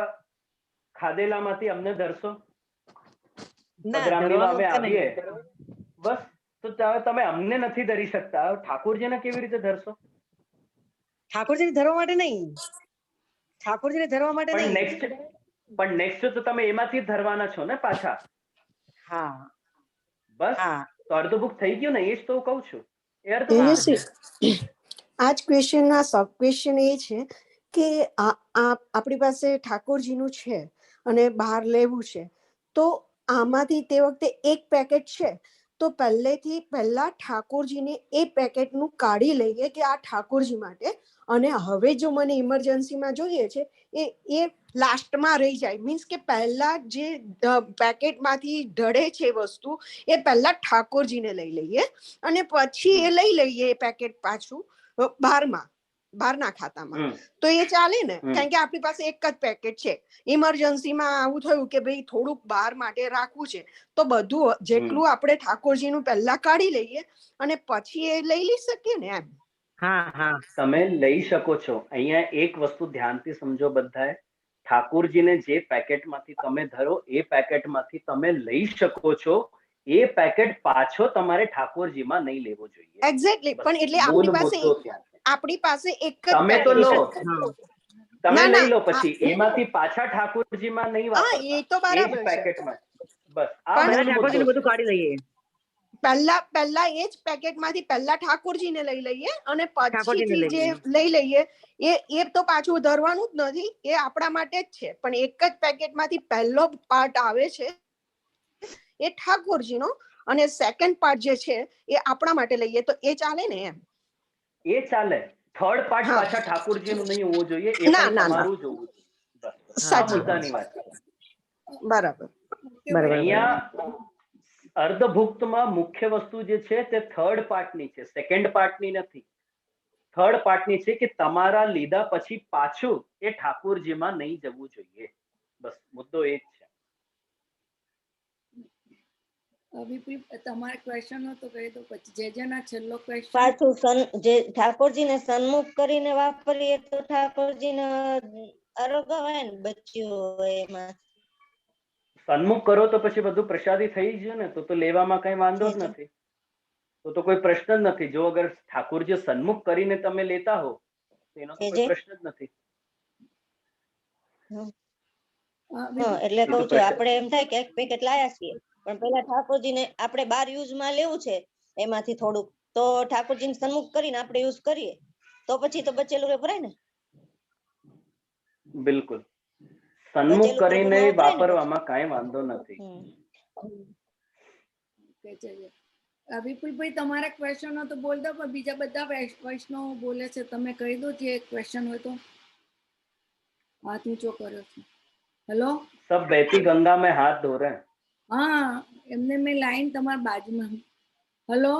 ખાધેલામાંથી અમને ધરશો? પધરામણીમાં અમે આવીએ બસ, તો તમે અમને નથી ધરી શકતા, ઠાકોરજીને કેવી રીતે ધરશો? ઠાકોરજીને ધરવા માટે નહીં, ઠાકોરજીને ધરવા માટે નહીં, પણ નેક્સ્ટ તો તમે એમાંથી જ ધરવાના છો ને પાછા. હા બસ તો અર્ધભુક થઈ ગયું ને, એ જ તો કહું છું. આ જ ક્વેશ્ચન ના સબ ક્વેશ્ચન એ છે કે આપણી પાસે ઠાકોરજીનું છે અને બહાર લેવું છે, તો આમાંથી તે વખતે એક પેકેટ છે તો પહેલા ઠાકોરજીને એ પેકેટનું કાઢી લઈએ કે આ ઠાકોરજી માટે, અને હવે જો મને ઇમરજન્સીમાં જોઈએ છે એ લાસ્ટમાં રહી જાય. મીન્સ કે પહેલા જે પેકેટમાંથી ઢળે છે વસ્તુ એ પહેલા ઠાકોરજીને લઈ લઈએ અને પછી એ લઈ લઈએ એ પેકેટ પાછું બહારના ખાતામાં, તો એ ચાલે ને? કારણ કે આપણી પાસે એક જ પેકેટ છે. ઇમરજન્સીમાં આવું થયું કે ભાઈ થોડુંક બહાર માટે રાખવું છે તો બધું જેટલું આપણે ઠાકોરજીનું પહેલા કાઢી લઈએ અને પછી એ લઈ શકીએ ને એમ. તમે લઈ શકો છો. અહીંયા એક વસ્તુ ધ્યાનથી સમજો બધાએ, ઠાકોરજીને જે પેકેટમાંથી તમે ધરો એ પેકેટમાંથી તમે લઈ શકો છો, એ પેકેટ પાછો તમારે ઠાકોરજીમાં નહીં લેવો જોઈએ. એક્ઝેક્ટલી. પણ એટલે આપણી પાસે એક જ તમે તો લો, તમે લઈ લો, પછી એમાંથી પાછા ઠાકોરજીમાં નહીં વાપરતા. એ તો બરાબર છે. પેકેટમાં બસ ઠાકોરજીને બધું કાઢી લઈએ. પહેલા એ જ પેકેટમાંથી પહેલા ઠાકોરજીને લઈ લઈએ અને પછીથી જે લઈ લઈએ એ તો પાછું ધરવાનું જ નથી, એ આપણા માટે જ છે. પણ એક જ પેકેટમાંથી પહેલો પાર્ટ આવે છે એ ઠાકોરજીનો અને સેકન્ડ પાર્ટ જે છે એ આપણા માટે લઈએ તો એ ચાલે ને એમ? એ ચાલે. થર્ડ પાર્ટ પાછા ઠાકોરજીનું નહીં હોવું જોઈએ, એ પણ તમારું જ હોવું જોઈએ. સાચી મુદ્દાની વાત. બરાબર. અહીંયા અર્ધભુક્તમાં મુખ્ય વસ્તુ જે છે તે થર્ડ પાર્ટની છે, સેકન્ડ પાર્ટની નથી. થર્ડ પાર્ટની છે કે તમારા લીધા પછી પાછું એ ઠાકોરજીમાં નહીં જવું જોઈએ. બસ મુદ્દો એ જ છે. તમારા ક્વેશ્ચન હતો કહી દો પછી જેના છેલ્લો ક્વેશ્ચન. પાછું જે ઠાકોરજીને સન્મુખ કરીને વાપરીએ તો ઠાકોરજીને આરોગ્ય હોય ને બચ્યું હોય એમાં. સન્મુખ કરો તો પછી બધું પ્રસાદી થઈ ગયું ને, તો લેવામાં કઈ વાંધો જ નથી, તો કોઈ પ્રશ્ન જ નથી. જો અગર ઠાકોરજી સન્મુખ કરીને તમે લેતા હો તો એનો કોઈ પ્રશ્ન જ નથી. એટલે કહું છું આપણે એમ થાય કે એક પેકેટ લાયા છીએ પણ પેલા ઠાકોરજીને આપણે બાર યુઝમાં લેવું છે એમાંથી થોડુંક, તો ઠાકોરજીને સન્મુખ કરીને આપણે યુઝ કરીએ તો પછી તો બચેલું ભરાય ને? બિલકુલ, સન્મુખ કરીને વાપરવામાં કાંઈ વાંધો નથી. વિપુલભાઈ તમારા ક્વેશ્ચન તો બોલ દો, પણ બીજા બધા વૈષ્ણવ બોલે છે, તમે કહી દો જે ક્વેશ્ચન હોય તો. હાથ ઊંચો કર્યો છે. હેલો, સબ બહેતી ગંગા में हाथ धो रहे हैं. હા, એમને મેં લાઈન તમારા બાજુમાં. હેલો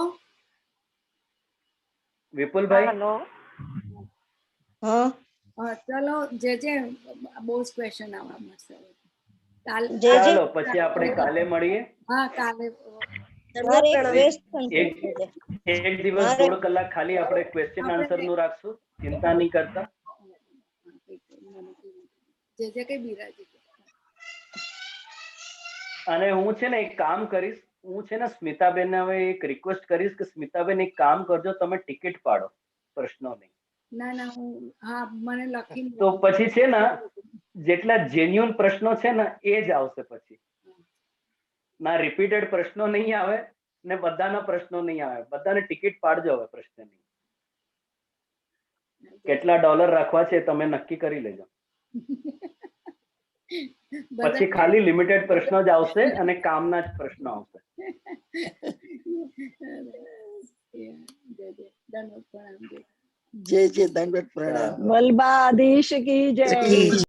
વિપુલભાઈ. હેલો. હા ચલો, જે બહુ જ ક્વેશ્ચન આવવા મળશે. ચાલો પછી આપણે કાલે મળીએ. હા, કાલે એક દિવસ 1.5 કલાક ખાલી આપણે ક્વેશ્ચન આન્સર નું રાખશું, ચિંતા નહીં કરતા. જે કઈ બિરાજી. અને હું છે ને એક કામ કરીશ, હું છે ને સ્મિતાબેન ને હવે એક રિક્વેસ્ટ કરીશ કે સ્મિતાબેન એક કામ કરજો, તમે ટિકિટ પાડો, પ્રશ્નો નહીં. ના હું હા મને લખી તો પછી છે ને જેટલા જેન્યુઅન પ્રશ્નો છે ને એ જ આવશે. પછી ના રિપીટેડ પ્રશ્નો નહીં આવે ને બધાના પ્રશ્નો નહીં આવે. બધાને ટિકિટ પાડજો હવે પ્રશ્નની. કેટલા ડોલર રાખવા છે તમે નક્કી કરી લેજો. પછી ખાલી લિમિટેડ પ્રશ્નો જ આવશે અને કામના જ પ્રશ્નો આવશે. જય જય દંડવત પ્રણામ. વલ્ભાધીશ કી જય.